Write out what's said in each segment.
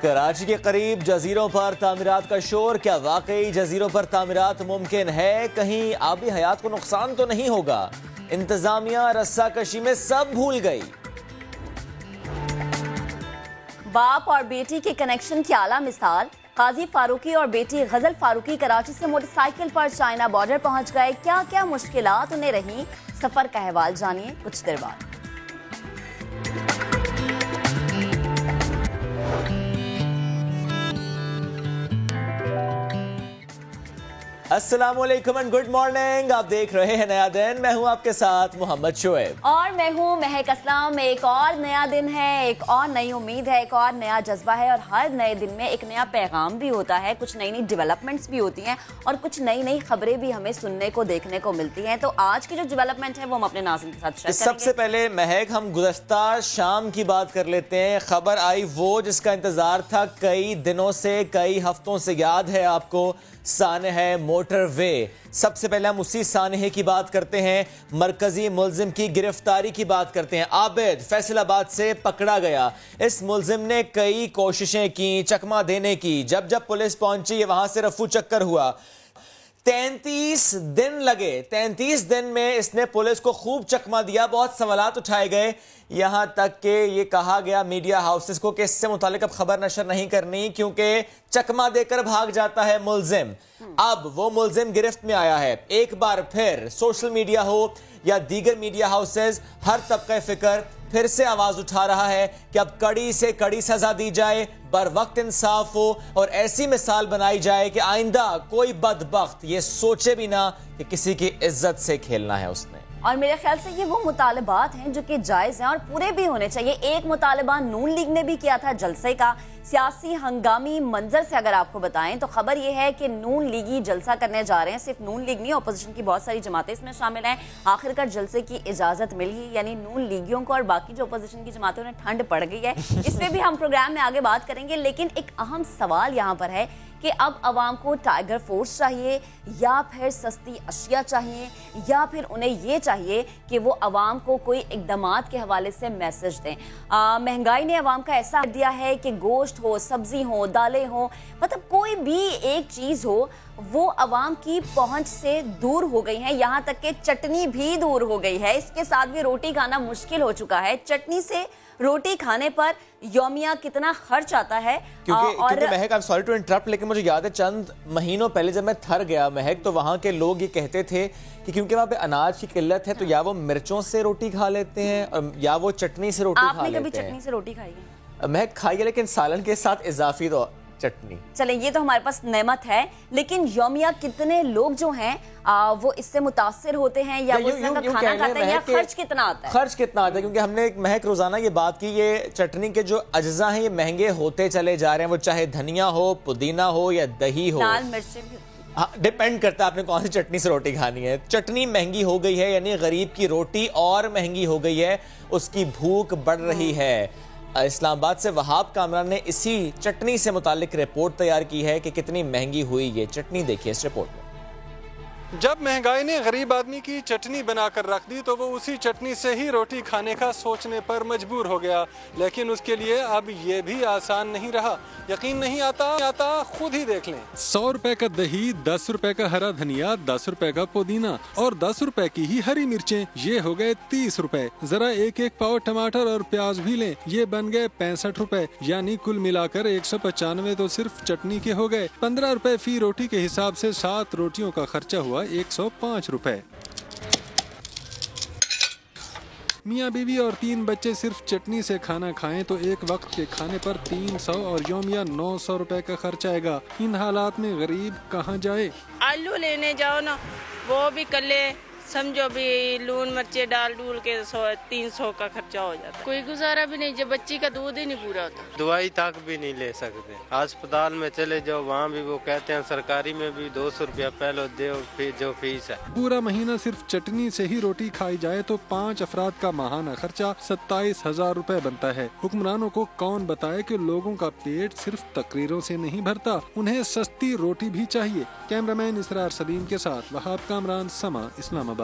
कराची के करीब जजीरों पर तामीरात का शोर। क्या वाकई जजीरों पर तामीरात मुमकिन है? कहीं आबी हयात को नुकसान तो नहीं होगा? इंतजामिया रस्साकशी में सब भूल गई। बाप और बेटी के कनेक्शन की आला मिसाल, काजी फारूकी और बेटी गजल फारूकी कराची से मोटरसाइकिल पर चाइना बॉर्डर पहुंच गए। क्या क्या मुश्किलात उन्हें रही, सफर का अहवाल जानिए कुछ देर बाद। अस्सलामुअलैकुम एंड गुड मॉर्निंग। आप देख रहे हैं नया दिन। मैं हूं आपके साथ मोहम्मद शोएब और मैं हूं महक असलम। एक और नया दिन है, एक और नई उम्मीद है, एक और नया जज्बा है और हर नए दिन में एक नया पैगाम भी होता है, कुछ नई नई डेवलपमेंट्स भी होती हैं और कुछ नई नई खबरें भी हमें सुनने को देखने को मिलती हैं। तो आज की जो डेवलपमेंट है वो हम अपने नाज़रीन के साथ शेयर करेंगे। सबसे पहले महक, हम गुज़श्ता शाम की बात कर लेते हैं। खबर आई वो जिसका इंतजार था कई दिनों से, कई हफ्तों से। याद है आपको, सानह मोटरवे। सबसे पहले हम उसी सानहे की बात करते हैं, मरकजी मुल्जिम की गिरफ्तारी की बात करते हैं। आबिद फैसलाबाद से पकड़ा गया। इस मुल्जिम ने कई कोशिशें की चकमा देने की। जब जब पुलिस पहुंची वहां से रफू चक्कर हुआ। 33 दिन लगे। 33 दिन में इसने पुलिस को खूब चकमा दिया। बहुत सवालात उठाए गए, यहां तक कि ये कहा गया मीडिया हाउसेस को कि इससे मुतालिक अब खबर नशर नहीं करनी क्योंकि चकमा देकर भाग जाता है मुल्जिम। अब वो मुल्जिम गिरफ्त में आया है। एक बार फिर सोशल मीडिया हो या दीगर मीडिया हाउसेस, हर तबका फिक्र फिर से आवाज उठा रहा है कि अब कड़ी से कड़ी सजा दी जाए, बर वक्त इंसाफ हो और ऐसी मिसाल बनाई जाए कि आइंदा कोई बदबख्त ये सोचे भी ना कि किसी की इज्जत से खेलना है उसने। और मेरे ख्याल से ये वो मुतालबात हैं जो कि जायज़ हैं और पूरे भी होने चाहिए। एक मुतालबा नून लीग ने भी किया था जलसे का। सियासी हंगामी मंजर से अगर आपको बताएं तो खबर ये है कि नून लीगी जलसा करने जा रहे हैं। सिर्फ नून लीग नहीं, अपोजिशन की बहुत सारी जमातें इसमें शामिल हैं। आखिरकार जलसे की इजाजत मिली, यानी नून लीगियों को और बाकी जो अपोजिशन की जमातें उन्हें ठंड पड़ गई है। इस पर भी हम प्रोग्राम में आगे बात करेंगे। लेकिन एक अहम सवाल यहाँ पर है कि अब अवाम को टाइगर फोर्स चाहिए या फिर सस्ती अशिया चाहिए या फिर उन्हें ये चाहिए कि वो अवाम को कोई इकदामात के हवाले से मैसेज दें। महंगाई ने अवाम का ऐसा दिया है कि गोश्त हो, सब्जी हो, दालें हो, मतलब कोई भी एक चीज़ हो वो अवाम की पहुंच से दूर हो गई है। यहाँ तक कि चटनी भी दूर हो गई है। इसके साथ भी रोटी खाना मुश्किल हो चुका है। चटनी से रोटी खाने पर यौमिया कितना खर्च आता है। क्योंकि Mahak, I am sorry to interrupt, लेकिन मुझे याद है चंद महीनों पहले जब मैं थर गया महक, तो वहाँ के लोग ये कहते थे कि क्योंकि वहाँ पे अनाज की किल्लत है तो या वो मिर्चों से रोटी खा लेते हैं या वो चटनी से रोटी खा लेते हैं। आपने कभी चटनी से रोटी खाई है? महक खाई है, लेकिन सालन के साथ इजाफी तो चटनी। चले, ये तो हमारे पास नेमत है, लेकिन यौमिया कितने लोग जो हैं वो इससे मुतासिर होते हैं या वो इसका खाना खाते हैं या खर्च कितना आता है? खर्च कितना आता है, क्योंकि हमने महक रोजाना ये बात की, ये चटनी के जो अज्जा हैं ये महंगे होते चले जा रहे हैं। वो चाहे धनिया हो, पुदीना हो या दही हो, लाल मिर्चें भी। हाँ, डिपेंड करता है आपने कौन सी चटनी से रोटी खानी है। चटनी महंगी हो गई है, यानी गरीब की रोटी और महंगी हो गई है, उसकी भूख बढ़ रही है। इस्लामाबाद से वहाब कामरान ने इसी चटनी से मुतालिक रिपोर्ट तैयार की है कि कितनी महंगी हुई ये चटनी। देखिए इस रिपोर्ट में। जब महंगाई ने गरीब आदमी की चटनी बनाकर रख दी तो वो उसी चटनी से ही रोटी खाने का सोचने पर मजबूर हो गया। लेकिन उसके लिए अब ये भी आसान नहीं रहा। यकीन नहीं आता खुद ही देख लें। 100 रुपए का दही, 10 रुपए का हरा धनिया, 10 रुपए का पुदीना और 10 रुपए की ही हरी मिर्चें, ये हो गए 30 रुपए। जरा एक एक पाव टमाटर और प्याज भी लें, ये बन गए 65 रुपए। यानी कुल मिलाकर 195 तो सिर्फ चटनी के हो गए। 15 रुपए फी रोटी के हिसाब से 7 रोटियों का खर्चा हुआ 105 रुपए। मियाँ बीवी और 3 बच्चे सिर्फ चटनी से खाना खाएं तो एक वक्त के खाने पर 300 और यौमिया 900 रुपए का खर्च आएगा। इन हालात में गरीब कहाँ जाए? आलू लेने जाओ ना, वो भी कले समझो भी लून मिर्चे डाल डूल के 100-300 का खर्चा हो जाता है। कोई गुजारा भी नहीं, जब बच्ची का दूध ही नहीं पूरा होता। दवाई तक भी नहीं ले सकते। अस्पताल में चले जाओ, वहाँ भी वो कहते हैं सरकारी में भी 200 रुपया पहले दो, फिर जो फीस है। पूरा महीना सिर्फ चटनी से ही रोटी खाई जाए तो 5 अफराद का माहाना खर्चा 27,000 रुपए बनता है। हुक्मरानों को कौन बताए कि लोगों का पेट सिर्फ तकरीरों से नहीं भरता, उन्हें सस्ती रोटी भी चाहिए। कैमरामैन इसरार सलीम के साथ वहाब कामरान, समा, इस्लामाबाद।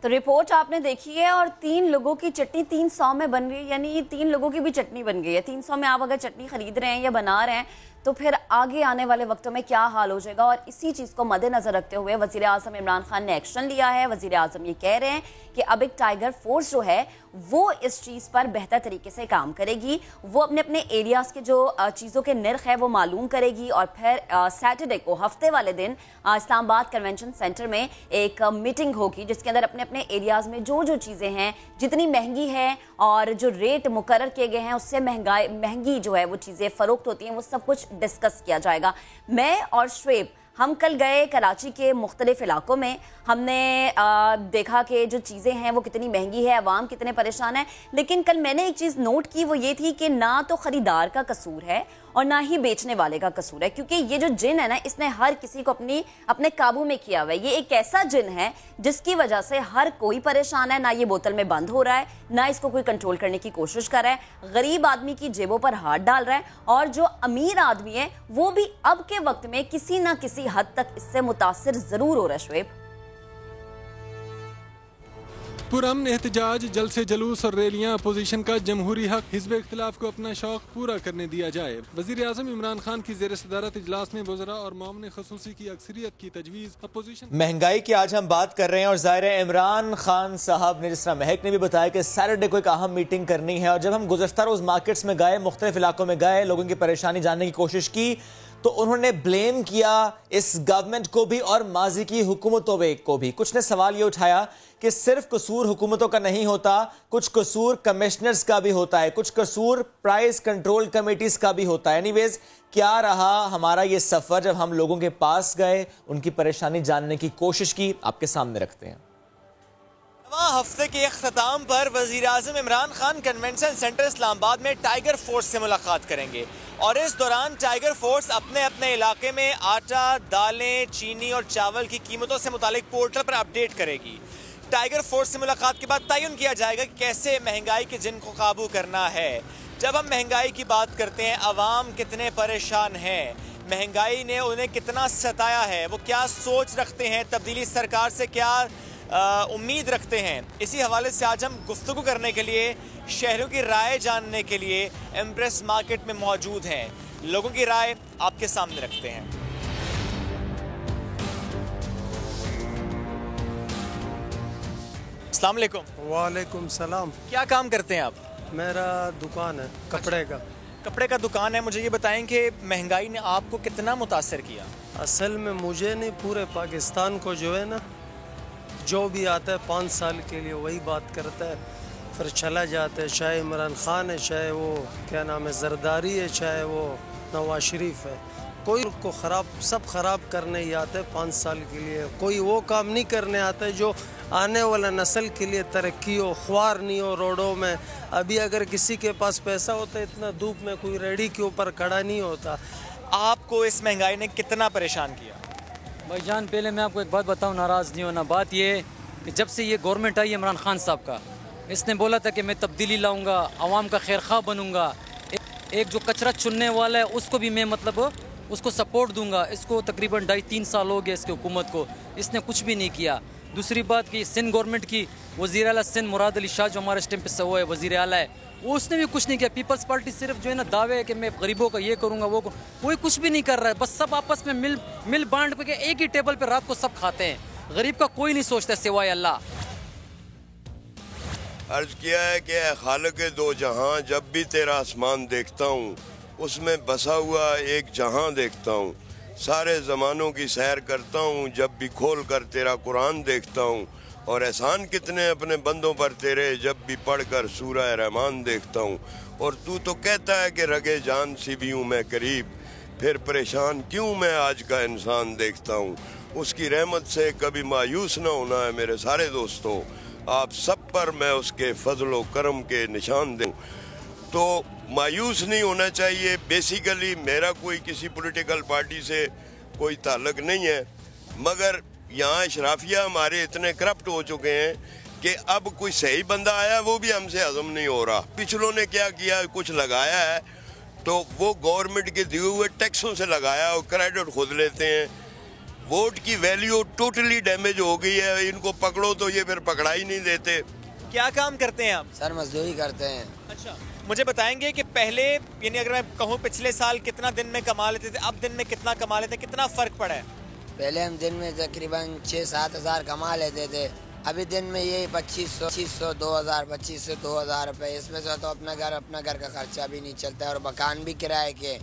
तो रिपोर्ट आपने देखी है और 3 लोगों की चटनी 300 में बन गई, यानी 3 लोगों की भी चटनी बन गई है। 300 में आप अगर चटनी खरीद रहे हैं या बना रहे हैं तो फिर आगे आने वाले वक्तों में क्या हाल हो जाएगा। और इसी चीज़ को मद्देनजर रखते हुए वज़ीर आज़म इमरान खान ने एक्शन लिया है। वज़ीर आज़म ये कह रहे हैं कि अब एक टाइगर फोर्स जो है वो इस चीज़ पर बेहतर तरीके से काम करेगी। वो अपने अपने एरियाज़ के जो चीज़ों के निर्ख है वो मालूम करेगी और फिर सैटरडे को हफ्ते वाले दिन इस्लामाबाद कन्वेंशन सेंटर में एक मीटिंग होगी जिसके अंदर अपने अपने एरियाज़ में जो जो चीज़ें हैं, जितनी महंगी है और जो रेट मुकर्रर किए गए हैं उससे महंगी जो है वो चीज़ें फ़रोख्त होती हैं, वो सब कुछ डिस्कस किया जाएगा। मैं और श्वेब हम कल गए कराची के मुख्तलिफ इलाकों में, हमने देखा कि जो चीज़ें हैं वो कितनी महंगी है, अवाम कितने परेशान है। लेकिन कल मैंने एक चीज़ नोट की, वो ये थी कि ना तो ख़रीदार का कसूर है और ना ही बेचने वाले का कसूर है, क्योंकि ये जो जिन है ना इसने हर किसी को अपने काबू में किया हुआ है। ये एक ऐसा जिन है जिसकी वजह से हर कोई परेशान है, ना ये बोतल में बंद हो रहा है, ना इसको कोई कंट्रोल करने की कोशिश कर रहा है। गरीब आदमी की जेबों पर हाथ डाल रहा है और जो अमीर आदमी है वो भी अब के वक्त में किसी ना किसी हद तक इससे मुतासिर जरूर हो रहा है। शुएब, पुरअमन एहतजाज, जलसे जुलूस और रैलियां अपोजिशन का जमहूरी हक, हिज़्ब इख्तिलाफ को अपना शौक पूरा करने दिया जाए। वज़ीर आज़म इमरान खान की ज़ेर सदारत इजलास में वज़रा और मामले ख़ुसूसी की अक्सरियत की तजवीज़। अपोजिशन महंगाई की आज हम बात कर रहे हैं और ज़ाहिर है इमरान खान साहब ने, जिस तरह महक ने भी बताया कि सैटरडे को एक अहम मीटिंग करनी है। और जब हम गुज़श्ता रोज़ मार्केट्स में गए, मुख्तलिफ इलाकों में गए, लोगों की परेशानी जानने की कोशिश की तो उन्होंने ब्लेम किया इस गवर्नमेंट को भी और माजी की हुकूमतों को भी। कुछ ने सवाल ये उठाया कि सिर्फ कसूर हुकूमतों का नहीं होता, कुछ कसूर कमिश्नर्स का भी होता है, कुछ कसूर प्राइस कंट्रोल कमेटीज का भी होता है। एनीवेज, क्या रहा हमारा ये सफर जब हम लोगों के पास गए, उनकी परेशानी जानने की कोशिश की, आपके सामने रखते हैं। हफ्ते के अख्ताम पर वज़ीर आज़म इमरान खान कन्वेंशन सेंटर इस्लामाबाद में टाइगर फोर्स से मुलाकात करेंगे और इस दौरान टाइगर फोर्स अपने अपने इलाके में आटा, दालें, चीनी और चावल की कीमतों से मुतालिक पोर्टल पर अपडेट करेगी। टाइगर फोर्स से मुलाकात के बाद तयन किया जाएगा कि कैसे महंगाई के जिन को काबू करना है। जब हम महंगाई की बात करते हैं, अवाम कितने परेशान हैं, महंगाई ने उन्हें कितना सताया है, वो क्या सोच रखते हैं, तब्दीली सरकार से क्या उम्मीद रखते हैं। इसी हवाले से आज हम गुफ्तगू करने के लिए, शहरों की राय जानने के लिए एम्प्रेस मार्केट में मौजूद हैं। लोगों की राय आपके सामने रखते हैं। अस्सलाम वालेकुम। वालेकुम सलाम। क्या काम करते हैं आप? मेरा दुकान है कपड़े का। कपड़े का दुकान है। मुझे ये बताएं कि महंगाई ने आपको कितना मुतासर किया? असल में मुझे नहीं, पूरे पाकिस्तान को जो है ना, जो भी आता है 5 साल के लिए वही बात करता है, फिर चला जाता है। चाहे इमरान खान है, चाहे वो क्या नाम है जरदारी है, चाहे वो नवाज शरीफ है, कोई को सब ख़राब करने ही आता है 5 साल के लिए। कोई वो काम नहीं करने आता है जो आने वाला नस्ल के लिए तरक्की हो, ख्वार नहीं हो रोडों में। अभी अगर किसी के पास पैसा होता है, इतना धूप में कोई रेडी के ऊपर खड़ा नहीं होता। आपको इस महंगाई ने कितना परेशान किया? भाईजान, पहले मैं आपको एक बात बताऊं, नाराज़ नहीं होना। बात ये है कि जब से ये गवर्नमेंट आई इमरान खान साहब का, इसने बोला था कि मैं तब्दीली लाऊंगा, आवाम का खैर खा बनूंगा, एक जो कचरा चुनने वाला है उसको भी मैं उसको सपोर्ट दूंगा। इसको तकरीबन 2.5-3 साल हो गए इसके हुकूमत को, इसने कुछ भी नहीं किया। दूसरी बात कि सिंध गवर्नमेंट की वज़ीर आला सिंध मुराद अली शाह जो हमारे स्टेम पे वो है वज़ीर आला है, वो उसने भी कुछ नहीं किया। पीपल्स पार्टी सिर्फ जो है ना दावे है कि मैं गरीबों का ये करूँगा वो कोई कुछ भी नहीं कर रहा है। बस सब आपस में मिल बांट के एक ही टेबल पर रात को सब खाते हैं, गरीब का कोई नहीं सोचता सिवाय अल्लाह। अर्ज किया है कि खालिक दो जहां, जब भी तेरा आसमान देखता हूँ उसमें बसा हुआ एक जहां देखता हूँ। सारे ज़मानों की सैर करता हूँ जब भी खोल कर तेरा कुरान देखता हूँ। और एहसान कितने अपने बंदों पर तेरे जब भी पढ़कर सूरह रहमान देखता हूँ। और तू तो कहता है कि रगे जान सी भी हूँ मैं करीब, फिर परेशान क्यों मैं आज का इंसान देखता हूँ। उसकी रहमत से कभी मायूस ना होना है मेरे सारे दोस्तों, आप सब पर मैं उसके फजलो करम के निशान दूँ। तो मायूस नहीं होना चाहिए। बेसिकली मेरा कोई किसी पॉलिटिकल पार्टी से कोई ताल्लुक नहीं है, मगर यहाँ अशराफिया हमारे इतने करप्ट हो चुके हैं कि अब कोई सही बंदा आया वो भी हमसे हजम नहीं हो रहा। पिछलों ने क्या किया, कुछ लगाया है तो वो गवर्नमेंट के दिए हुए टैक्सों से लगाया और क्रेडिट खुद लेते हैं। वोट की वैल्यू टोटली डैमेज हो गई है। इनको पकड़ो तो ये फिर पकड़ा ही नहीं देते। क्या काम करते हैं आप? सर मजदूरी करते हैं। अच्छा, मुझे बताएंगे कि पहले यानी अगर मैं कहूँ पिछले साल कितना दिन में कमा लेते थे, अब दिन में कितना कमा लेते हैं, कितना फर्क पड़ा है? पहले हम दिन में तकरीबन 6-7 हज़ार कमा लेते थे, अभी दिन में यही 2500 2000 25 से 2000 रुपये। इसमें से तो अपना घर का खर्चा भी नहीं चलता है और मकान भी किराए के।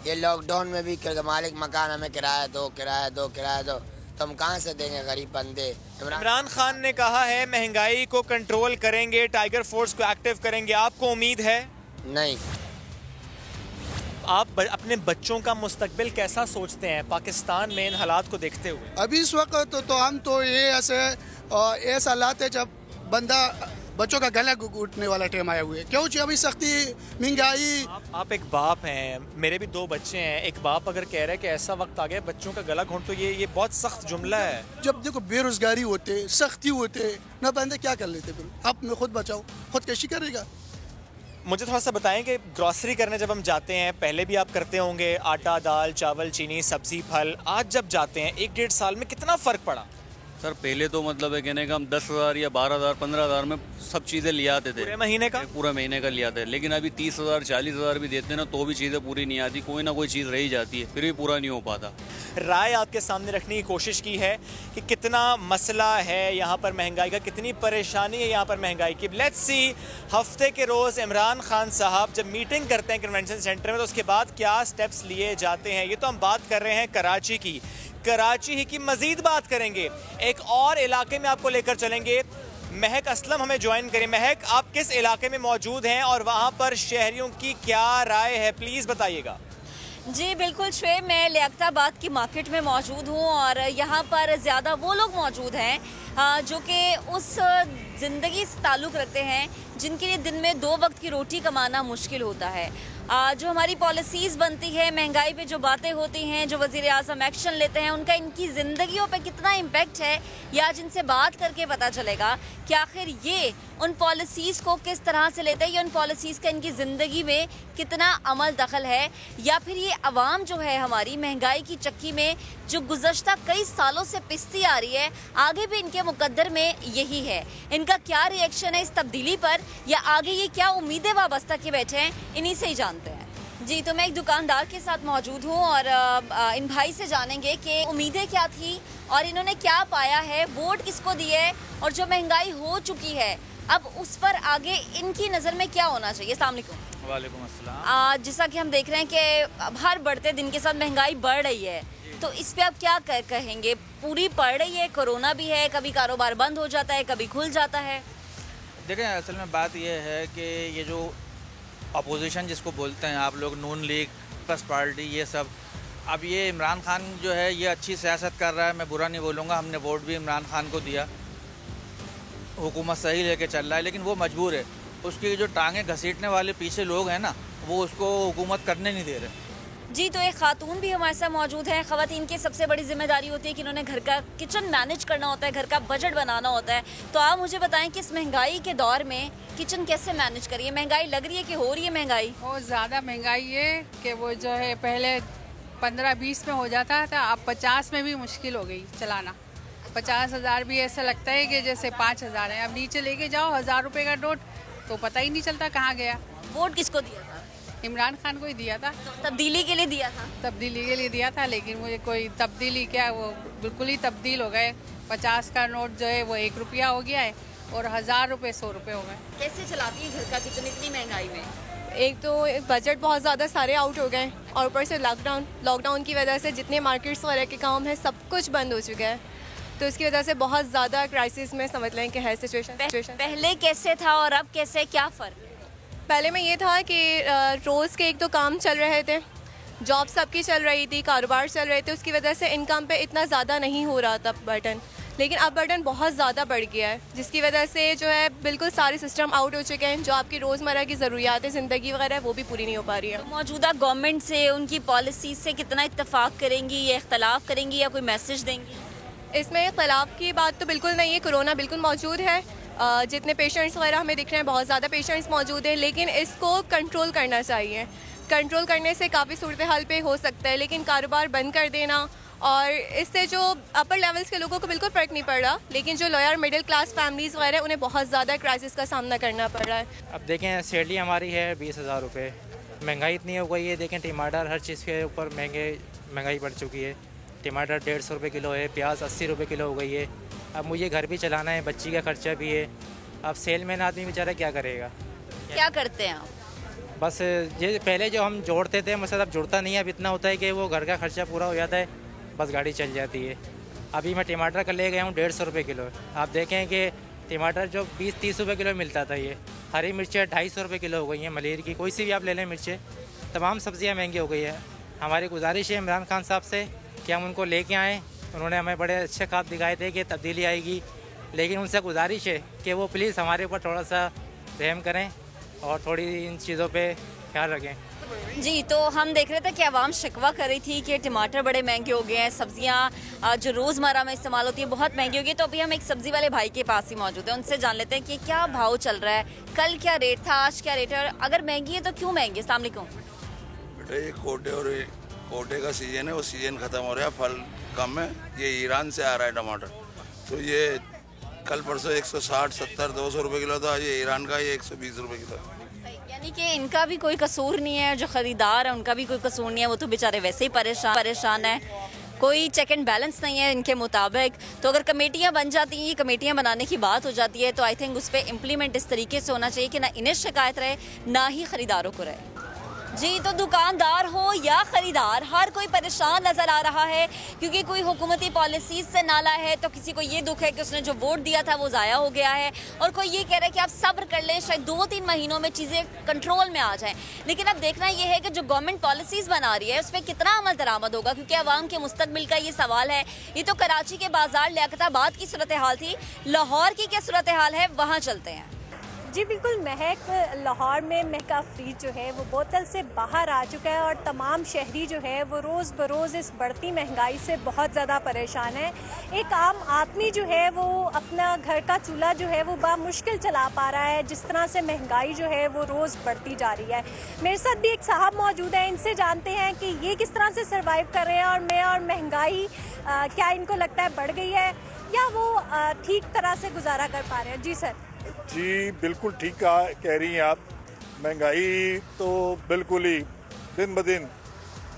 ये लॉकडाउन में भी मालिक मकान हमें किराया दो तो हम कहाँ से देंगे गरीब बंदे। इमरान खान ने कहा है महंगाई को कंट्रोल करेंगे, टाइगर फोर्स को एक्टिव करेंगे। आपको उम्मीद है? नहीं। आप अपने बच्चों का मुस्तकबिल कैसा सोचते हैं पाकिस्तान में इन हालात को देखते हुए? अभी इस वक्त तो हम तो ये ऐसा हालात है जब बंदा बच्चों का गला घुटने वाला टाइम आया हुआ है। क्यों? अभी सख्ती महंगाई। आप एक बाप हैं, मेरे भी 2 बच्चे हैं। एक बाप अगर कह रहा है कि ऐसा वक्त आ गया बच्चों का गला घोंट, तो ये बहुत सख्त जुमला है। जब देखो बेरोजगारी होते, सख्ती होते ना, बंदे क्या कर लेते? फिर आप में खुद बचाओ, खुदकशी करेगा। मुझे थोड़ा सा बताएं कि ग्रॉसरी करने जब हम जाते हैं, पहले भी आप करते होंगे, आटा दाल चावल चीनी सब्जी फल, आज जब जाते हैं 1-1.5 साल में कितना फ़र्क पड़ा? सर पहले तो मतलब है कहने का हम 10,000 या 12,000 15,000 में सब चीज़ें ले आते थे, पूरे महीने का ले आते हैं। लेकिन अभी 30,000 40,000 भी देते हैं ना, तो भी चीज़ें पूरी नहीं आती, कोई ना कोई चीज़ रह ही जाती है, फिर भी पूरा नहीं हो पाता। राय आपके सामने रखने की कोशिश की है कि कितना मसला है यहाँ पर महंगाई का, कितनी परेशानी है यहाँ पर महंगाई की। लेट्स सी हफ्ते के रोज़ इमरान खान साहब जब मीटिंग करते हैं कन्वेंशन सेंटर में, तो उसके बाद क्या स्टेप्स लिए जाते हैं। ये तो हम बात कर रहे हैं कराची की, कराची ही की मजीद बात करेंगे। एक और इलाके में आपको लेकर चलेंगे। महक असलम हमें ज्वाइन करें। महक, आप किस इलाके में मौजूद हैं और वहाँ पर शहरियों की क्या राय है, प्लीज़ बताइएगा। जी बिल्कुल श्रेय, मैं लियाकताबाद की मार्केट में मौजूद हूँ और यहाँ पर ज़्यादा वो लोग मौजूद हैं जो कि उस ज़िंदगी से ताल्लुक़ रखते हैं जिनके लिए दिन में 2 वक्त की रोटी कमाना मुश्किल होता है। जो हमारी पॉलिसीज़ बनती है, महंगाई पे जो बातें होती हैं, जो वज़ीर आज़म एक्शन लेते हैं, उनका इनकी ज़िंदगियों पे कितना इम्पेक्ट है, या जिनसे बात करके पता चलेगा कि आखिर ये उन पॉलिसीज़ को किस तरह से लेते हैं, या उन पॉलिसीज़ का इनकी ज़िंदगी में कितना अमल दखल है, या फिर ये अवाम जो है हमारी महंगाई की चक्की में जो गुज़श्ता कई सालों से पिसती आ रही है, आगे भी इनके मुकद्दर में यही है। इनका क्या रिएक्शन है इस तब्दीली पर, या आगे ये क्या उम्मीदें वाबस्ता के बैठे हैं, इन्हीं से ही जानते हैं। जी, तो मैं एक दुकानदार के साथ मौजूद हूँ और इन भाई से जानेंगे कि उम्मीदें क्या थी और इन्होंने क्या पाया है, वोट किसको दिए, और जो महंगाई हो चुकी है अब उस पर आगे इनकी नज़र में क्या होना चाहिए। अस्सलाम वालेकुम। वालेकुम अस्सलाम। जैसा कि हम देख रहे हैं कि हर बढ़ते दिन के साथ महंगाई बढ़ रही है, तो इस पे आप क्या कहेंगे? पूरी बढ़ रही है, कोरोना भी है, कभी कारोबार बंद हो जाता है, कभी खुल जाता है। देखें, असल में बात यह है कि ये जो अपोजिशन जिसको बोलते हैं आप लोग, नून लीग, पीपल्स पार्टी, ये सब, अब ये इमरान खान जो है ये अच्छी सियासत कर रहा है, मैं बुरा नहीं बोलूँगा। हमने वोट भी इमरान खान को दिया, हुकूमत सही लेके चल रहा है, लेकिन वो मजबूर है। उसकी जो टांगें घसीटने वाले पीछे लोग हैं ना, वो उसको हुकूमत करने नहीं दे रहे। जी, तो एक खातून भी हमारे साथ मौजूद है। ख़वातीन की सबसे बड़ी जिम्मेदारी होती है कि उन्होंने घर का किचन मैनेज करना होता है, घर का बजट बनाना होता है। तो आप मुझे बताएं कि इस महंगाई के दौर में किचन कैसे मैनेज करिए? महंगाई लग रही है कि हो रही है महंगाई? बहुत ज़्यादा महंगाई है कि वो जो है पहले 15-20 में हो जाता था, अब 50 में भी मुश्किल हो गई चलाना। 50,000 भी ऐसा लगता है कि जैसे 5,000 है। अब नीचे लेके जाओ 1,000 रुपये का नोट तो पता ही नहीं चलता कहाँ गया। वोट किसको दिया था? इमरान खान को ही दिया था। तब्दीली के लिए दिया था? तब्दीली के लिए दिया था, लेकिन मुझे कोई तब्दीली क्या, वो बिल्कुल ही तब्दील हो गए। 50 का नोट जो है वो 1 रुपया हो गया है और 1,000 रुपये 100 रुपये हो गए। कैसे चलाती है घर का किचन इतनी महंगाई में? एक तो बजट बहुत ज़्यादा सारे आउट हो गए और ऊपर से लॉकडाउन की वजह से जितने मार्केट्स वगैरह के काम है सब कुछ बंद हो चुका है, तो इसकी वजह से बहुत ज़्यादा क्राइसिस में समझ लें कि है सिचुएशन। पहले कैसे था और अब कैसे, क्या फ़र्क? पहले में ये था कि रोज़ के एक तो काम चल रहे थे, जॉब सबकी चल रही थी, कारोबार चल रहे थे, उसकी वजह से इनकम पे इतना ज़्यादा नहीं हो रहा था बर्डन। लेकिन अब बर्डन बहुत ज़्यादा बढ़ गया है, जिसकी वजह से जो है बिल्कुल सारे सिस्टम आउट हो चुके हैं। जो आपकी रोज़मर्रा की ज़रूरियात ज़िंदगी वगैरह वो भी पूरी नहीं हो पा रही है। तो मौजूदा गवर्नमेंट से, उनकी पॉलिसी से कितना इत्तेफाक करेंगी या इख्तलाफ करेंगी या कोई मैसेज देंगी? इसमें इख्तलाफ की बात तो बिल्कुल नहीं है। कोरोना बिल्कुल मौजूद है, जितने पेशेंट्स वगैरह हमें दिख रहे हैं बहुत ज़्यादा पेशेंट्स मौजूद हैं, लेकिन इसको कंट्रोल करना चाहिए। कंट्रोल करने से काफ़ी सूरत हाल पे हो सकता है, लेकिन कारोबार बंद कर देना और इससे जो अपर लेवल्स के लोगों को बिल्कुल फ़र्क नहीं पड़ रहा, लेकिन जो लोअर मिडिल क्लास फैमिलीज़ वगैरह उन्हें बहुत ज़्यादा क्राइसिस का सामना करना पड़ रहा है। अब देखें सैलरी हमारी है 20,000 रुपये, महंगाई इतनी हो गई है, देखें टमाटर हर चीज़ के ऊपर महंगाई बढ़ चुकी है। टमाटर 150 रुपये किलो है, प्याज 80 रुपये किलो हो गई है। अब मुझे घर भी चलाना है, बच्ची का खर्चा भी है। अब सेलमैन आदमी बेचारा क्या करेगा? क्या करते हैं आप? बस ये पहले जो हम जोड़ते थे मतलब अब जुड़ता नहीं है। अब इतना होता है कि वो घर का खर्चा पूरा हो जाता है, बस गाड़ी चल जाती है। अभी मैं टमाटर का ले गया हूँ 150 रुपये किलो। आप देखें कि टमाटर जो 20-30 रुपये किलो मिलता था, ये हरी मिर्चें 250 रुपये किलो हो गई हैं। मलेर की कोई सी भी आप ले लें मिर्चें, तमाम सब्जियाँ महंगी हो गई है। हमारी गुजारिश है इमरान खान साहब से कि हम उनको लेके आएँ। उन्होंने हमें बड़े अच्छे ख्वाब दिखाए थे कि तब्दीली आएगी, लेकिन उनसे गुजारिश है कि वो प्लीज़ हमारे ऊपर थोड़ा सा रहम करें और थोड़ी इन चीज़ों पे ख्याल रखें। जी, तो हम देख रहे थे कि आवाम शिकवा कर रही थी कि टमाटर बड़े महंगे हो गए हैं, सब्जियां जो रोज़मर्रा में इस्तेमाल होती है बहुत महंगी हो गई। तो अभी हम एक सब्जी वाले भाई के पास ही मौजूद हैं, उनसे जान लेते हैं कि क्या भाव चल रहा है, कल क्या रेट था, आज क्या रेट है, अगर महंगी है तो क्यों महंगी? अस्सलाम वालेकुम। बेटा ये कोटे का सीजन है, वो सीजन खत्म हो रहा है, फल कम है। ये ईरान से आ रहा है टमाटर, तो ये कल परसों 160, 70, 200 रुपये किलो था, ये ईरान का ये 120 रुपये किलो। यानी कि इनका भी कोई कसूर नहीं है, जो खरीदार है उनका भी कोई कसूर नहीं है, वो तो बेचारे वैसे ही परेशान है, कोई चेक एंड बैलेंस नहीं है इनके मुताबिक। तो अगर कमेटियां बन जाती हैं, ये कमेटियां बनाने की बात हो जाती है, तो आई थिंक उस पर इम्प्लीमेंट इस तरीके से होना चाहिए कि ना इन्हें शिकायत रहे ना ही खरीदारों को रहे। जी, तो दुकानदार हो या खरीदार, हर कोई परेशान नजर आ रहा है, क्योंकि कोई हुकूमती पॉलिसीज से नाला है, तो किसी को ये दुख है कि उसने जो वोट दिया था वो ज़ाया हो गया है, और कोई ये कह रहा है कि आप सब्र कर लें, शायद 2-3 महीनों में चीज़ें कंट्रोल में आ जाएं। लेकिन अब देखना ये है कि जो गवर्नमेंट पॉलिसीज बना रही है उस पर कितना अमल दरामद होगा, क्योंकि आवाम के मुस्तकबिल का ये सवाल है। ये तो कराची के बाजार लियाकताबाद की सूरत हाल थी, लाहौर की क्या सूरत हाल है, वहाँ चलते हैं। जी बिल्कुल, महक लाहौर में महका फ्रीज जो है वो बोतल से बाहर आ चुका है, और तमाम शहरी जो है वो रोज़ बरोज़ इस बढ़ती महंगाई से बहुत ज़्यादा परेशान है। एक आम आदमी जो है वो अपना घर का चूल्हा जो है वो बामुश्किल चला पा रहा है, जिस तरह से महंगाई जो है वो रोज़ बढ़ती जा रही है। मेरे साथ भी एक साहब मौजूद हैं, इनसे जानते हैं कि ये किस तरह से सर्वाइव कर रहे हैं, और महंगाई क्या इनको लगता है बढ़ गई है या वो ठीक तरह से गुजारा कर पा रहे हैं? जी सर। जी बिल्कुल ठीक कह रही हैं आप। महंगाई तो बिल्कुल ही दिन ब दिन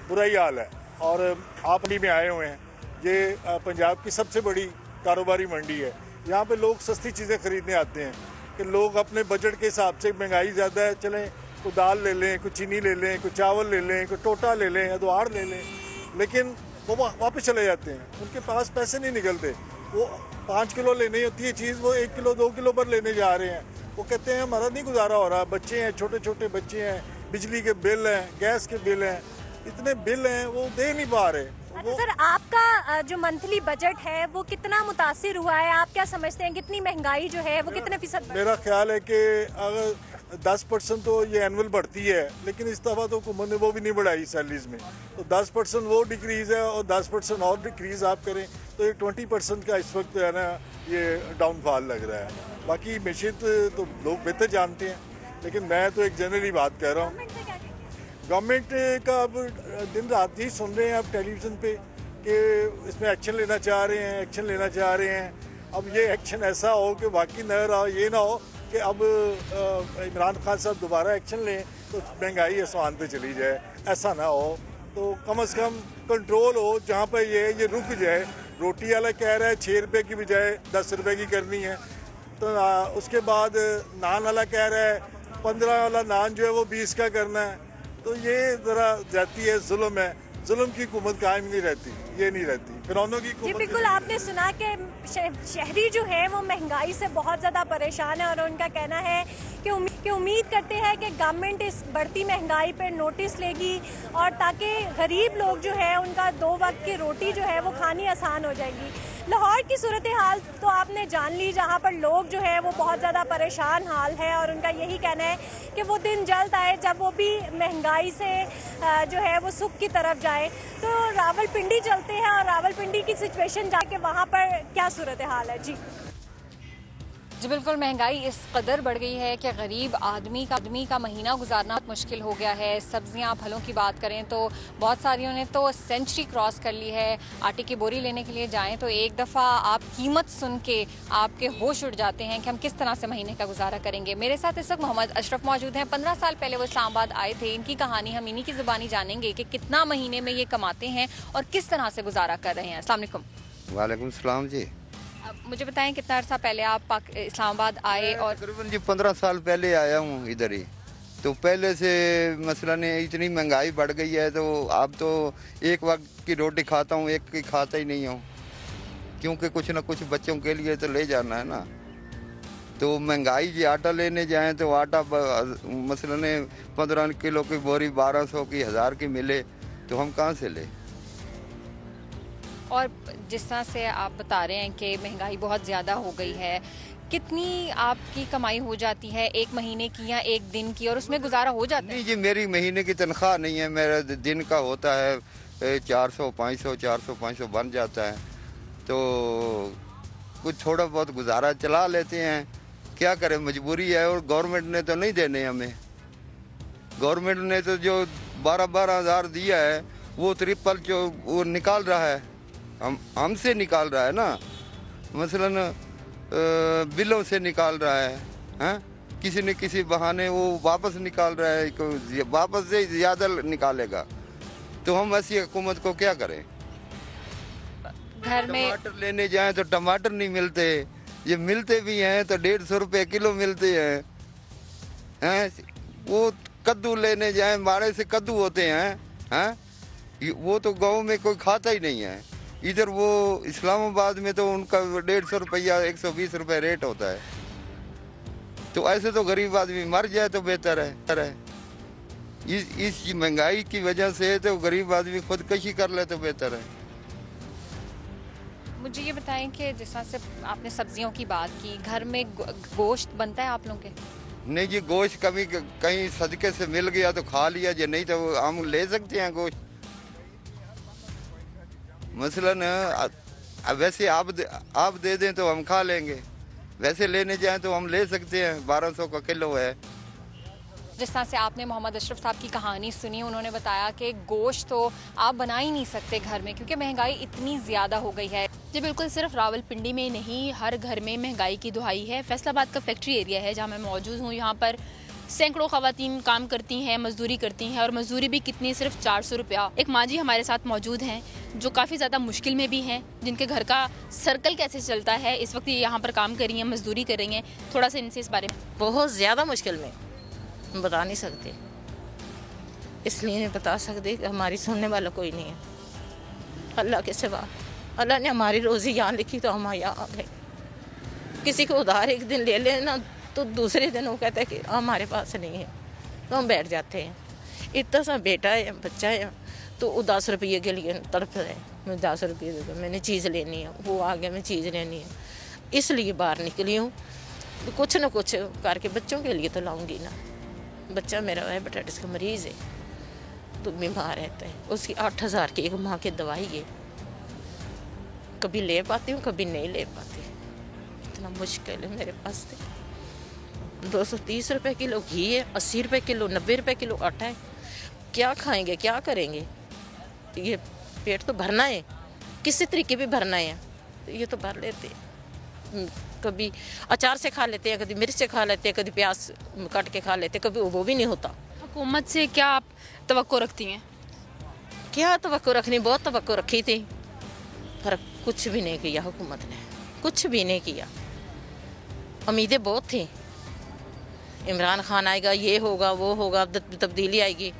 बुरा ही हाल है, और आप मंडी में आए हुए हैं। ये पंजाब की सबसे बड़ी कारोबारी मंडी है। यहाँ पे लोग सस्ती चीज़ें खरीदने आते हैं कि लोग अपने बजट के हिसाब से, महंगाई ज़्यादा है, चलें कोई दाल ले लें, कोई चीनी ले लें, कोई चावल ले लें, कोई टोटा ले लें, अदवार ले लें, लेकिन वो वापस चले जाते हैं। उनके पास पैसे नहीं निकलते। वो 5 किलो लेनी होती है चीज़, वो 1 किलो 2 किलो पर लेने जा रहे हैं। वो कहते हैं हमारा नहीं गुजारा हो रहा, बच्चे हैं, छोटे छोटे बच्चे हैं, बिजली के बिल हैं, गैस के बिल हैं, इतने बिल हैं वो दे नहीं पा रहे। सर, आपका जो मंथली बजट है वो कितना मुतासिर हुआ है? आप क्या समझते हैं कितनी महंगाई जो है वो कितने फीसद? मेरा ख्याल है कि अगर 10% तो ये एनुअल बढ़ती है, लेकिन इस दफ़ा तो हुकूमत ने वो भी नहीं बढ़ाई सैलरीज में, तो 10% वो डिक्रीज़ है, और 10% और डिक्रीज़ आप करें तो ये 20% का इस वक्त है ना, ये डाउनफॉल लग रहा है। बाकी मैशियत तो लोग बेहतर जानते हैं, लेकिन मैं तो एक जनरली बात कह रहा हूँ। गवर्नमेंट का अब दिन रात ही सुन रहे हैं आप टेलीविज़न पे कि इसमें एक्शन लेना चाह रहे हैं, एक्शन लेना चाह रहे हैं। अब ये एक्शन ऐसा हो कि बाकी न रहा, ये ना हो कि अब इमरान खान साहब दोबारा एक्शन लें तो महंगाई आसमान पे चली जाए, ऐसा ना हो। तो कम से कम कंट्रोल हो, जहाँ पर ये रुक जाए। रोटी वाला कह रहा है 6 रुपये की बजाय 10 रुपये की करनी है, तो उसके बाद नान वाला कह रहा है 15 वाला नान जो है वो 20 का करना है। तो ये ज़रा जाती है, जुल्म है। जुल्म की हुकूमत कायम नहीं रहती, ये नहीं रहती, फिरौनों की हुकूमत। जी बिल्कुल, आपने सुना कि शहरी जो है वो महंगाई से बहुत ज़्यादा परेशान है, और उनका कहना है कि उम्मीद करते हैं कि गवर्नमेंट इस बढ़ती महंगाई पर नोटिस लेगी, और ताकि गरीब लोग जो है उनका 2 वक्त की रोटी जो है वो खानी आसान हो जाएगी। लाहौर की सूरत हाल तो आपने जान ली, जहाँ पर लोग जो है वो बहुत ज़्यादा परेशान हाल है, और उनका यही कहना है कि वो दिन जल्द आए जब वो भी महंगाई से जो है वो सुख की तरफ जाए। तो रावलपिंडी चलते हैं, और रावलपिंडी की सिचुएशन जाके वहाँ पर क्या सूरत हाल है। जी जी बिल्कुल, महंगाई इस कदर बढ़ गई है कि गरीब आदमी का महीना गुजारना मुश्किल हो गया है। सब्जियां फलों की बात करें तो बहुत सारियों ने तो सेंचुरी क्रॉस कर ली है। आटे की बोरी लेने के लिए जाएं तो एक दफ़ा आप कीमत सुन के आपके होश उड़ जाते हैं कि हम किस तरह से महीने का गुजारा करेंगे। मेरे साथ इस वक्त मोहम्मद अशरफ मौजूद हैं। 15 साल पहले वो इस्लामाबाद आए थे। इनकी कहानी हम इन्हीं की ज़ुबानी जानेंगे कि कितना महीने में ये कमाते हैं और किस तरह से गुजारा कर रहे हैं। अस्सलाम वालेकुम। वालेकुम सलाम जी। मुझे बताएं कितना अर्सा पहले आप इस्लामाबाद आए? और तकरीबन जी 15 साल पहले आया हूँ इधर ही। तो पहले से मसलन इतनी महंगाई बढ़ गई है तो अब तो एक वक्त की रोटी खाता हूँ, एक की खाता ही नहीं हूँ, क्योंकि कुछ ना कुछ बच्चों के लिए तो ले जाना है ना। तो महंगाई जी, आटा लेने जाएं तो आटा मसलन 15 किलो की बोरी 1200 की 1000 की मिले तो हम कहाँ से ले। और जिस तरह से आप बता रहे हैं कि महंगाई बहुत ज़्यादा हो गई है, कितनी आपकी कमाई हो जाती है एक महीने की या एक दिन की, और उसमें गुजारा हो जाता है? नहीं जी, मेरी महीने की तनख्वाह नहीं है, मेरा दिन का होता है 400 500 400 500 बन जाता है। तो कुछ थोड़ा बहुत गुजारा चला लेते हैं, क्या करें, मजबूरी है। और गवर्नमेंट ने तो नहीं देने हमें। गवर्नमेंट ने तो जो 12-12 हज़ार दिया है वो ट्रिपल जो वो निकाल रहा है, हमसे निकाल रहा है ना। मसलन बिलों से निकाल रहा है, हैं? किसी न किसी बहाने वो वापस निकाल रहा है, वापस से ज़्यादा निकालेगा। तो हम ऐसी हुकूमत को क्या करें। घर में टमाटर लेने जाएं तो टमाटर नहीं मिलते, ये मिलते भी हैं तो 150 रुपये किलो मिलते हैं। वो कद्दू लेने जाएं, मारे से कद्दू होते हैं, वो तो गाँव में कोई खाता ही नहीं है। इधर वो इस्लामाबाद में तो उनका 150 रुपया 120 रुपये रेट होता है। तो ऐसे तो गरीब आदमी मर जाए तो बेहतर है। इस महंगाई की वजह से तो गरीब आदमी खुदकशी कर ले तो बेहतर है। मुझे ये बताएं कि जिस तरह से आपने सब्जियों की बात की, घर में गोश्त बनता है आप लोगों के? नहीं जी, गोश्त कभी कहीं सदके से मिल गया तो खा लिया, जो नहीं तो हम ले सकते हैं गोश्त। मसलन वैसे आप दे दें तो हम खा लेंगे, वैसे लेने जाएं तो हम ले सकते हैं। 1200 का किलो है। जिस तरह से आपने मोहम्मद अशरफ साहब की कहानी सुनी, उन्होंने बताया कि गोश्त तो आप बना ही नहीं सकते घर में क्योंकि महंगाई इतनी ज़्यादा हो गई है। जी बिल्कुल, सिर्फ रावलपिंडी में नहीं, हर घर में महंगाई की दुहाई है। फैसलाबाद का फैक्ट्री एरिया है जहाँ मैं मौजूद हूँ। यहाँ पर सैकड़ों खवातीन काम करती हैं, मजदूरी करती हैं, और मजदूरी भी कितनी, सिर्फ 400 रुपया। एक माँ जी हमारे साथ मौजूद हैं जो काफ़ी ज़्यादा मुश्किल में भी हैं, जिनके घर का सर्कल कैसे चलता है, इस वक्त ये यहाँ पर काम कर रही हैं, मजदूरी कर रही हैं। थोड़ा सा इनसे इस बारे में। बहुत ज़्यादा मुश्किल में, हम बता नहीं सकते, इसलिए नहीं बता सकते कि हमारी सुनने वाला कोई नहीं है अल्लाह के सिवा। अल्लाह ने हमारी रोज़ी यहाँ लिखी तो हम यहाँ आ गए। किसी को उधार एक दिन ले लेना तो दूसरे दिन वो कहता है कि हमारे पास नहीं है, तो हम बैठ जाते हैं। इतना सा बेटा है, बच्चा है, तो वो 10 रुपये के लिए तड़प रहे, मैं 10 रुपये दे दो, मैंने चीज़ लेनी है। वो आ गया, मैं चीज़ लेनी है, इसलिए बाहर निकली हूँ। तो कुछ न कुछ करके बच्चों के लिए तो लाऊंगी ना। बच्चा मेरा हेपेटाइटिस का मरीज़ है, तो बीमार रहता है, उसकी 8000 की एक माह की दवाई है। कभी ले पाती हूँ, कभी नहीं ले पाती, इतना मुश्किल है मेरे पास। 230 रुपये किलो घी है, 80 रुपये किलो, 90 रुपये किलो आटा है। क्या खाएंगे, क्या करेंगे। ये पेट तो भरना है, किसी तरीके भी भरना है, तो ये तो भर लेते हैं। कभी अचार से खा लेते हैं, कभी मिर्च से खा लेते हैं, कभी प्याज काट के खा लेते हैं, कभी वो भी नहीं होता। हुकूमत से क्या आप तवक्को रखती हैं? क्या तवक्को रखनी, बहुत तवक्को रखी थी, पर कुछ भी नहीं किया हुकूमत ने, कुछ भी नहीं किया। उम्मीदें बहुत थी, इमरान खान आएगा, ये होगा, वो होगा, तब्दीली आएगी,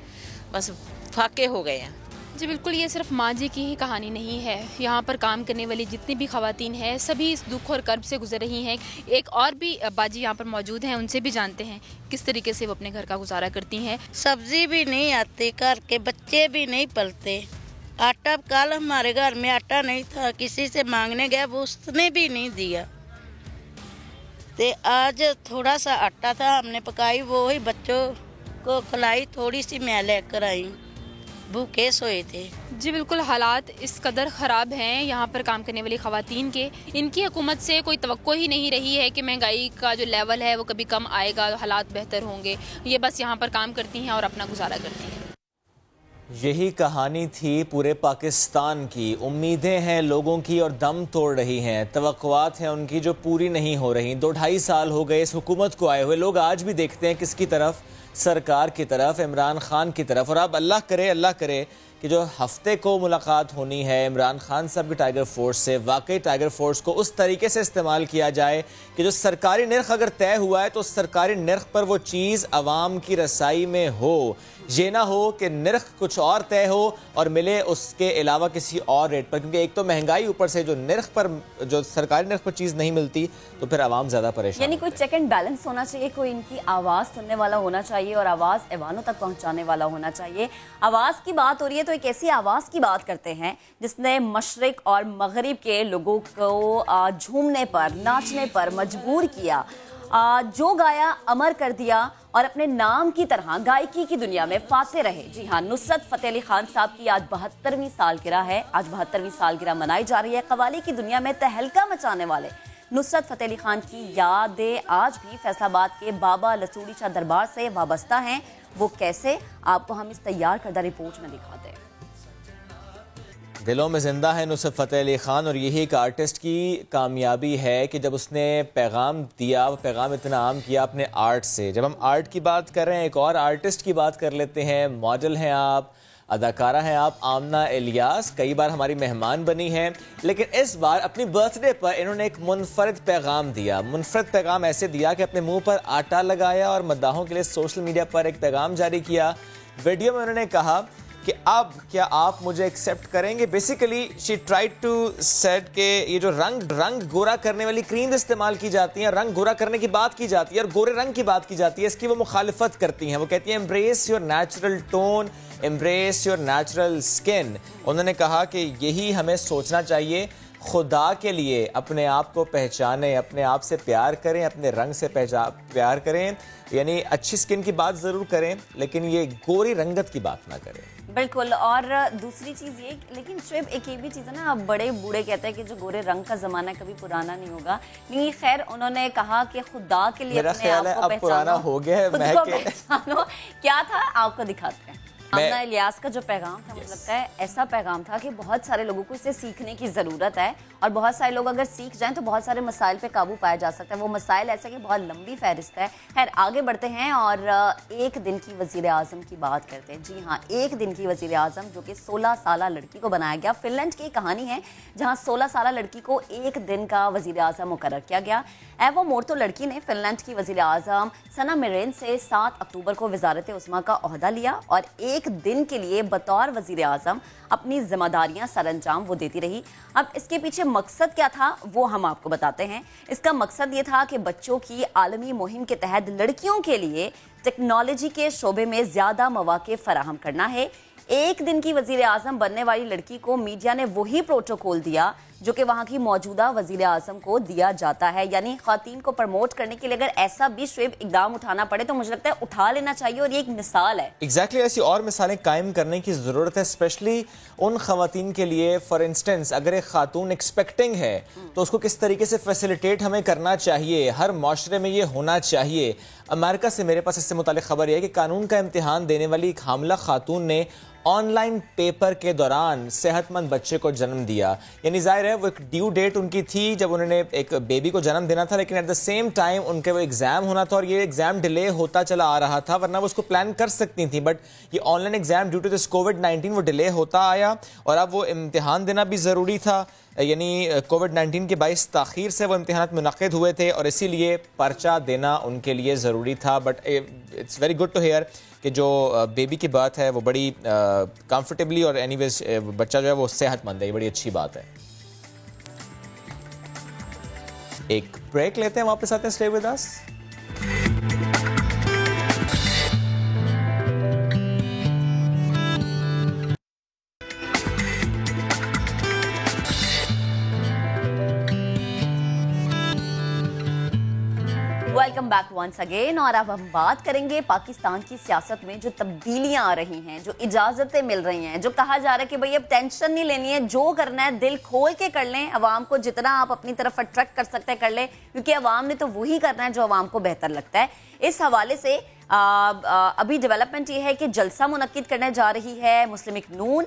बस फाके हो गए हैं। जी बिल्कुल, ये सिर्फ माँ जी की ही कहानी नहीं है। यहाँ पर काम करने वाली जितनी भी खवातीन हैं, सभी इस दुख और कर्ब से गुजर रही हैं। एक और भी बाजी यहाँ पर मौजूद हैं, उनसे भी जानते हैं किस तरीके से वो अपने घर का गुजारा करती हैं। सब्जी भी नहीं आती, घर के बच्चे भी नहीं पलते। आटा, कल हमारे घर में आटा नहीं था, किसी से मांगने गया, वो उसने भी नहीं दिया। तो आज थोड़ा सा आटा था, हमने पकाई, वो ही बच्चों को खिलाई, थोड़ी सी मैं लेकर आई। भूखे सोए थे। जी बिल्कुल, हालात इस कदर ख़राब हैं यहाँ पर काम करने वाली ख़वातीन के, इनकी हुकूमत से कोई तवक्को ही नहीं रही है कि महंगाई का जो लेवल है वो कभी कम आएगा, हालात बेहतर होंगे। ये बस यहाँ पर काम करती हैं और अपना गुजारा करती हैं। यही कहानी थी पूरे पाकिस्तान की। उम्मीदें हैं लोगों की और दम तोड़ रही हैं, तवक्कुआत हैं उनकी जो पूरी नहीं हो रही। 2-2.5 साल हो गए इस हुकूमत को आए हुए। लोग आज भी देखते हैं किसकी तरफ, सरकार की तरफ, इमरान खान की तरफ। और अब अल्लाह करे कि जो हफ्ते को मुलाकात होनी है इमरान खान साहब की टाइगर फोर्स से, वाकई टाइगर फोर्स को उस तरीके से इस्तेमाल किया जाए कि जो सरकारी निर्ख अगर तय हुआ है तो सरकारी निर्ख पर वो चीज़ आवाम की रसाई में हो। ये ना हो कि निर्ख कुछ और तय हो और मिले उसके अलावा किसी और रेट पर, क्योंकि एक तो महंगाई, ऊपर से जो निर्ख पर, जो सरकारी निर्ख पर चीज़ नहीं मिलती तो फिर आवाम ज़्यादा परेशान। यानी कोई चेक एंड बैलेंस होना चाहिए, कोई इनकी आवाज़ सुनने वाला होना चाहिए और आवाज़ ऐवानों तक पहुंचाने वाला होना चाहिए। आवाज़ की बात हो रही है तो एक ऐसी आवाज़ की बात करते हैं जिसने मशरिक और मगरिब के लोगों को झूमने पर, नाचने पर मजबूर किया, जो गाया अमर कर दिया और अपने नाम की तरह गायकी की दुनिया में फाते रहे। जी हाँ, नुसरत फतेह अली खान साहब की आज 72वीं सालगिरह है। आज 72वीं सालगिरह मनाई जा रही है। कव्वाली की दुनिया में तहलका मचाने वाले नुसरत फतेह अली खान की यादें आज भी फैसलाबाद के बाबा लसूड़ी शाह दरबार से वाबस्ता हैं। वो कैसे, आपको हम इस तैयार करदा रिपोर्ट में दिखाते हैं। दिलों में जिंदा है नुसरत फतेह अली खान, और यही एक आर्टिस्ट की कामयाबी है कि जब उसने पैगाम दिया, वो पैगाम इतना आम किया अपने आर्ट से। जब हम आर्ट की बात कर रहे हैं, एक और आर्टिस्ट की बात कर लेते हैं। मॉडल हैं आप, अदाकारा हैं आप, आमना इलियास कई बार हमारी मेहमान बनी हैं, लेकिन इस बार अपनी बर्थडे पर इन्होंने एक मुनफरद पैगाम दिया। मुनफरद पैगाम ऐसे दिया कि अपने मुंह पर आटा लगाया और मद्दाहों के लिए सोशल मीडिया पर एक पैगाम जारी किया। वीडियो में उन्होंने कहा कि अब क्या आप मुझे एक्सेप्ट करेंगे। Basically she tried to said के ये जो रंग गोरा करने वाली क्रीम इस्तेमाल की जाती है, रंग गोरा करने की बात की जाती है और गोरे रंग की बात की जाती है, इसकी वो मुखालिफत करती हैं। वो कहती हैं embrace your natural tone, embrace your natural skin. उन्होंने कहा कि यही हमें सोचना चाहिए, खुदा के लिए अपने आप को पहचानें, अपने आप से प्यार करें, अपने रंग से प्यार करें। यानी अच्छी स्किन की बात ज़रूर करें, लेकिन ये गोरी रंगत की बात ना करें। बिल्कुल। और दूसरी चीज़ ये, लेकिन सिर्फ एक ये भी चीज़ है ना, बड़े बूढ़े कहते हैं कि जो गोरे रंग का ज़माना कभी पुराना नहीं होगा। नहीं, खैर उन्होंने कहा कि खुदा के लिए मेरा ख्याल है अब पुराना हो गया है। पहचानो क्या था, आपको दिखाते हैं। आमना इलियास का जो पैगाम था, मुझे लगता है ऐसा पैगाम था कि बहुत सारे लोगों को इसे सीखने की ज़रूरत है, और बहुत सारे लोग अगर सीख जाएं तो बहुत सारे मसाइल पे काबू पाया जा सकता है। वो मसाइल ऐसे कि बहुत लंबी फहरिस्त है। खैर आगे बढ़ते हैं और एक दिन की वज़ीर आज़म की बात करते हैं। जी हाँ, एक दिन की वज़ीर आज़म जो कि 16 साला लड़की को बनाया गया। फिनलैंड की कहानी है जहाँ 16 साला लड़की को एक दिन का वज़ीर आज़म मुकर्रर किया गया। एवो मोर्तो लड़की ने फिनलैंड की वज़ीर आज़म सना मिरेन से 7 अक्टूबर को वज़ारत उस्मा का ओहदा लिया और एक दिन के लिए बतौर वज़ीर आज़म अपनी जिम्मेदारियां सरअंजाम वो देती रही। अब इसके पीछे मकसद क्या था वो हम आपको बताते हैं। इसका मकसद ये था कि बच्चों की आलमी मुहिम के तहत लड़कियों के लिए टेक्नोलॉजी के शोबे में ज़्यादा मौके फराहम करना है। एक दिन की वज़ीर आज़म बनने वाली लड़की को मीडिया ने वही प्रोटोकॉल दिया जो कि वहाँ की मौजूदा वज़ीर आज़म को दिया जाता है। यानी ख़वातीन को प्रमोट करने के लिए अगर ऐसा भी शुएब इकदाम उठाना पड़े तो मुझे लगता है उठा लेना चाहिए, और ये एक मिसाल है। एग्जैक्टली ऐसी और मिसालें कायम करने की ज़रूरत है, स्पेशली उन ख़वातीन के लिए। फॉर इंस्टेंस अगर एक खातून एक्सपेक्टिंग है तो उसको किस तरीके से फैसिलिटेट हमें करना चाहिए, हर माशरे में ये होना चाहिए। अमेरिका से मेरे पास इससे मुतालिक खबर है कि कानून का इम्तिहान देने वाली एक हामला खातून ने ऑनलाइन पेपर के दौरान सेहतमंद बच्चे को जन्म दिया। यानी जाहिर है वो एक ड्यू डेट उनकी थी जब उन्होंने एक बेबी को जन्म देना था, लेकिन एट द सेम टाइम उनके वो एग्जाम होना था और ये एग्जाम डिले होता चला आ रहा था, वरना वो उसको प्लान कर सकती थी। बट ये online exam due to this कोविड-19 वो डिले होता आया और अब वो इम्तिहान देना भी ज़रूरी था। यानी कोविड-19 के 22 ताख़ीर से वो इम्तिहान मुनक़िद हुए थे और इसीलिए पर्चा देना उनके लिए ज़रूरी था। But it's very good to hear कि जो बेबी की बात है वो बड़ी कंफर्टेबली और एनीवेज बच्चा जो है वो सेहतमंद है, ये बड़ी अच्छी बात है। एक ब्रेक लेते हैं, वापस आते हैं। Stay with us. Welcome back once again. और अब हम बात करेंगे पाकिस्तान की सियासत में जो तब्दीलियां आ रही हैं, जो इजाजतें मिल रही हैं, जो कहा जा रहा है कि भाई अब टेंशन नहीं लेनी है, जो करना है दिल खोल के कर लें, अवाम को जितना आप अपनी तरफ अट्रैक्ट कर सकते हैं कर लें, क्योंकि अवाम ने तो वही करना है जो अवाम को बेहतर लगता है। इस हवाले से अभी डेवलपमेंट ये है कि जलसा मुनक्किद करने जा रही है मुस्लिम लीग नून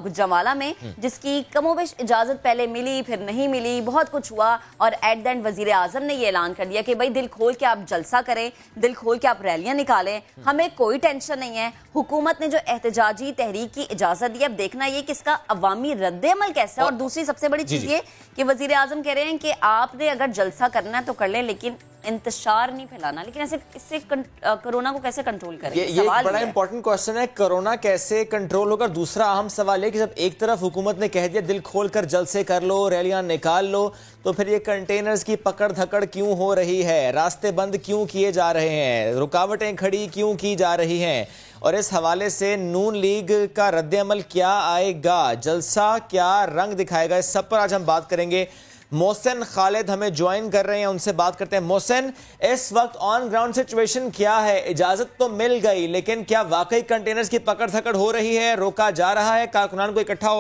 गुजरांवाला में, जिसकी कमोबेश इजाजत पहले मिली फिर नहीं मिली, बहुत कुछ हुआ और एट द एंड वजीर आजम ने ये ऐलान कर दिया कि भाई दिल खोल के आप जलसा करें, दिल खोल के आप रैलियां निकालें, हमें कोई टेंशन नहीं है। हुकूमत ने जो एहतजाजी तहरीक की इजाजत दी, अब देखना ये कि इसका अवामी रद्द-ए-अमल कैसा है। और दूसरी सबसे बड़ी चीज ये कि वजीर आजम कह रहे हैं कि आपने अगर जलसा करना है तो कर लें, लेकिन इंतशार नहीं फैलाना। लेकिन ऐसे इससे कोरोना को कैसे कंट्रोल करें? ये एक बड़ा इंपॉर्टेंट क्वेश्चन है, कोरोना कैसे कंट्रोल होगा। दूसरा अहम सवाल है कि जब एक तरफ हुकूमत ने कह दिया दिल खोल कर जलसे कर लो, रैलियां निकाल लो, तो फिर ये कंटेनर्स की पकड़ धकड़ क्यों हो रही है, रास्ते बंद क्यों किए जा रहे हैं, रुकावटें खड़ी क्यों की जा रही हैं, और इस हवाले से नून लीग का रद्द-ए-अमल क्या आएगा, जलसा क्या रंग दिखाएगा, इस सब पर आज हम बात करेंगे। मोहसिन खालिद हमें ज्वाइन कर रहे हैं, उनसे बात करते हैं। मोहसिन, इस वक्त ऑन ग्राउंड सिचुएशन क्या है? इजाजत तो मिल गई, लेकिन क्या वाकई कंटेनर्स की पकड़ धकड़ हो रही है, रोका जा रहा है, कारकुनान को इकट्ठा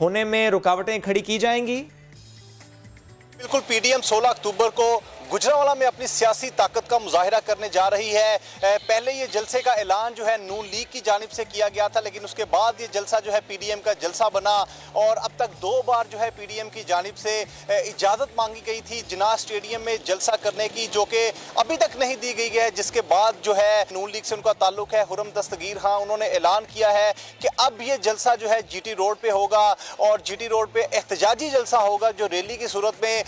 होने में रुकावटें खड़ी की जाएंगी? बिल्कुल, पीडीएम 16 अक्टूबर को गुजरांवाला में अपनी सियासी ताकत का मुजाहिरा करने जा रही है। पहले ये जलसे का ऐलान जो है नून लीग की जानिब से किया गया था, लेकिन उसके बाद ये जलसा जो है पीडीएम का जलसा बना और अब तक 2 बार जो है पीडीएम की जानिब से इजाज़त मांगी गई थी जिन्ना स्टेडियम में जलसा करने की, जो कि अभी तक नहीं दी गई है। जिसके बाद जो है नून लीग से उनका ताल्लुक है हुरम दस्तगीर खां, उन्होंने ऐलान किया है कि अब ये जलसा जो है जीटी रोड पे होगा और जीटी रोड पे एहतजाजी जलसा होगा, जो रैली की सूरत में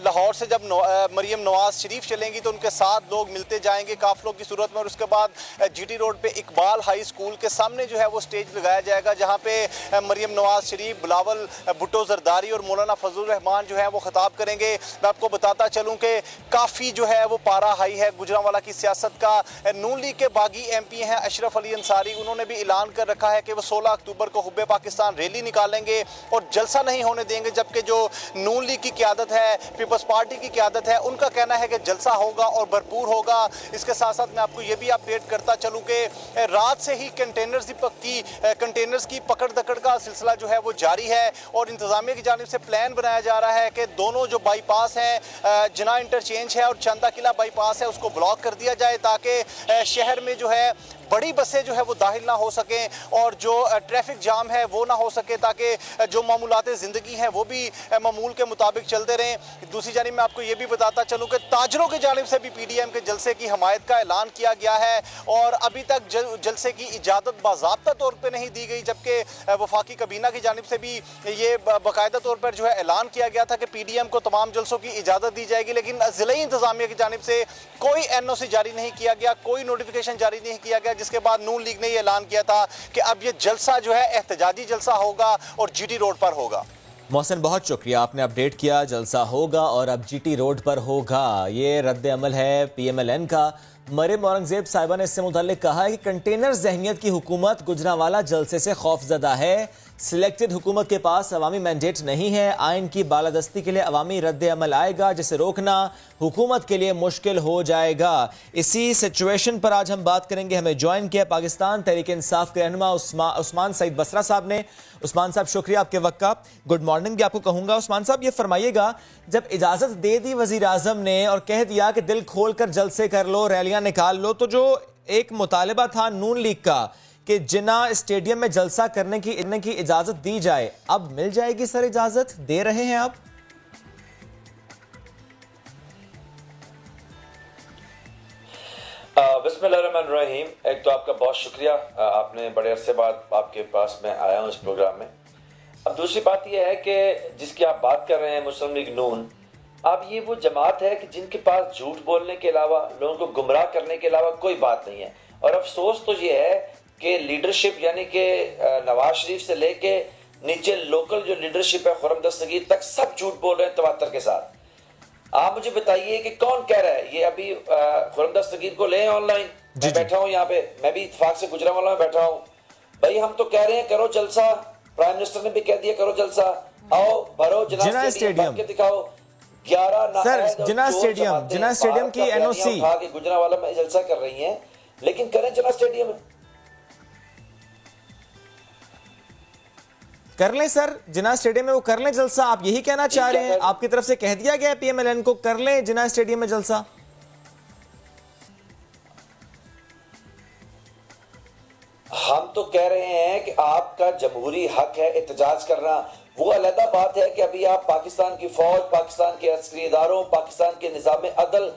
लाहौर से जब मरियम नवाज शरीफ चलेंगी तो उनके साथ लोग मिलते जाएंगे काफिलों की सूरत में। और उसके बाद जीटी रोड पे इकबाल हाई स्कूल के सामने जो है वो स्टेज लगाया जाएगा, जहां पे मरियम नवाज शरीफ, बिलावल भुट्टो जरदारी और मौलाना फजलुर रहमान जो है वो खिताब करेंगे। मैं आपको बताता चलूं कि काफ़ी जो है वो पारा हाई है गुजरांवाला की सियासत का। नून लीग के बागी MP हैं अशरफ अली अंसारी, उन्होंने भी ऐलान कर रखा है कि वो 16 अक्टूबर को हुब्बे पाकिस्तान रैली निकालेंगे और जलसा नहीं होने देंगे, जबकि जो नून लीग की क़यादत है, पीपल्स पार्टी की क़यादत है, उनका कहना है कि जलसा होगा और भरपूर होगा। इसके साथ साथ मैं आपको ये भी अपडेट करता चलूं कि रात से ही कंटेनर्स की पकड़ दकड़ का सिलसिला जो है वो जारी है और इंतजामिया की जानिब से प्लान बनाया जा रहा है कि दोनों जो बाईपास हैं, जना इंटरचेंज है और चंदा किला बाईपास है, उसको ब्लॉक कर दिया जाए ताकि शहर में जो है बड़ी बसें जो है वो दाखिल ना हो सकें और जो ट्रैफिक जाम है वो ना हो सके, ताकि जो मामूलाते ज़िंदगी हैं वो भी मामूल के मुताबिक चलते रहें। दूसरी जानिब मैं आपको ये भी बताता चलूँ कि ताजरों की जानिब से भी पीडीएम के जलसे की हमायत का ऐलान किया गया है और अभी तक जलसे की इजाज़त बाज़ाब्ता तौर पर नहीं दी गई, जबकि वफाकी कबीना की जानिब से भी ये बाकायदा तौर पर जो है ऐलान किया गया था कि पीडीएम को तमाम जलसों की इजाज़त दी जाएगी, लेकिन ज़िले इंतज़ामिया की जानिब से कोई NOC जारी नहीं किया गया, कोई नोटिफिकेशन जारी नहीं किया गया। जिसके बाद नून लीग ने ये ऐलान किया था कि अब ये जलसा जो है एहतजाजी जलसा होगा और जीटी रोड पर होगा। मोहसिन, बहुत शुक्रिया, आपने अपडेट किया। जलसा होगा और अब जीटी रोड पर होगा, ये रद्द-ए-अमल है PMLN का। मरियम औरंगजेब साहिबा ने इससे मुताल्लिक कहा है कि कंटेनर जहनियत की हुकूमत गुजरांवाला जलसे से खौफजदा है। सिलेक्टेड हुकूमत के पास अवामी मैंडेट नहीं है। आइन की बालादस्ती के लिए अवामी रद्द-ए-अमल आएगा, जिसे रोकना हुकूमत के लिए मुश्किल हो जाएगा। इसी सिचुएशन पर आज हम बात करेंगे। हमें ज्वाइन किया पाकिस्तान तहरीक इंसाफ के रहनुमा उस्मान सईद बसरा साहब ने। उस्मान साहब, शुक्रिया आपके वक्त का। गुड मॉर्निंग भी आपको कहूंगा। उस्मान साहब, ये फरमाइएगा, जब इजाजत दे दी वजीर आजम ने और कह दिया कि दिल खोल कर जलसे कर लो, रैलियां निकाल लो, तो जो एक मुतालबा था नून लीग का कि जिना स्टेडियम में जलसा करने की इजाजत दी जाए, अब मिल जाएगी सर? इजाजत दे रहे हैं आप? बिस्मिल्लाहिर्रहमानिर्रहीम। एक तो आपका बहुत शुक्रिया, आपने बड़े अरसे बाद आपके पास मैं आया हूँ इस प्रोग्राम में। अब दूसरी बात यह है कि जिसकी आप बात कर रहे हैं मुस्लिम लीग नून, अब ये वो जमात है कि जिनके पास झूठ बोलने के अलावा, लोगों को गुमराह करने के अलावा कोई बात नहीं है। और अफसोस तो ये है कि लीडरशिप यानी कि नवाज शरीफ से लेके नीचे लोकल जो लीडरशिप है खुरम दस्तगीर तक, सब झूठ बोल रहे हैं तवातर के साथ। आप मुझे बताइए कि कौन कह रहा है? ये अभी खुरम दस्तगीर को ले ऑनलाइन, मैं बैठा हूँ यहाँ पे, मैं भी इत्तेफाक से गुजरांवाला में बैठा हूँ। भाई हम तो कह रहे हैं करो जलसा, प्राइम मिनिस्टर ने भी कह दिया करो जलसा, आओ भरो जना स्टेडियम, भर के दिखाओ। 11 सर जिना स्टेडियम की एनओसी गुजरांवाला में जलसा कर रही हैं, लेकिन करें जिना स्टेडियम में, कर लें सर, जिना स्टेडियम में वो कर लें जलसा। आप यही कहना चाह रहे हैं? आपकी तरफ से कह दिया गया पीएमएलएन को कर लें जिना स्टेडियम में जलसा। हम तो कह रहे हैं कि आपका जमहूरी हक है एहतजाज करना। वो अलग बात है कि अभी आप पाकिस्तान की फौज, पाकिस्तान के अस्करी इदारों, पाकिस्तान के निजाम अदल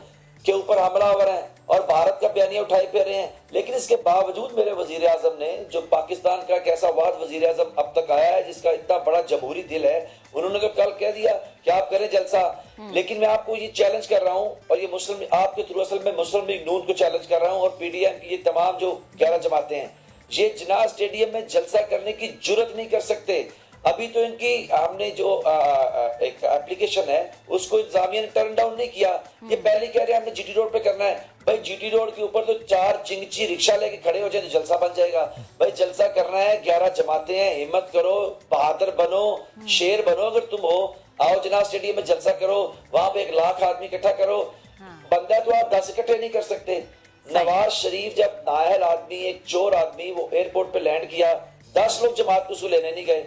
के ऊपर हमलावर हैं और भारत का बयानिया उठाए फिर रहे हैं। लेकिन इसके बावजूद मेरे वजीर आजम ने, जो पाकिस्तान का एक ऐसा वाद वजीर आजम अब तक आया है जिसका इतना बड़ा जमहूरी दिल है, उन्होंने कल कह दिया कि आप करें जलसा। लेकिन मैं आपको ये चैलेंज कर रहा हूं, और ये मुस्लिम आपके थ्रू असल में मुस्लिम लीग नून को चैलेंज कर रहा हूं और पीडीएम की ये तमाम जो 11 जमातें हैं, ये जिना स्टेडियम में जलसा करने की जुर्रत नहीं कर सकते। अभी तो इनकी हमने जो एक एप्लीकेशन है उसको इंतजामिया ने टर्न डाउन नहीं किया। ये पहले कह रहे हैं हमने जीटी रोड पे करना है। भाई जीटी रोड के ऊपर तो 4 चिंगची रिक्शा लेके खड़े हो जाए तो जलसा बन जाएगा। भाई जलसा करना है, 11 जमातें हैं, हिम्मत करो, बहादुर बनो, शेर बनो। अगर तुम हो, आओ जिना स्टेडियम में जलसा करो, वहां पे 1 लाख आदमी इकट्ठा करो। बंदा तो आप 10 इकट्ठे नहीं कर सकते। नवाज शरीफ जब नाअहल आदमी, एक चोर आदमी, वो एयरपोर्ट पे लैंड किया, 10 लोग जमात को उसको लेने नहीं गए।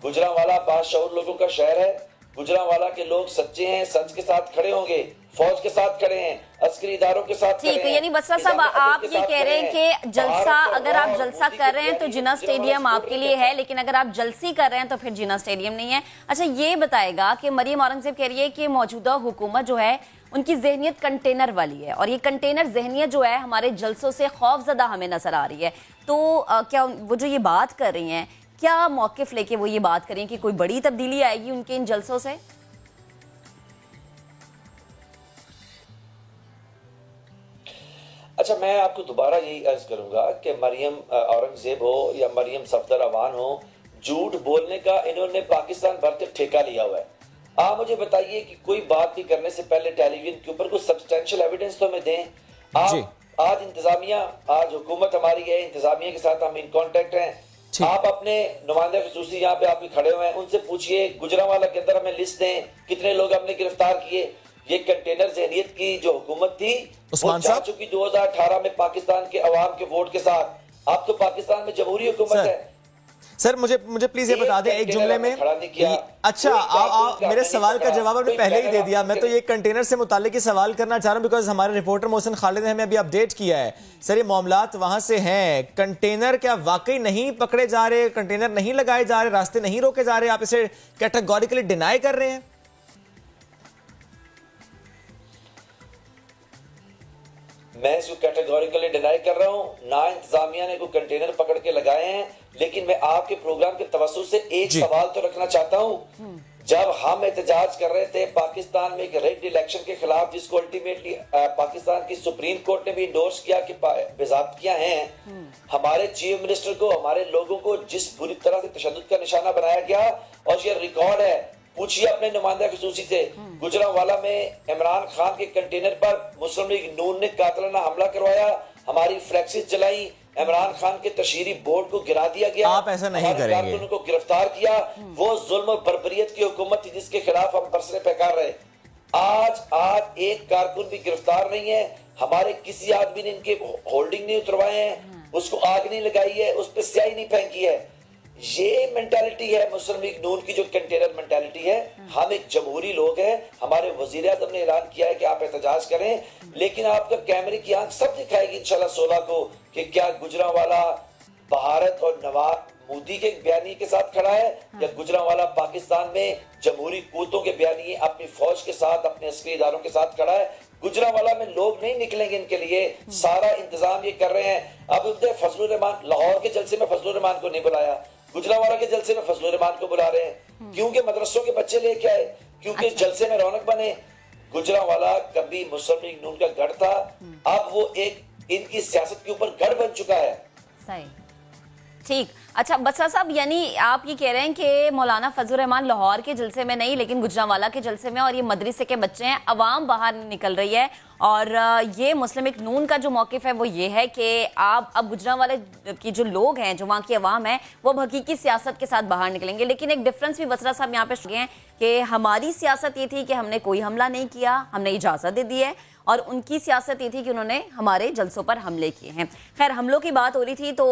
गुजरांवाला बादशाह लोगों का शहर है। गुजरांवाला के लोग सच्चे हैं, सच के साथ खड़े होंगे, फौज के साथ खड़े हैं, अस्करी इदारों के साथ खड़े हैं। ठीक है, यानी बसरा साहब आप ये कह रहे हैं कि जलसा, अगर आप जलसा कर रहे हैं तो जिना स्टेडियम आपके लिए है, लेकिन अगर आप जलसी कर रहे हैं तो फिर जिना स्टेडियम नहीं है। अच्छा, ये बताएगा कि मरियम औरंगजेब कह रही है कि मौजूदा हुकूमत जो है उनकी जहनियत कंटेनर वाली है, और ये कंटेनर जहनियत जो है हमारे जलसों से खौफजदा हमें नजर आ रही है। तो क्या वो जो ये बात कर रही हैं, क्या मौकिफ लेके वो ये बात करें कि कोई बड़ी तब्दीली आएगी उनके इन जलसों से? अच्छा, मैं आपको दोबारा यही अर्ज करूंगा कि मरियम औरंगजेब हो या मरियम सफदर अवान हो, झूठ बोलने का इन्होंने पाकिस्तान भर के ठेका लिया हुआ है। आप मुझे बताइए कि कोई बात भी करने से पहले टेलीविजन के ऊपर कुछ सब्सटेंशियल एविडेंस तो हमें दें। आप आज इंतजामिया, आज हुकूमत हमारी है, इंतजामिया के साथ हम इन कांटेक्ट हैं। आप अपने नुमाइंदे खुसूसी यहाँ पे आप खड़े हुए हैं, उनसे पूछिए गुजरांवाला के अंदर हमें लिस्ट दें कितने लोग हमने गिरफ्तार किए। ये कंटेनर जहनियत की जो हुकूमत थी वो जा चुकी 2018 में पाकिस्तान के अवाम के वोट के साथ। अब तो पाकिस्तान में जमहूरी हुकूमत है। सर मुझे प्लीज ये बता दें एक जुमले में। अच्छा, आप मेरे सवाल का जवाब आपने पहले ही दे दिया। मैं तो ये कंटेनर से मुताल्लिक ही सवाल करना चाह रहा हूं, बिकॉज हमारे रिपोर्टर मोहसिन खालिद ने हमें अभी अपडेट किया है। सर ये मामलात वहां से हैं, कंटेनर क्या वाकई नहीं पकड़े जा रहे, कंटेनर नहीं लगाए जा रहे, रास्ते नहीं रोके जा रहे, आप इसे कैटेगोरिकली डिनाई कर रहे हैं? मैं इसको कैटेगोरिकली डिनाई कर रहा हूं। ना इंतजामिया ने कोई कंटेनर पकड़ के लगाए हैं, लेकिन मैं आपके प्रोग्राम के तवज्जुह से एक सवाल तो रखना चाहता हूं। जब हम एहतजाज कर रहे थे पाकिस्तान में एक रिग्ड इलेक्शन के खिलाफ, जिसको अल्टीमेटली पाकिस्तान की सुप्रीम कोर्ट ने भी इंडोर्स किया कि बेज़ाब्तियां हैं, हमारे चीफ मिनिस्टर को, हमारे लोगों को जिस बुरी तरह से तशद्दुद का निशाना बनाया गया, और ये रिकॉर्ड है, पूछिए अपने नुमाइंदा खुसूसी से। गुजरांवाला में इमरान खान के कंटेनर पर मुस्लिम लीग नून ने कातिलाना हमला करवाया, हमारी फ्लैक्सिस जलाई, इमरान खान के तशहीरी बोर्ड को गिरा दिया गया। आप ऐसा नहीं करेंगे। उनको गिरफ्तार किया। वो जुल्म और बर्बरियत की हुकूमत थी जिसके खिलाफ हम बरसरे पैकार रहे। आज एक कारकुन भी गिरफ्तार नहीं है। हमारे किसी आदमी ने इनके होल्डिंग नहीं उतरवाए हैं, उसको आग नहीं लगाई है, उस पर स्याही नहीं फेंकी है। ये मेंटालिटी है मुस्लिम लीग नून की, जो कंटेनर मेंटालिटी है। हम एक जमहूरी लोग हैं, हमारे वजीर आज़म ने ऐलान किया है कि आप एहतजाज करें, लेकिन आपका कैमरे की आंख सब दिखाएगी इंशाल्लाह 16 को कि क्या गुजरांवाला भारत और नवाब मोदी के बयानी के साथ खड़ा है, या गुजरांवाला पाकिस्तान में जमहूरी कूतों के बयानी अपनी फौज के साथ, अपने अस्करी इदारों के साथ खड़ा है। गुजरांवाला में लोग नहीं निकलेंगे इनके लिए, सारा इंतजाम ये कर रहे हैं। अब फजलुर रहमान, लाहौर के जलसे में फजलुर रहमान को नहीं बुलाया, गुजरांवाला के जलसे में फजलुर रहमान को बुला रहे हैं, क्योंकि मदरसों के बच्चे लेके आए, क्योंकि जलसे में रौनक बने। गुजरांवाला कभी मुस्लिम लीग नून का गढ़ था, अब वो एक इनकी सियासत के ऊपर गढ़ बन चुका है। सही, ठीक। अच्छा बसरा साहब, यानी आप ये कह रहे हैं कि मौलाना फजलुर रहमान लाहौर के जलसे में नहीं, लेकिन गुजरांवाला के जलसे में, और ये मदरसे के बच्चे हैं, अवाम बाहर निकल रही है और ये मुस्लिम लीग नून का जो मौक़िफ़ है वो ये है कि आप अब गुजरांवाला की जो लोग हैं, जो वहाँ की अवाम है, वो हकीकी सियासत के साथ बाहर निकलेंगे। लेकिन एक डिफरेंस भी बसरा साहब यहाँ पे हैं कि हमारी सियासत ये थी कि हमने कोई हमला नहीं किया, हमने इजाज़त दे दी है, और उनकी सियासत ये थी कि उन्होंने हमारे जलसों पर हमले किए हैं। खैर, हमलों की बात हो रही थी तो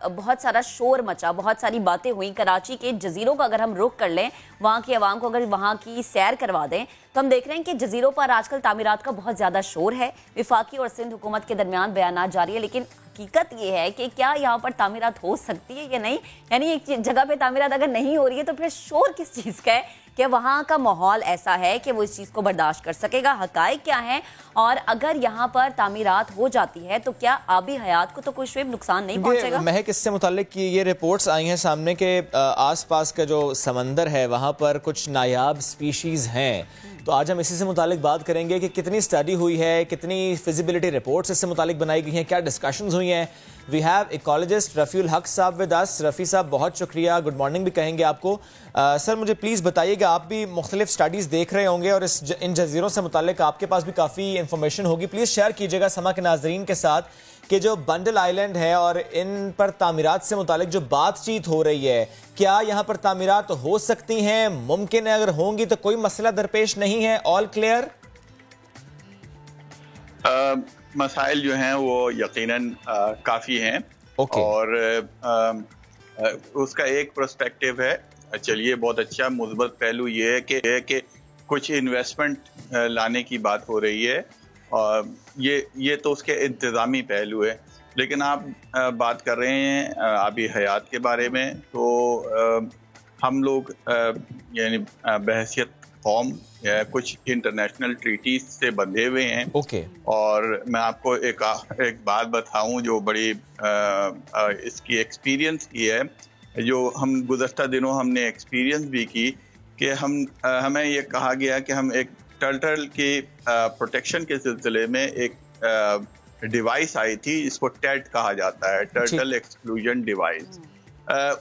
बहुत सारा शोर मचा, बहुत सारी बातें हुई। कराची के जजीरों का अगर हम रुख कर लें, वहाँ की आवाम को अगर वहाँ की सैर करवा दें, तो हम देख रहे हैं कि जजीरों पर आजकल तामीरात का बहुत ज़्यादा शोर है। विफाकी और सिंध हुकूमत के दरमियान बयानात जारी है, लेकिन हकीकत ये है कि क्या यहाँ पर तामीरात हो सकती है या नहीं। यानी एक जगह पे तामीरात अगर नहीं हो रही है तो फिर शोर किस चीज़ का है? कि वहाँ का माहौल ऐसा है कि वो इस चीज़ को बर्दाश्त कर सकेगा? हकायक क्या है? और अगर यहाँ पर तामीरात हो जाती है तो क्या आबी हयात को तो कोई शुएब नुकसान नहीं पहुँचेगा? महक, इससे मुताल्लिक की ये रिपोर्ट्स आई हैं सामने के आसपास का जो समंदर है वहाँ पर कुछ नायाब स्पीशीज़ हैं। तो आज हम इसी से मुतालिक बात करेंगे कि कितनी स्टडी हुई है, कितनी फिजिबिलिटी रिपोर्ट्स इससे मुतालिक बनाई गई हैं, क्या डिस्कशंस हुई हैं। वी हैव इकोलॉजिस्ट रफ़ीउल हक साहब विद अस। रफ़ी साहब, बहुत शुक्रिया, गुड मॉर्निंग भी कहेंगे आपको। सर, मुझे प्लीज़ बताइएगा, आप भी मुख्तलिफ स्टडीज़ देख रहे होंगे और इन जजीरों से मुतालिक आपके पास भी काफ़ी इंफॉर्मेशन होगी। प्लीज़ शेयर कीजिएगा समा के नाजरीन के साथ कि जो बंडल आइलैंड है और इन पर तामीरात से मुतालिक जो बातचीत हो रही है, क्या यहाँ पर तामीरात हो सकती हैं? मुमकिन है, अगर होंगी तो कोई मसला दरपेश नहीं है? All clear? मसाइल जो हैं वो यकीनन काफ़ी हैं। और उसका एक पर्सपेक्टिव है, चलिए बहुत अच्छा मुस्बत पहलू ये है कि कुछ इन्वेस्टमेंट लाने की बात हो रही है, और ये तो उसके इंतज़ामी पहलू है। लेकिन आप बात कर रहे हैं आबी हयात के बारे में, तो हम लोग यानी बहसियत कौम कुछ इंटरनेशनल ट्रीटीज से बंधे हुए हैं। और मैं आपको एक बात बताऊं जो बड़ी इसकी एक्सपीरियंस की है, जो हम गुज़श्ता दिनों हमने एक्सपीरियंस भी की, कि हमें ये कहा गया कि हम एक टर्टल की प्रोटेक्शन के सिलसिले में एक डिवाइस आई थी, इसको टेट कहा जाता है, टर्टल एक्सक्लूजन डिवाइस।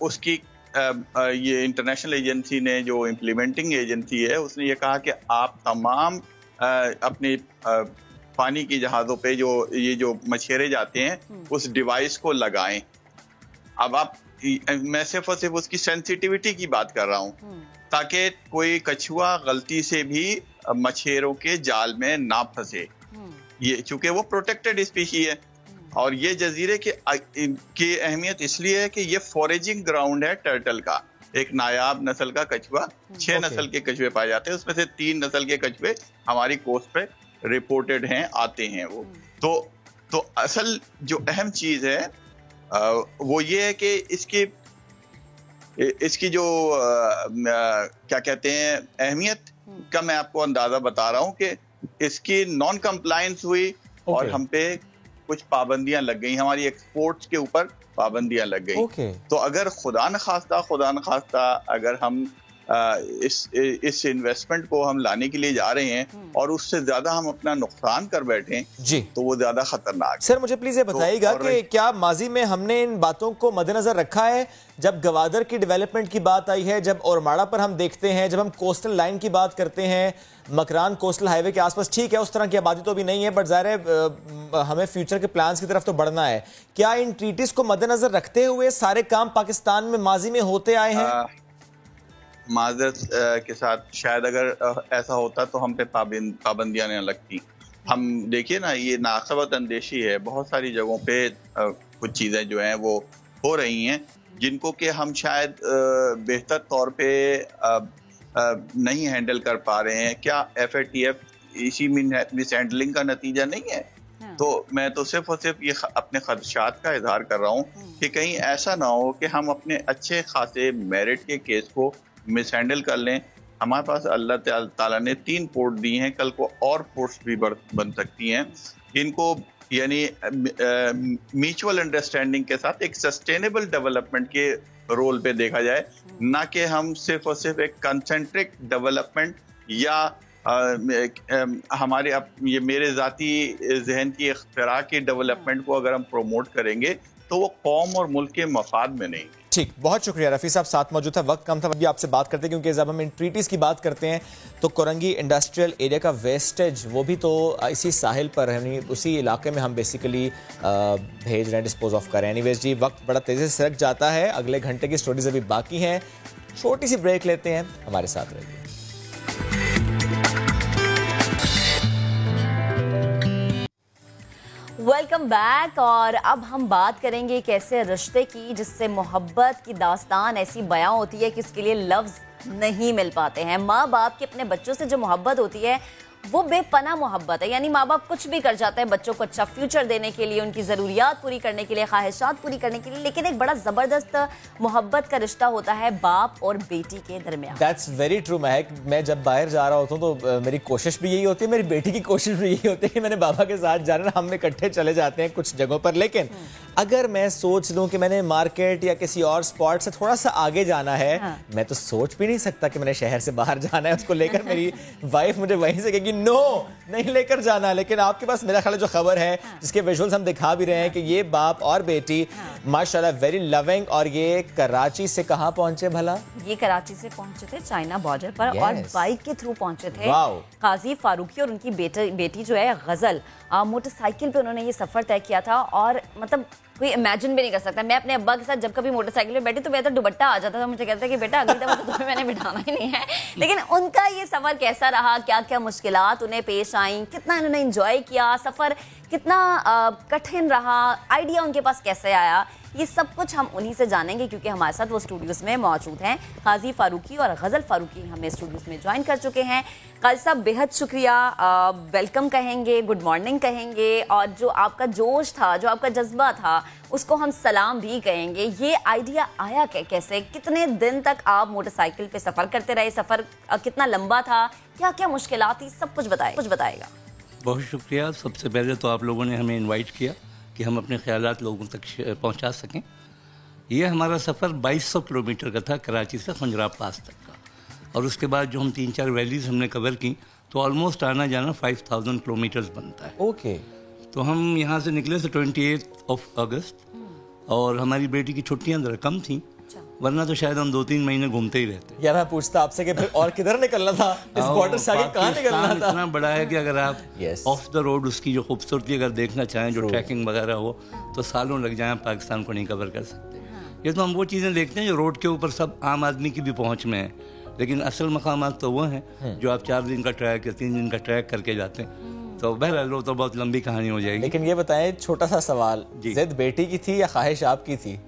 उसकी ये इंटरनेशनल एजेंसी ने, जो इम्प्लीमेंटिंग एजेंसी है, उसने ये कहा कि आप तमाम अपने पानी की जहाज़ों पे जो मछेरे जाते हैं उस डिवाइस को लगाएं। अब मैं सिर्फ और सिर्फ उसकी सेंसिटिविटी की बात कर रहा हूँ, ताकि कोई कछुआ गलती से भी मछेरों के जाल में ना फंसे। ये चूंकि वो प्रोटेक्टेड स्पीशी है, और ये जजीरे की अहमियत इसलिए है कि ये फॉरेजिंग ग्राउंड है टर्टल का। एक नायाब नस्ल का कछुआ, 6 नस्ल के कछुए पाए जाते हैं, उसमें से 3 नस्ल के कछुए हमारी कोस्ट पे रिपोर्टेड हैं, आते हैं वो। तो असल जो अहम चीज है वो ये है कि इसकी जो क्या कहते हैं अहमियत का मैं आपको अंदाजा बता रहा हूँ कि इसकी नॉन कंप्लायंस हुई और हम पे कुछ पाबंदियां लग गई, हमारी एक्सपोर्ट्स के ऊपर पाबंदियां लग गई। तो अगर खुदा न खास्ता अगर हम इस इन्वेस्टमेंट को हम लाने के लिए जा रहे हैं और उससे ज्यादा हम अपना नुकसान कर बैठे जी, तो वो ज्यादा खतरनाक है। सर, मुझे प्लीज ये बताइएगा कि क्या माजी में हमने इन बातों को मद्देनजर रखा है? जब गवादर की डेवलपमेंट की बात आई है, जब ओरमाड़ा पर हम देखते हैं, जब हम कोस्टल लाइन की बात करते हैं, मकरान कोस्टल हाईवे के आसपास, ठीक है उस तरह की आबादी तो अभी नहीं है, बट ज़ाहिर है हमें फ्यूचर के प्लान्स की तरफ तो बढ़ना है। क्या इन ट्रीटीज को मद्देनजर रखते हुए सारे काम पाकिस्तान में माजी में होते आए हैं? माजरत के साथ शायद अगर ऐसा होता तो हम पे पाबंदियां न लगती। हम देखिए ना, ये नासबत अंदेशी है, बहुत सारी जगहों पे कुछ चीज़ें जो हैं वो हो रही हैं जिनको कि हम शायद बेहतर तौर पे नहीं हैंडल कर पा रहे हैं। क्या FATF इसी मिस हैंडलिंग का नतीजा नहीं है? तो मैं तो सिर्फ और सिर्फ ये अपने खदशात का इजहार कर रहा हूँ कि कहीं ऐसा ना हो कि हम अपने अच्छे खासे मेरिट के केस को मिस हैंडल कर लें। हमारे पास अल्लाह ताला ने 3 पोर्ट दी हैं, कल को और पोर्ट्स भी बन सकती हैं। इनको यानी म्यूचुअल अंडरस्टैंडिंग के साथ एक सस्टेनेबल डेवलपमेंट के रोल पे देखा जाए, ना कि हम सिर्फ और सिर्फ एक कंसेंट्रिक डेवलपमेंट या हमारे ये मेरे ज़ाती जहन की इख्तिरा की डेवलपमेंट को अगर हम प्रमोट करेंगे तो वो कौम और मुल्क के मफाद में नहीं। ठीक, बहुत शुक्रिया रफ़ी साहब, साथ मौजूद था। वक्त कम था, अभी आपसे बात करते हैं क्योंकि जब हम इन ट्रीटीज़ की बात करते हैं तो कोरंगी इंडस्ट्रियल एरिया का वेस्टेज वो भी तो इसी साहिल पर है, उसी इलाके में हम बेसिकली भेज रहे हैं, डिस्पोज ऑफ कर रहे हैं। एनीवेज जी, वक्त बड़ा तेज़ी से सरक जाता है, अगले घंटे की स्टोरीज अभी बाकी हैं। छोटी सी ब्रेक लेते हैं, हमारे साथ रहिए। Welcome back. और अब हम बात करेंगे एक ऐसे रिश्ते की जिससे मोहब्बत की दास्तान ऐसी बयां होती है कि उसके लिए लफ्ज़ नहीं मिल पाते हैं। माँ बाप की अपने बच्चों से जो मोहब्बत होती है वो बेपनाह मोहब्बत है, यानी माँ बाप कुछ भी कर जाते हैं बच्चों को अच्छा फ्यूचर देने के लिए, उनकी ज़रूरियात पूरी करने के लिए, ख्वाहिशात पूरी करने के लिए, लेकिन एक बड़ा ज़बरदस्त मोहब्बत का रिश्ता होता है बाप और बेटी के दरमियान। दैट्स वेरी ट्रू महक। मैं जब बाहर जा रहा होता हूँ तो मेरी कोशिश भी यही होती है, मेरी बेटी की कोशिश भी यही होती है कि मैंने बाबा के साथ जाना, हम इकट्ठे चले जाते हैं कुछ जगहों पर। लेकिन अगर मैं सोच लूँ कि मैंने मार्केट या किसी और स्पॉट से थोड़ा सा आगे जाना है, मैं तो सोच भी नहीं सकता कि मैंने शहर से बाहर जाना है, उसको लेकर मेरी वाइफ मुझे वहीं से कहेगी नो नहीं लेकर जाना। लेकिन आपके पास मेरा ख्याल जो खबर है जिसके विजुअल्स हम दिखा भी रहे हैं कि ये बाप और बेटी माशाल्लाह वेरी लविंग, और ये कराची से कहाँ पहुंचे भला? ये कराची से पहुंचे थे चाइना बॉर्डर पर और बाइक के थ्रू पहुंचे थे। काजी फारूकी और उनकी बेटी जो है गजल, मोटरसाइकिल पे उन्होंने ये सफर तय किया था। और मतलब कोई इमेजिन भी नहीं कर सकता। मैं अपने अब्बा के साथ जब कभी मोटरसाइकिल पे बैठी तो मेरा तो दुपट्टा आ जाता था, मुझे कहता कि बेटा अगली दफा तो तुम्हें मैंने बिठाना ही नहीं है। लेकिन उनका ये सफर कैसा रहा, क्या क्या मुश्किलात उन्हें पेश आई, कितना इन्होंने एंजॉय किया, सफर कितना कठिन रहा, आइडिया उनके पास कैसे आया, ये सब कुछ हम उन्हीं से जानेंगे क्योंकि हमारे साथ वो स्टूडियोज में मौजूद हैं। काजी फारूकी और गजल फारूकी हमें स्टूडियोज में ज्वाइन कर चुके हैं। काजी साहब बेहद शुक्रिया, वेलकम कहेंगे, गुड मॉर्निंग कहेंगे, और जो आपका जोश था, जो आपका जज्बा था, उसको हम सलाम भी कहेंगे। ये आइडिया आया कैसे, कितने दिन तक आप मोटरसाइकिल पे सफ़र करते रहे, सफ़र कितना लंबा था, क्या क्या मुश्किलात थी, सब कुछ बताएगा। बहुत शुक्रिया। सबसे पहले तो आप लोगों ने हमें इनवाइट किया कि हम अपने ख्यालात लोगों तक पहुंचा सकें। ये हमारा सफ़र 2200 किलोमीटर का था, कराची से खंजराब पास तक का, और उसके बाद जो हम 3-4 वैलीज़ हमने कवर की तो ऑलमोस्ट आना जाना 5000 किलोमीटर्स बनता है। ओके। तो हम यहाँ से निकले थे 28 अगस्त, और हमारी बेटी की छुट्टियाँ ज़रा कम थी, वरना तो शायद हम 2-3 महीने घूमते ही रहते। यार मैं पूछता आपसे कि फिर और किधर निकलना था, इस बॉर्डर से आगे कहाँ निकलना था? इतना बड़ा है कि अगर आप ऑफ द रोड उसकी जो खूबसूरती अगर देखना चाहें, जो ट्रैकिंग वगैरह हो, तो सालों लग जाएं, पाकिस्तान को नहीं कवर कर सकते। ये तो हम वो चीज़ें देखते हैं जो रोड के ऊपर सब आम आदमी की भी पहुँच में है, लेकिन असल मकामात तो वो हैं जो आप 4 दिन का ट्रैक या 3 दिन का ट्रैक करके जाते हैं। तो बहरहाल वो तो बहुत लंबी कहानी हो जाएगी। लेकिन ये बताएं, छोटा सा सवाल, जिद बेटी की थी या ख्वाहिश आपकी थी?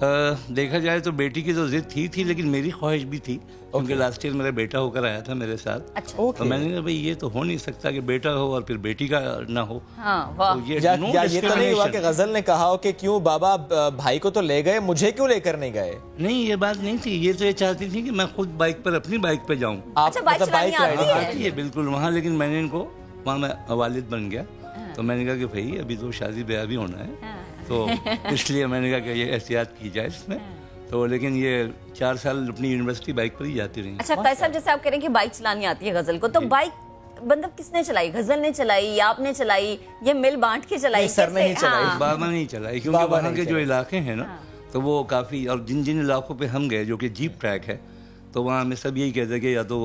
देखा जाए तो बेटी की तो जिद थी, लेकिन मेरी ख्वाहिश भी थी, क्योंकि लास्ट ईयर मेरा बेटा होकर आया था मेरे साथ। अच्छा। तो मैंने कहा भाई ये तो हो नहीं सकता कि बेटा हो और फिर बेटी का ना हो। हाँ, वाह। तो ये तो नहीं हुआ कि गजल ने कहा हो कि क्यों बाबा भाई को तो ले गए, मुझे क्यों लेकर नहीं गए? नहीं, ये बात नहीं थी। ये तो ये चाहती थी कि मैं खुद बाइक पर, अपनी बाइक पे जाऊँ। अच्छा, बाइक चलानी आती है? बिल्कुल वहाँ, लेकिन मैंने इनको वहाँ मैं वालिद बन गया, तो मैंने कहा कि भाई अभी तो शादी ब्याह भी होना है, तो इसलिए मैंने कहा कि ये एहतियात की जाए इसमें। तो लेकिन ये 4 साल अपनी यूनिवर्सिटी बाइक पर ही जाती रही। अच्छा कैसा, जैसे आप कह रहे हैं कि बाइक चलानी आती है गजल को, तो बाइक मतलब किसने चलाई? गजल ने चलाई या आपने चलाई, ये मिल बांट के चलाई? सर ने ही चलाई। बाबा नहीं चलाई, क्योंकि वहाँ के जो इलाके हैं ना, तो वो काफ़ी, और जिन जिन इलाकों पे हम गए जो कि जीप ट्रैक है, तो वहाँ हमें सब यही कहते हैं कि या तो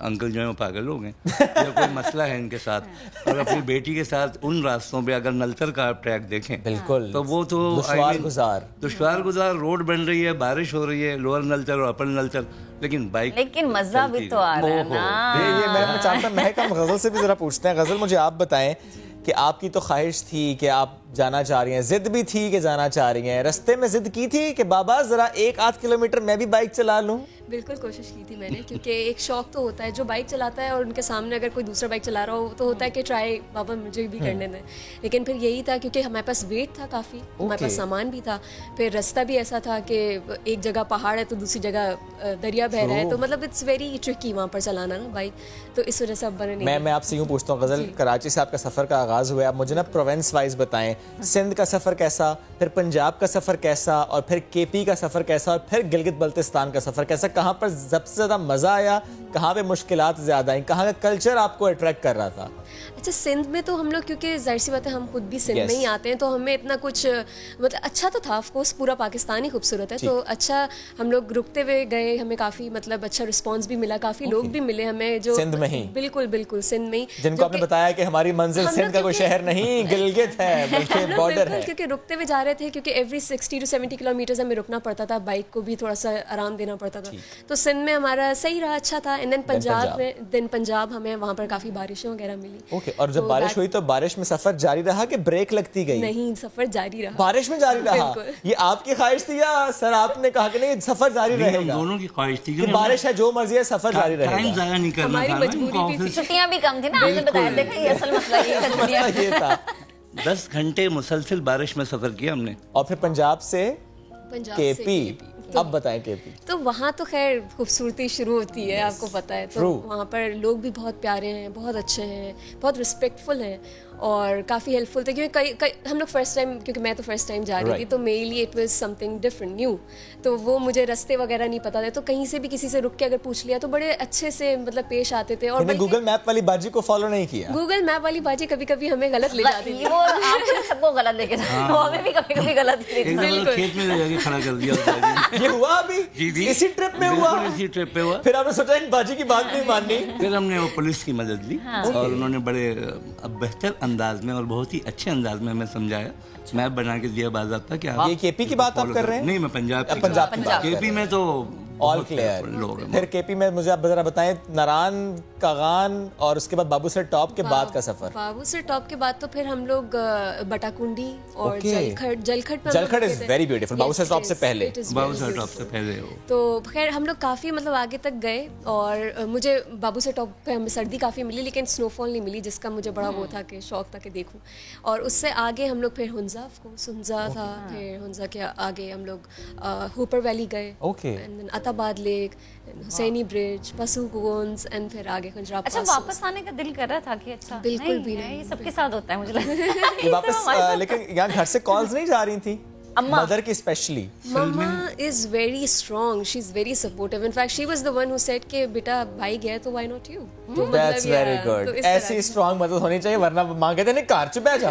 अंकल जो है वो पागल हो गए या कोई मसला है इनके साथ। और अपनी बेटी के साथ उन रास्तों पे अगर नलचर का आप ट्रैक देखें, बिल्कुल, तो वो तो दुश्वार गुजार रोड बन रही है, बारिश हो रही है, लोअर नलचर और अपर नलचर, लेकिन बाइक, लेकिन मजा भी तो आ रहा है ना। ये मैं चाहता हूं, महक हम गजल से भी जरा पूछते हैं। गजल, मुझे आप बताएं कि आपकी तो ख्वाहिश थी कि आप जाना चाह रही हैं, जिद भी थी कि जाना चाह रही हैं, रास्ते में जिद की थी कि बाबा जरा 1-8 किलोमीटर मैं भी बाइक चला लूं? बिल्कुल कोशिश की थी मैंने, क्योंकि एक शौक तो होता है जो बाइक चलाता है और उनके सामने अगर कोई दूसरा बाइक चला रहा हो तो होता है कि ट्राई बाबा मुझे भी करने दें। लेकिन फिर यही था क्योंकि हमारे पास वेट था काफ़ी, हमारे पास सामान भी था, फिर रास्ता भी ऐसा था कि एक जगह पहाड़ है तो दूसरी जगह दरिया बह रहा है, तो मतलब इट्स वेरी ट्रिकी वहाँ पर चलाना ना बाइक, तो इस वजह से अब बने नहीं। मैं आपसे यूँ पूछता हूँ गजल, कराची से आपका सफ़र का आगाज़ हुआ, आप मुझे ना प्रोविंस वाइज बताएं, सिंध का सफ़र कैसा, फिर पंजाब का सफ़र कैसा, और फिर केपी का सफ़र कैसा, और फिर गिलगित बल्तिस्तान का सफ़र कैसा, कहाँ पर सबसे ज्यादा मजा आया, कहाँ पे मुश्किलात ज्यादा आई, कहाँ का कल्चर आपको अट्रैक्ट कर रहा था? अच्छा, सिंध में तो हम लोग, क्योंकि जाहिर सी बात है हम खुद भी सिंध में ही आते हैं, तो हमें इतना कुछ मतलब अच्छा तो था, ऑफ कोर्स पूरा पाकिस्तान ही खूबसूरत है, तो अच्छा हम लोग रुकते हुए गए, हमें काफ़ी मतलब अच्छा रिस्पांस भी मिला, काफ़ी लोग भी मिले हमें जो सिंध में ही, बिल्कुल बिल्कुल सिंध में ही, जिनको आपने बताया कि हमारी मंजिल सिंध का कोई शहर नहीं, गिलगित है, बल्कि बॉर्डर है। क्योंकि रुकते हुए जा रहे थे, क्योंकि एवरी 60 to 70 किलोमीटर हमें रुकना पड़ता था, बाइक को भी थोड़ा सा आराम देना पड़ता था, तो सिंध में हमारा सही रहा, अच्छा था। एंड देन पंजाब हमें वहाँ पर काफ़ी बारिशें वगैरह मिली। और जब बारिश हुई तो बारिश में सफर जारी रहा कि ब्रेक लगती गई? नहीं, सफर जारी रहा, बारिश में जारी रहा। ये आपकी ख्वाहिश थी या सर आपने कहा कि नहीं सफर जारी रहेगा? दोनों की ख्वाहिश थी कि बारिश है, जो मर्जी है, सफर जारी रहेगा। टाइम ज़ाया नहीं करना था, हमारी मजबूरी भी थी, छुट्टियां भी कम थी ना, आपने बताया। देखिए असल मसला ये था। 10 घंटे मुसलसल बारिश में सफर किया हमने। और फिर पंजाब से केपी, अब बताएं केपी। तो वहाँ तो खैर खूबसूरती शुरू होती है, आपको पता है, तो वहाँ पर लोग भी बहुत प्यारे हैं, बहुत अच्छे हैं, बहुत रिस्पेक्टफुल हैं और काफ़ी हेल्पफुल थे। क्योंकि हम लोग फर्स्ट टाइम, क्योंकि मैं तो फर्स्ट टाइम जा रही थी, तो मेरे लिए it was something different, new, तो वो मुझे रास्ते वगैरह नहीं पता थे, तो कहीं से भी किसी से रुक के अगर पूछ लिया तो बड़े अच्छे से मतलब पेश आते थे। और गूगल मैप वाली बाजी को फॉलो नहीं किया? गूगल मैप वाली बाजी कभी कभी हमें गलत ले जाती है, वो आपने सबको गलत लेके जाती, हमें भी कभी कभी गलत ले जाती। खेत में जाके खड़ा कर दिया। ये हुआ अभी इसी ट्रिप में हुआ? इसी ट्रिप पे हुआ। फिर आपने सोचा इन बाजी की बात नहीं माननी? फिर हमने वो पुलिस की मदद ली और उन्होंने बड़े बेहतर अंदाज में और बहुत ही अच्छे अंदाज में हमें समझाया, मैप बना के दिया बाज़ाब्ता कि ये केपी की बात आप कर रहे हैं? नहीं, मैं पंजाब केपी में तो ऑल क्लियर। फिर केपी में मुझे आप जरा बताएं, नारान, कागान और उसके बाद बाबू सर टॉप के बाद का सफर? बाबू सर टॉप के बाद तो फिर हम लोग बटाकुंडी और Jalkhad is very beautiful. Babusar top से पहले, बाबू सर टॉप से पहले तो खैर हम लोग काफ़ी मतलब आगे तक गए और मुझे बाबू सर टॉप पे हमें सर्दी काफ़ी मिली, लेकिन स्नोफॉल नहीं मिली, जिसका मुझे बड़ा वो था कि शौक था कि देखूं। और उससे आगे हम लोग फिर हुंजा, हुंजा था, फिर हुंजा के आगे हम लोग हुपर वैली गए, Attabad lake, Hussaini bridge, Passu cones and फिर आगे खंजरा। अच्छा, वापस आने का दिल कर रहा था कि अच्छा बिल्कुल भी नहीं, ये सबके साथ होता है मुझे लगता है। वापस लेकिन यहाँ घर से कॉल्स नहीं जा रही थी मदर की specially? Mama is very strong, she is very supportive, in fact she was the one who said कि बेटा भाई गया तो why not you. That's very good. ऐसी स्ट्रॉन्ग मदद होनी चाहिए, वरना मांगे थे नहीं कार च बैठ जा।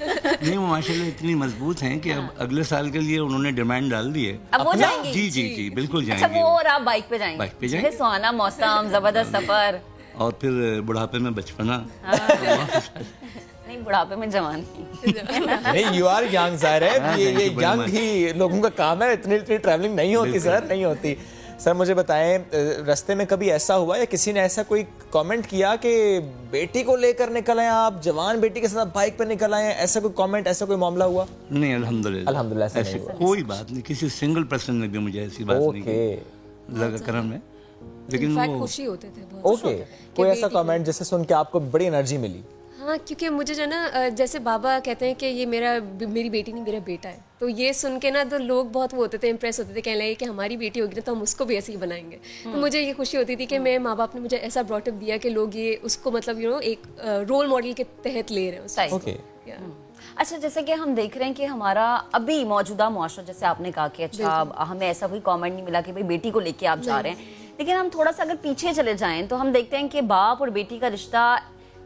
नहीं, वो माशाल्लाह इतनी मजबूत हैं कि अब अगले साल के लिए उन्होंने डिमांड डाल दी है। अब वो जाएंगी? जी जी जी बिल्कुल जाएंगी। अच्छा, वो और आप बाइक पे जाएंगे? बाइक पे जाएंगे। सुहाना मौसम, जबरदस्त सफर, और फिर बुढ़ापे में बचपना। नहीं, बुढ़ापे में जवानी। नहीं, यू आर यंग ज़ाहिर है, ये यंग ही लोगों का काम है, इतनी ट्रैवलिंग नहीं होती सर, नहीं होती। सर मुझे बताएं, रास्ते में कभी ऐसा हुआ या किसी ने ऐसा कोई कमेंट किया कि बेटी को लेकर निकल आए आप, जवान बेटी के साथ बाइक पर निकल आए, ऐसा कोई कमेंट, ऐसा कोई मामला हुआ? नहीं, अल्हम्दुलिल्लाह ऐसी कोई बात नहीं, किसी सिंगल पर्सन ने भी मुझे ऐसी बात नहीं की लगा करम में, लेकिन वो खुशी होते थे बहुत। ओके, कोई ऐसा कमेंट जिससे सुन के आपको बड़ी एनर्जी मिली? हाँ, क्योंकि मुझे जो ना, जैसे बाबा कहते हैं कि ये मेरी बेटी नहीं, मेरा बेटा है, तो ये सुन के ना तो लोग बहुत वो होते थे, इम्प्रेस होते थे, कहने लगे कि हमारी बेटी होगी ना तो हम उसको भी ऐसे ही बनाएंगे। तो मुझे ये खुशी होती थी कि मेरे माँ बाप ने मुझे ऐसा ब्रॉटअप दिया कि लोग ये उसको मतलब एक रोल मॉडल के तहत ले रहे हैं। ओके। अच्छा, जैसे कि हम देख रहे हैं कि हमारा अभी मौजूदा मुआशरा, जैसे आपने कहा कि अच्छा हमें ऐसा कोई कमेंट नहीं मिला कि भाई बेटी को लेके आप जा रहे हैं, लेकिन हम थोड़ा सा अगर पीछे चले जाएं तो हम देखते हैं कि बाप और बेटी का रिश्ता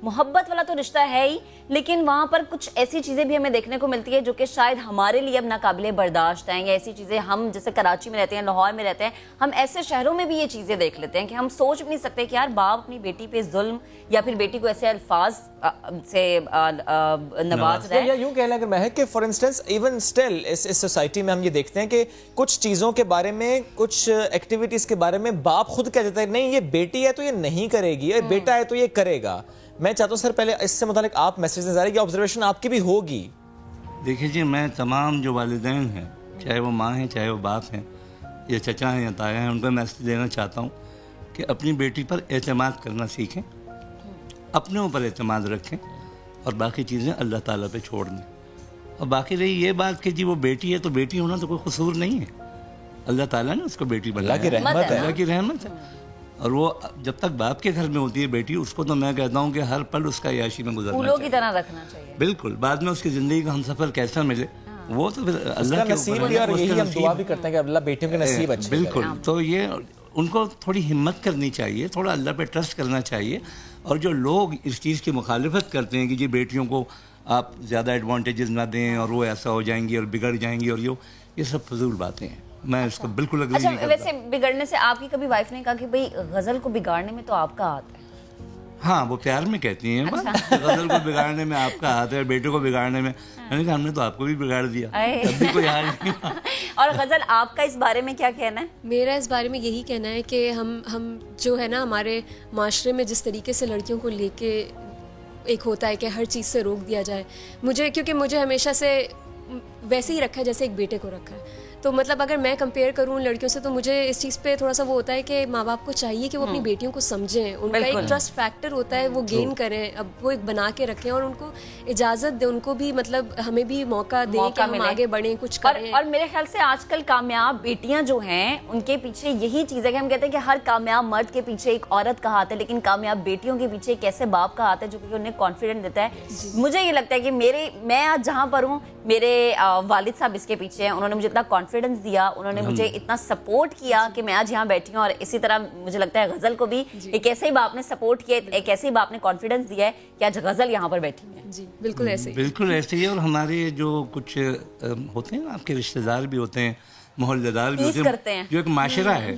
मोहब्बत वाला तो रिश्ता है ही, लेकिन वहाँ पर कुछ ऐसी चीज़ें भी हमें देखने को मिलती है जो कि शायद हमारे लिए अब नाकाबिले बर्दाश्त हैं, या ऐसी चीज़ें हम जैसे कराची में रहते हैं, लाहौर में रहते हैं, हम ऐसे शहरों में भी ये चीज़ें देख लेते हैं कि हम सोच भी नहीं सकते कि यार बाप अपनी बेटी पे जुल्म या फिर बेटी को ऐसे अल्फाज से नवाज रहे हैं। या यूँ कहना अगर मैं है कि फॉर इंस्टेंस इवन स्टिल इस सोसाइटी में हम ये देखते हैं कि कुछ चीज़ों के बारे में, कुछ एक्टिविटीज़ के बारे में बाप खुद कह देता है नहीं ये बेटी है तो ये नहीं करेगी, ये बेटा है तो ये करेगा। मैं चाहता हूँ सर पहले इससे मुतालिक आप मैसेज दें, ये ऑब्जर्वेशन आपकी भी होगी। देखिए जी, मैं तमाम जो वालिदैन हैं, चाहे वो माँ हैं, चाहे वो बाप हैं, या चचा हैं या ताया हैं, उनको मैसेज देना चाहता हूँ कि अपनी बेटी पर एतमाद करना सीखें, अपने ऊपर एतमाद रखें और बाकी चीज़ें अल्लाह ताला पे छोड़ दें। और बाकी रही ये बात कि जी वो बेटी है तो बेटी होना तो कोई कसूर नहीं है, अल्लाह ताला ने उसको बेटी बनाया, अल्लाह की रहमत है। और वो जब तक बाप के घर में होती है बेटी, उसको तो मैं कहता हूँ कि हर पल उसका याशी में गुजरना चाहिए, की तरह रखना चाहिए। बिल्कुल। बाद में उसकी ज़िंदगी का हमसफ़र कैसा मिले वो तो फिर अल्लाह के नसीब भी, और यही हम दुआ भी करते हैं कि अल्लाह बेटियों के नसीब अच्छे बिल्कुल। तो ये उनको थोड़ी हिम्मत करनी चाहिए, थोड़ा अल्लाह पे ट्रस्ट करना चाहिए। और जो लोग इस चीज़ की मुखालिफत करते हैं कि जी बेटियों को आप ज़्यादा एडवांटेजेस ना दें और वो ऐसा हो जाएंगी और बिगड़ जाएंगी और ये सब फजूल बातें हैं। मैं इसको बिल्कुल अग्री नहीं करता। वैसे बिगड़ने से आपकी कभी वाइफ ने कहा कि भाई गजल को बिगाड़ने में तो आपका हाथ है? हाँ, वो प्यार में कहती हैं गजल को बिगाड़ने में आपका हाथ है, बेटे को बिगाड़ने में। मैंने कहा हमने तो आपको भी बिगाड़ दिया, तब भी कोई हाल नहीं। और गजल आपका इस बारे में क्या कहना है? मेरा इस बारे में यही कहना है कि हम जो है ना हमारे माशरे में जिस तरीके से लड़कियों को लेके एक होता है कि हर चीज़ से रोक दिया जाए, क्योंकि मुझे हमेशा से वैसे ही रखा है जैसे एक बेटे को रखा है। तो मतलब अगर मैं कंपेयर करूँ लड़कियों से तो मुझे इस चीज़ पे थोड़ा सा वो होता है कि माँ बाप को चाहिए कि वो अपनी बेटियों को समझें, उनका एक ट्रस्ट फैक्टर होता है वो गेन करें, अब वो एक बना के रखें और उनको इजाज़त दें, उनको भी मतलब हमें भी मौका दें कि हम आगे बढ़ें, कुछ करें। और मेरे ख्याल से आजकल कामयाब बेटियां जो हैं उनके पीछे यही चीज़ है कि हम कहते हैं कि हर कामयाब मर्द के पीछे एक औरत का हाथ है, लेकिन कामयाब बेटियों के पीछे एक ऐसे बाप का हाथ है जो कि उन्हें कॉन्फिडेंस देता है। मुझे ये लगता है कि मैं आज जहाँ पर हूँ मेरे वालिद साहब इसके पीछे हैं, उन्होंने मुझे इतना कॉन्फिडेंस दिया, उन्होंने मुझे इतना सपोर्ट किया कि मैं आज यहाँ बैठी हूँ। और इसी तरह मुझे लगता है गजल को भी एक ऐसे ही बाप ने सपोर्ट किया, एक ऐसे ही बाप ने कॉन्फिडेंस दिया है कि आज गजल यहाँ पर बैठी है। जी बिल्कुल ऐसे ही। और हमारे जो कुछ होते हैं आपके रिश्तेदार भी होते हैं, मोहल्लेदार भी होते हैं, जो एक माशरा है,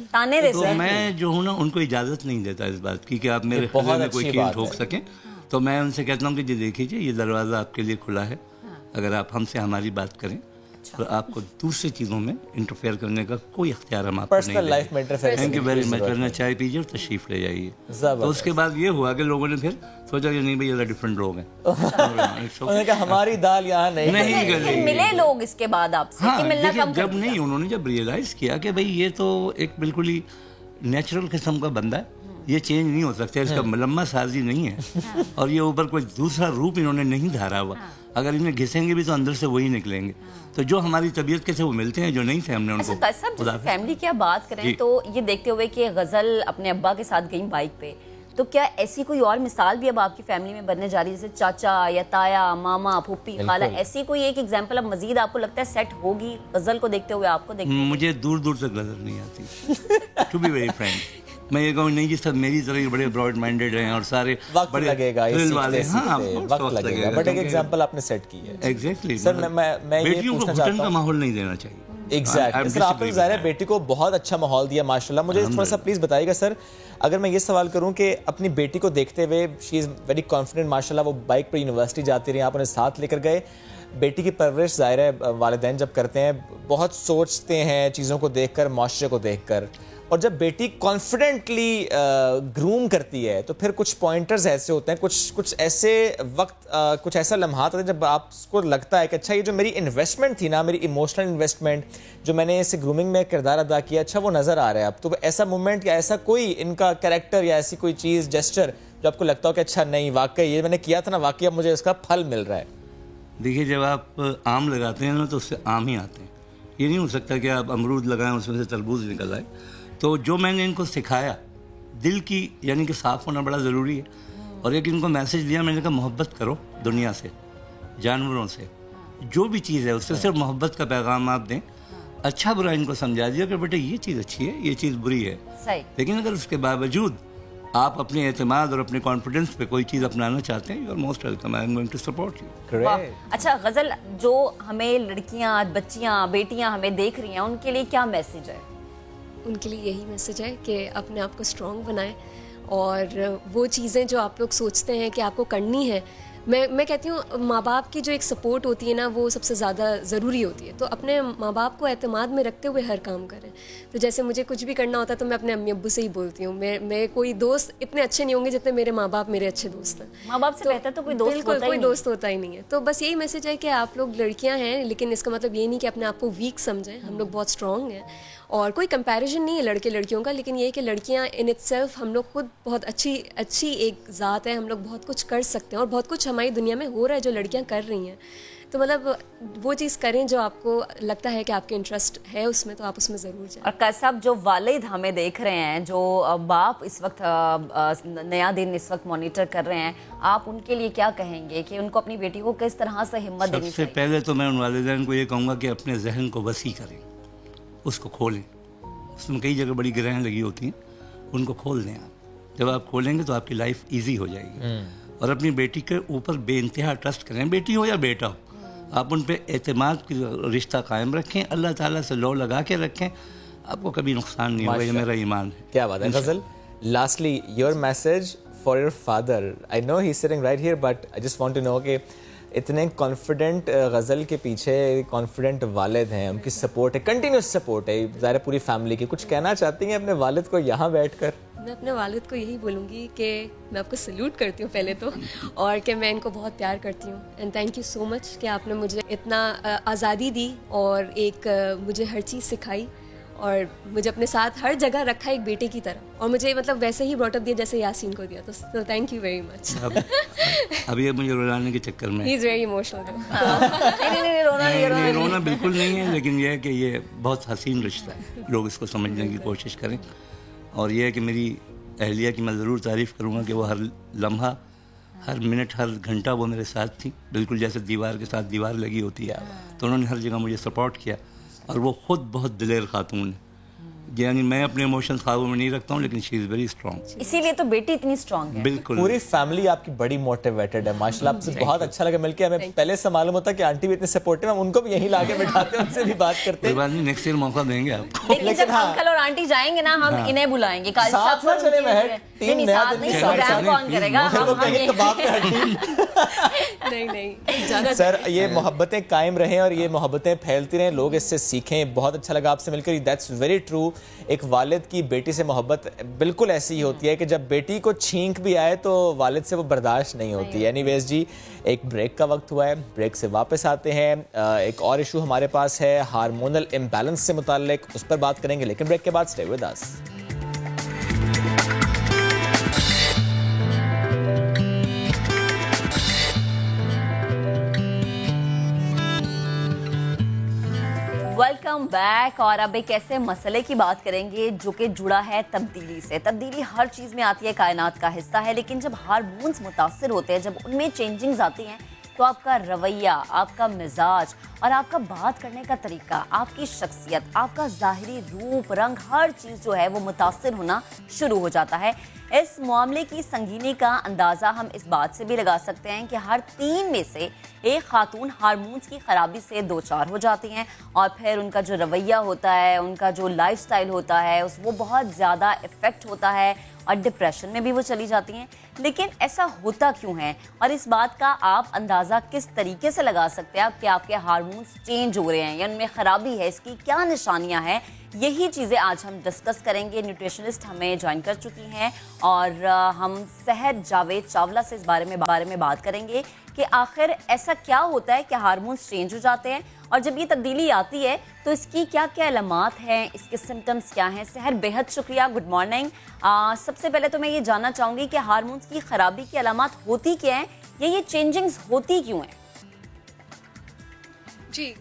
तो मैं जो हूँ ना उनको इजाज़त नहीं देता इस बात की कि आप मेरे खिले में कोई कील ठोक सकें। तो मैं उनसे कहता हूँ कि जी देखिए ये दरवाज़ा आपके लिए खुला है, अगर आप हमसे हमारी बात करें तो आपको दूसरी चीज़ों में इंटरफेयर करने का कोई इख्तियार हम आपको नहीं देंगे। Thank you very much. करना चाय पीजिए और तशरीफ ले जाइए। तो उसके बाद ये हुआ कि लोगों ने फिर सोचा कि नहीं भाई ये डिफरेंट लोग हैं, हमारी दाल यहाँ नहीं मिले लोग इसके बाद आपसे। हाँ, जब नहीं उन्होंने जब रियलाइज़ किया कि भाई ये तो एक बिल्कुल ही नेचुरल किस्म का बंदा है, ये चेंज नहीं हो सकता, इसका मलम्मा साजी नहीं है और ये ऊपर कोई दूसरा रूप इन्होंने नहीं धारा हुआ, अगर इन्हें घिसेंगे भी तो अंदर से वही निकलेंगे। तो जो हमारी तबीयत के से वो मिलते हैं, जो नहीं थे हमने उनको। अच्छा, फैमिली की बात करें तो ये देखते हुए कि गजल अपने अब्बा के साथ गई बाइक पे, तो क्या ऐसी कोई और मिसाल भी अब आपकी फैमिली में बनने जा रही है, जैसे चाचा या ताया, मामा, फूफी, खाला, ऐसी कोई एक एग्जांपल अब मजीद आपको लगता है सेट होगी गजल को देखते हुए, आपको देखते हुए? मुझे दूर दूर तक गजल नहीं आती, टू बी वेरी फ्रैंक। मैं ये कहूँ नहीं कि सब मेरी तरह बड़े ब्रॉड माइंडेड हैं और सारे बड़े लगेगा थ्रिल वाले, हाँ वक्त लगेगा, बट एक एग्जांपल आपने सेट की है। एग्जैक्टली सर, मैं ये पूछना चाहता हूं, का माहौल नहीं देना चाहिए। एग्जैक्टली सर, आपने ज़ाहिर है बेटी को बहुत अच्छा माहौल दिया माशाल्लाह। मुझे थोड़ा सा प्लीज बताइएगा सर, अगर मैं ये सवाल करूं कि अपनी बेटी को देखते हुए शी इज़ वेरी कॉन्फिडेंट माशाल्लाह, वो बाइक पर यूनिवर्सिटी जाती रही, आप उन्हें साथ लेकर गए, बेटी की परवरिश ज़ाहिर है वालिदैन जब करते हैं बहुत सोचते हैं चीज़ों को देखकर, माशरे को देखकर, और जब बेटी कॉन्फिडेंटली ग्रूम करती है तो फिर कुछ पॉइंटर्स ऐसे होते हैं, कुछ ऐसे वक्त कुछ ऐसा लम्हात होते हैं जब आपको लगता है कि अच्छा ये जो मेरी इन्वेस्टमेंट थी ना, मेरी इमोशनल इन्वेस्टमेंट जो मैंने इसे ग्रूमिंग में किरदार अदा किया, अच्छा वो नज़र आ रहा है अब। तो ऐसा मोमेंट या ऐसा कोई इनका कैरेक्टर या ऐसी कोई चीज़, जेस्चर जो आपको लगता हो कि अच्छा नहीं वाकई ये मैंने किया था ना, वाकई अब मुझे इसका फल मिल रहा है? देखिए, जब आप आम लगाते हैं ना तो उससे आम ही आते हैं। ये नहीं हो सकता कि आप अमरूद लगाएं उसमें से तरबूज निकल आए। तो जो मैंने इनको सिखाया दिल की यानी कि साफ़ होना बड़ा ज़रूरी है, और एक इनको मैसेज दिया, मैंने कहा मोहब्बत करो दुनिया से, जानवरों से, जो भी चीज़ है उससे सिर्फ मोहब्बत का पैगाम आप दें। अच्छा बुरा इनको समझा दिया कि बेटे ये चीज़ अच्छी है, ये चीज़ बुरी है, लेकिन अगर उसके बावजूद आप अपने एतमाद और अपने कॉन्फिडेंस पे कोई चीज़ अपनाना चाहते हैं, you are most welcome, I am going to support you. अच्छा गजल, जो हमें लड़कियां, बच्चियां, बेटियां हमें देख रही हैं, उनके लिए क्या मैसेज है? उनके लिए यही मैसेज है कि अपने आप को स्ट्रॉन्ग बनाएं और वो चीज़ें जो आप लोग सोचते हैं कि आपको करनी है, मैं कहती हूँ माँ बाप की जो एक सपोर्ट होती है ना, वो सबसे ज़्यादा ज़रूरी होती है। तो अपने माँ बाप को एतमाद में रखते हुए हर काम करें। तो जैसे मुझे कुछ भी करना होता है तो मैं अपने अम्मी अब्बू से ही बोलती हूँ। मैं कोई दोस्त इतने अच्छे नहीं होंगे जितने मेरे माँ बाप मेरे अच्छे दोस्त हैं। माँ बाप से बेहतर तो कोई दोस्त होता ही नहीं है। तो बस यही मैसेज है कि आप लोग लड़कियाँ हैं, लेकिन इसका मतलब ये नहीं कि अपने आप को वीक समझें। हम लोग बहुत स्ट्रॉन्ग हैं और कोई कंपैरिजन नहीं है लड़के लड़कियों का, लेकिन ये है कि लड़कियां इन इटसेल्फ, हम लोग खुद बहुत अच्छी एक ज़ात है, हम लोग बहुत कुछ कर सकते हैं और बहुत कुछ हमारी दुनिया में हो रहा है जो लड़कियां कर रही हैं। तो मतलब वो चीज़ करें जो आपको लगता है कि आपके इंटरेस्ट है उसमें, तो आप उसमें ज़रूर जाएं। और कैसाब, जो वालिद हमें देख रहे हैं, जो बाप इस वक्त नया दिन इस वक्त मॉनिटर कर रहे हैं, आप उनके लिए क्या कहेंगे कि उनको अपनी बेटी को किस तरह से हिम्मत देनी चाहिए? सबसे पहले तो मैं उन वालिदैन को ये कहूँगा कि अपने जहन को वसी करें, उसको खोलें। उसमें कई जगह बड़ी गिरहें लगी होती हैं, उनको खोल दें आप। जब आप खोलेंगे तो आपकी लाइफ ईजी हो जाएगी। और अपनी बेटी के ऊपर बेइंतहा ट्रस्ट करें, बेटी हो या बेटा हो, आप उन पे एतमाद की रिश्ता कायम रखें, अल्लाह ताला से लो लगा के रखें, आपको कभी नुकसान नहीं होगा, ये मेरा ईमान है। क्या बात है Ghazal. Lastly your message for your father, I know he is sitting right here, but I just want to know कि इतने कॉन्फिडेंट गज़ल के पीछे कॉन्फिडेंट वालिद हैं, उनकी सपोर्ट है, कंटिन्यूस सपोर्ट है ज़ाहिर पूरी फैमिली की, कुछ कहना चाहती हैं अपने वालिद को यहाँ बैठकर? मैं अपने वालिद को यही बोलूँगी कि मैं आपको सल्यूट करती हूँ पहले तो, और कि मैं इनको बहुत प्यार करती हूँ। And thank you so much कि आपने मुझे इतना आज़ादी दी और एक मुझे हर चीज़ सिखाई और मुझे अपने साथ हर जगह रखा एक बेटे की तरह, और मुझे मतलब वैसे ही ब्रॉटअप दिया जैसे यासीन को दिया। तो थैंक यू वेरी मच। अब ये मुझे रुलाने के चक्कर में ही इज़ वेरी इमोशनल। नहीं, रोना बिल्कुल नहीं है, लेकिन यह है कि ये बहुत हसीन रिश्ता है, लोग इसको समझने की कोशिश करें। और यह है कि मेरी अहलिया की मैं ज़रूर तारीफ़ करूँगा कि वो हर लम्हा, हर मिनट, हर घंटा वो मेरे साथ थी, बिल्कुल जैसे दीवार के साथ दीवार लगी होती है। तो उन्होंने हर जगह मुझे सपोर्ट किया, और वो ख़ुद बहुत दिलेर खातून है। यानी मैं अपने इमोशंस काबू में नहीं रखता हूँ, लेकिन शी इज़ वेरी स्ट्रॉन्ग। इसीलिए तो बेटी इतनी स्ट्रॉन्ग है। बिल्कुल, पूरी फैमिली आपकी बड़ी मोटिवेटेड है माशाल्लाह। आपसे बहुत अच्छा लगा मिलकर। हमें पहले से मालूम होता कि आंटी भी इतनी सपोर्टिव है, हम उनको भी यहीं लाके बिठाते हैं, उनसे भी बात करते हैं। नेक्स्ट ईयर मौका देंगे आपको। लेकिन जब अंकल और आंटी जाएंगे ना, हम इन्हें बुलाएंगे। साथ में चले महक, टीम नया दिन की प्रोग्राम कौन करेगा? नहीं, सर ये मोहब्बतें कायम रहें और ये मोहब्बतें फैलती रहें, लोग इससे सीखें। बहुत अच्छा लगा आपसे मिलकर, दैट्स वेरी ट्रू। एक वालिद की बेटी से मोहब्बत बिल्कुल ऐसी ही होती है कि जब बेटी को छींक भी आए तो वालिद से वो बर्दाश्त नहीं होती है। एनीवेज जी, एक ब्रेक का वक्त हुआ है, ब्रेक से वापस आते हैं। एक और इशू हमारे पास है हार्मोनल इम्बैलेंस से मुताल्लिक, उस पर बात करेंगे, लेकिन ब्रेक के बाद stay with us. Welcome back. और अब एक ऐसे मसले की बात करेंगे जो कि जुड़ा है तब्दीली से। तब्दीली हर चीज़ में आती है, कायनात का हिस्सा है, लेकिन जब हार्मोन्स मुतासिर होते हैं, जब उनमें चेंजिंग्स आती हैं, तो आपका रवैया, आपका मिजाज और आपका बात करने का तरीका, आपकी शख्सियत, आपका ज़ाहिरी रूप, रंग, हर चीज़ जो है वो मुतासिर होना शुरू हो जाता है। इस मामले की संगीनी का अंदाज़ा हम इस बात से भी लगा सकते हैं कि हर 3 में से एक खातून हार्मोन्स की खराबी से 2-4 हो जाती हैं, और फिर उनका जो रवैया होता है, उनका जो लाइफस्टाइल होता है, वो बहुत ज़्यादा इफ़ेक्ट होता है और डिप्रेशन में भी वो चली जाती हैं। लेकिन ऐसा होता क्यों है, और इस बात का आप अंदाज़ा किस तरीके से लगा सकते हैं कि आपके हार्मोन्स चेंज हो रहे हैं या उनमें ख़राबी है, इसकी क्या निशानियां हैं? यही चीज़ें आज हम डिस्कस करेंगे। न्यूट्रिशनिस्ट हमें ज्वाइन कर चुकी हैं और हम सेहत जावेद चावला से इस बारे में बात करेंगे कि आखिर ऐसा क्या होता है कि हार्मोन्स चेंज हो जाते हैं, और जब ये तब्दीली आती है तो इसकी क्या क्या अलामात हैं, इसके सिम्टम्स क्या हैं। सेहर बेहद शुक्रिया, गुड मॉर्निंग। सबसे पहले तो मैं ये जानना चाहूँगी कि हार्मोन्स की खराबी की अलामात होती क्या हैं, या ये चेंजिंग्स होती क्यों हैं? जी,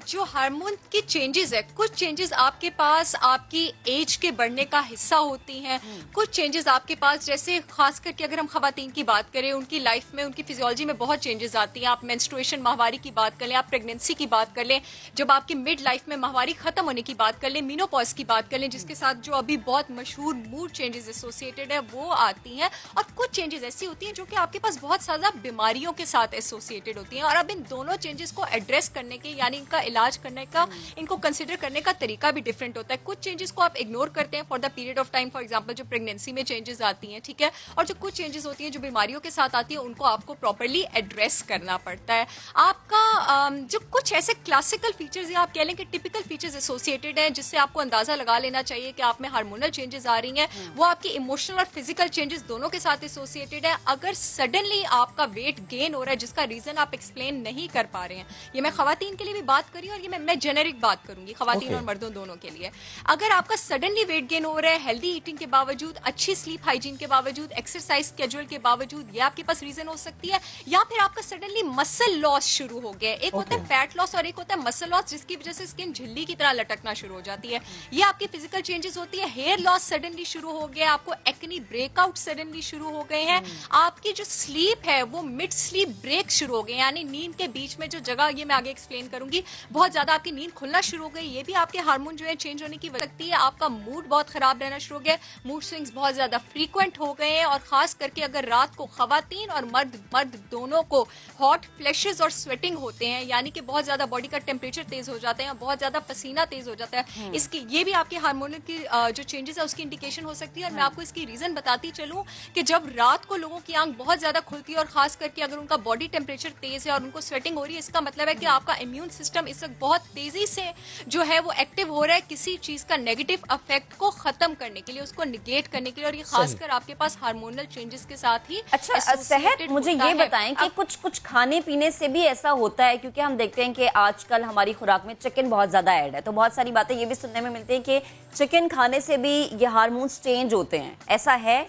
जो हार्मोन की चेंजेस है, कुछ चेंजेस आपके पास आपकी एज के बढ़ने का हिस्सा होती हैं, कुछ चेंजेस आपके पास, जैसे खास करके अगर हम खवातीन की बात करें, उनकी लाइफ में, उनकी फिजियोलॉजी में बहुत चेंजेस आती हैं। आप मेंस्ट्रुएशन, माहवारी की बात कर लें, आप प्रेगनेंसी की बात कर लें, जब आपकी मिड लाइफ में माहवारी खत्म होने की बात कर लें, मीनोपॉज की बात कर लें, जिसके साथ जो अभी बहुत मशहूर मूड चेंजेस एसोसिएटेड है, वो आती हैं। और कुछ चेंजेस ऐसी होती हैं जो कि आपके पास बहुत ज़्यादा बीमारियों के साथ एसोसिएटेड होती हैं, और अब इन दोनों चेंजेस को एड्रेस करने के, यानी इनका इलाज करने का, इनको कंसिडर करने का तरीका भी डिफरेंट होता है। कुछ चेंजेस को आप इग्नोर करते हैं for the period of time, for example जो प्रेगनेंसी में चेंजेस आती हैं, ठीक है, और जो कुछ चेंजेस होती हैं जो बीमारियों के साथ आती है, उनको आपको प्रॉपर्ली एड्रेस करना पड़ता है। आपका जो कुछ ऐसे क्लासिकल फीचर्स या आप कह लें कि टिपिकल फीचर्स एसोसिएटेड हैं, जिससे आपको अंदाजा लगा लेना चाहिए कि आप में हार्मोनल चेंजेस आ रही हैं, वो आपकी इमोशनल और फिजिकल चेंजेस दोनों के साथ एसोसिएटेड है। अगर सडनली आपका वेट गेन हो रहा है जिसका रीजन आप एक्सप्लेन नहीं कर पा रहे हैं, ये मैं खवातीन खवातीन के लिए भी बात करी और ये मैं जेनेरिक बात करूंगी खवातीन और मर्दों दोनों के लिए। अगर आपका सडनली वेट गेन हो रहा है हेल्दी ईटिंग के बावजूद, अच्छी स्लीप हाइजीन के बावजूद, एक्सरसाइज स्केड्यूल के बावजूद, ये आपके पास रीजन हो सकती है। या फिर आपका सडनली मसल लॉस शुरू हो गया, एक होता है फैट लॉस और एक होता है मसल लॉस, जिसकी वजह से स्किन झिल्ली की तरह लटकना शुरू हो जाती है। ये आपकी फिजिकल चेंजेस होती है। हेयर लॉस सडनली शुरू हो गया, आपको एक्नी ब्रेकआउट सडनली शुरू हो गए हैं। आपकी जो स्लीप है वो मिड स्लीप ब्रेक शुरू हो गए, यानी नींद के बीच में जो जगह, ये मैं आगे एक्सप्लेन करूंगी, बहुत ज्यादा आपकी नींद खुलना शुरू हो गई। ये भी आपके हार्मोन जो है चेंज होने की वजह है। आपका मूड बहुत खराब रहना शुरू हो गया, मूड स्विंग्स बहुत ज्यादा फ्रीक्वेंट हो गए हैं। और खास करके अगर रात को खवातीन और मर्द दोनों को हॉट फ्लैशेस और स्वेटिंग होते हैं, यानी कि बहुत ज्यादा बॉडी का टेम्परेचर तेज हो जाते हैं, बहुत ज्यादा पसीना तेज हो जाता है, इसकी ये भी आपके हार्मोनल की जो चेंजेस है उसकी इंडिकेशन हो सकती है। और मैं आपको इसकी रीजन बताती चलूं कि जब रात को लोगों की आंख बहुत ज्यादा खुलती है और खास करके अगर उनका बॉडी टेम्परेचर तेज है और उनको स्वेटिंग हो रही है, इसका मतलब है कि आपका इम्यून सिस्टम इस वक्त बहुत तेजी से जो है वो एक्टिव हो रहा है किसी चीज का नेगेटिव इफेक्ट को खत्म करने के लिए, उसको निगेट करने के लिए। और ये खासकर आपके पास हार्मोनल चेंजेस के साथ ही। अच्छा सेहत, मुझे ये बताएं कि कुछ खाने पीने से भी ऐसा होता है, क्योंकि हम देखते हैं कि आजकल हमारी खुराक में चिकन बहुत ज्यादा ऐड है, तो बहुत सारी बातें ये भी सुनने में मिलती है कि चिकन खाने से भी ये हार्मोन्स चेंज होते हैं, ऐसा है?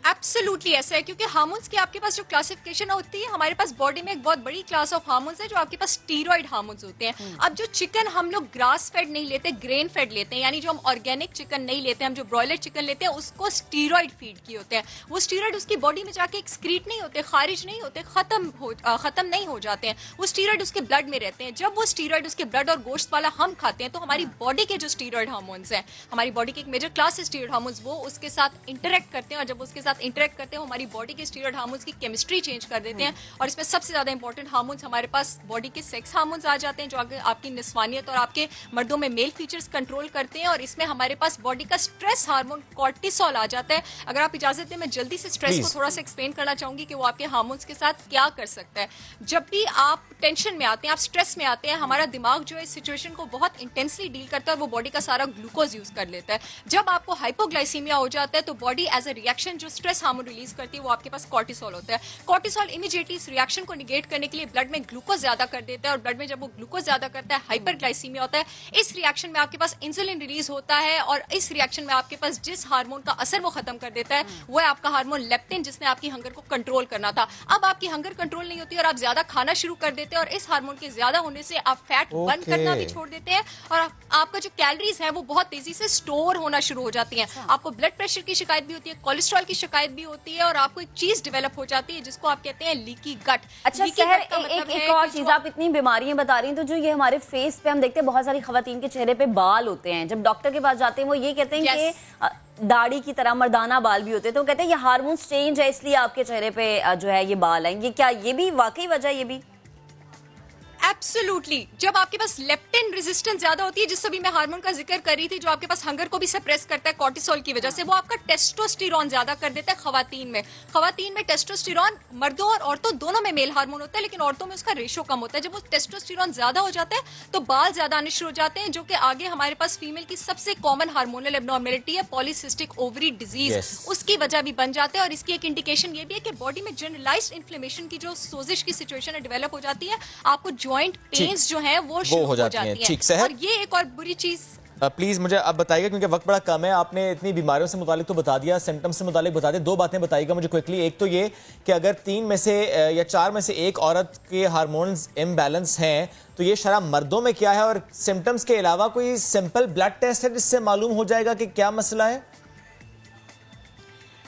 एब्सोल्युटली ऐसा है, क्योंकि हार्मोन्स की आपके पास जो क्लासिफिकेशन होती है, हमारे पास बॉडी में एक बहुत बड़ी क्लास ऑफ हार्मोन्स है जो आपके पास स्टीरॉइड हार्मोन्स होते हैं। अब जो चिकन हम लोग ग्रास फेड नहीं लेते, ग्रेन फेड लेते हैं, यानी जो हम ऑर्गेनिक चिकन नहीं लेते, हम जो ब्रॉयलर चिकन लेते हैं उसको स्टीरॉइड फीड किए होते हैं। वो स्टीरॉइड उसकी बॉडी में जाके एक्सक्रीट नहीं होते, खारिज नहीं होते, खत्म नहीं हो जाते हैं, वो स्टीरॉइड उसके ब्लड में रहते हैं। जब वो स्टीरॉइड उसके ब्लड और गोश्त वाला हम खाते हैं तो हमारी बॉडी के जो स्टीरॉइड हार्मोन्स हैं, हमारी बॉडी के एक मेजर क्लास है स्टीरॉइड हार्मोन्स, वो उसके साथ इंटरेक्ट करते हैं। और जब उसके साथ इंटरेक्ट करते हैं हमारी बॉडी के स्टीरॉइड हार्मोन्स की केमिस्ट्री चेंज कर देते हैं। और इसमें सबसे ज्यादा इंपॉर्टेंट हार्मोन्स हमारे पास बॉडी के सेक्स हार्मोन्स आ जाते हैं, जो आपकी निस्वानियत और आपके मर्दों में मेल फीचर्स कंट्रोल करते हैं। और इसमें हमारे पास बॉडी का स्ट्रेस हार्मोन कॉर्टिसोल आ जाता है। अगर आप इजाजत दें, मैं जल्दी से स्ट्रेस को थोड़ा सा एक्सप्लेन करना चाहूंगी कि वो आपके हार्मोन्स के साथ क्या कर सकता है। जब भी आप टेंशन में आते हैं, आप स्ट्रेस में आते हैं, हमारा दिमाग जो है इस सिचुएशन को बहुत इंटेंसली डील करता है और वो बॉडी का सारा ग्लूकोज यूज कर लेता है। जब आपको हाइपोग्लाइसीमिया हो जाता है तो बॉडी एज अ रिएक्शन जो स्ट्रेस हार्मोन रिलीज करती है वो आपके पास कॉर्टिसोल होता है। कॉर्टिसोल इमीडिएटली इस रिएक्शन को निगेट करने के लिए ब्लड में ग्लूकोज ज्यादा कर देता है और ब्लड में जब वो ग्लूकोज ज्यादा करता है हाइपरग्लाइसीमिया होता है। इस रिएक्शन में आपके पास इंसुलिन रिलीज होता है और इस रिएक्शन में आपके पास जिस हार्मोन का असर वो खत्म कर देता है वो है आपका हार्मोन लेप्टिन, जिसने आपकी हंगर को कंट्रोल करना था। अब आपकी हंगर कंट्रोल नहीं होती और आप ज्यादा खाना शुरू कर देते हैं और इस हार्मोन के ज्यादा होने से आप फैट बर्न करना भी छोड़ देते हैं और आपका जो कैलोरीज है वो बहुत तेजी से स्टोर होना शुरू हो जाती है। आपको ब्लड प्रेशर की शिकायत भी होती है, कोलेस्ट्रॉल की शिकायत भी होती है और आपको एक चीज डेवलप हो जाती है जिसको आप कहते हैं लीकी गट। अच्छा सहर, एक और चीज, आप इतनी बीमारियां बता रही हैं, तो जो ये हमारे फेस पे हम देखते हैं बहुत सारी खवातीन के चेहरे पे बाल होते हैं, जब डॉक्टर के पास जाते हैं वो ये कहते हैं कि दाढ़ी की तरह मर्दाना बाल भी होते हैं, तो कहते हैं ये हार्मोन्स चेंज है इसलिए आपके चेहरे पे जो है ये बाल आएंगे। क्या ये भी वाकई वजह? ये भी एब्सोल्युटली, जब आपके पास लेप्टिन रेजिस्टेंस ज्यादा होती है, जिस सभी मैं हार्मोन का जिक्र कर रही थी, जो आपके पास हंगर को भी सप्रेस करता है कॉर्टिसोल की वजह से, वो आपका टेस्टोस्टेरॉन ज्यादा कर देता है खवातीन में टेस्टोस्टेरॉन मर्दों और औरतों दोनों में मेल हार्मोन होता है, लेकिन औरतों में उसका रेशो कम होता है। जब वो टेस्टोस्टेरॉन ज्यादा हो जाता है तो बाल ज्यादा आने शुरू हो जाते हैं, जो कि आगे हमारे पास फीमेल की सबसे कॉमन हार्मोनल एब्नॉर्मेलिटी है पॉलीसिस्टिक ओवरी डिजीज, उसकी वजह भी बन जाते हैं। और इसकी एक इंडिकेशन ये भी है कि बॉडी में जनरलाइज्ड इन्फ्लेमेशन की जो सोजिश की सिचुएशन डेवलप हो जाती है, आपको जॉइंट पेन्स जो है वो शुरू हो जाती है। ठीक सहर, और ये एक और बुरी चीज प्लीज मुझे अब बताइएगा क्योंकि वक्त बड़ा कम है। आपने इतनी बीमारियों से मुतालिक तो बता दिया, सिम्टम्स से मुतालिक बता दिया, दो बातें बताइएगा मुझे क्विकली। एक तो ये कि अगर 3 में से या 4 में से एक औरत के हार्मोन्स इम्बैलेंस हैं तो ये शरा मर्दों में क्या है, और सिम्टम्स के अलावा कोई सिंपल ब्लड टेस्ट है जिससे मालूम हो जाएगा कि क्या मसला है?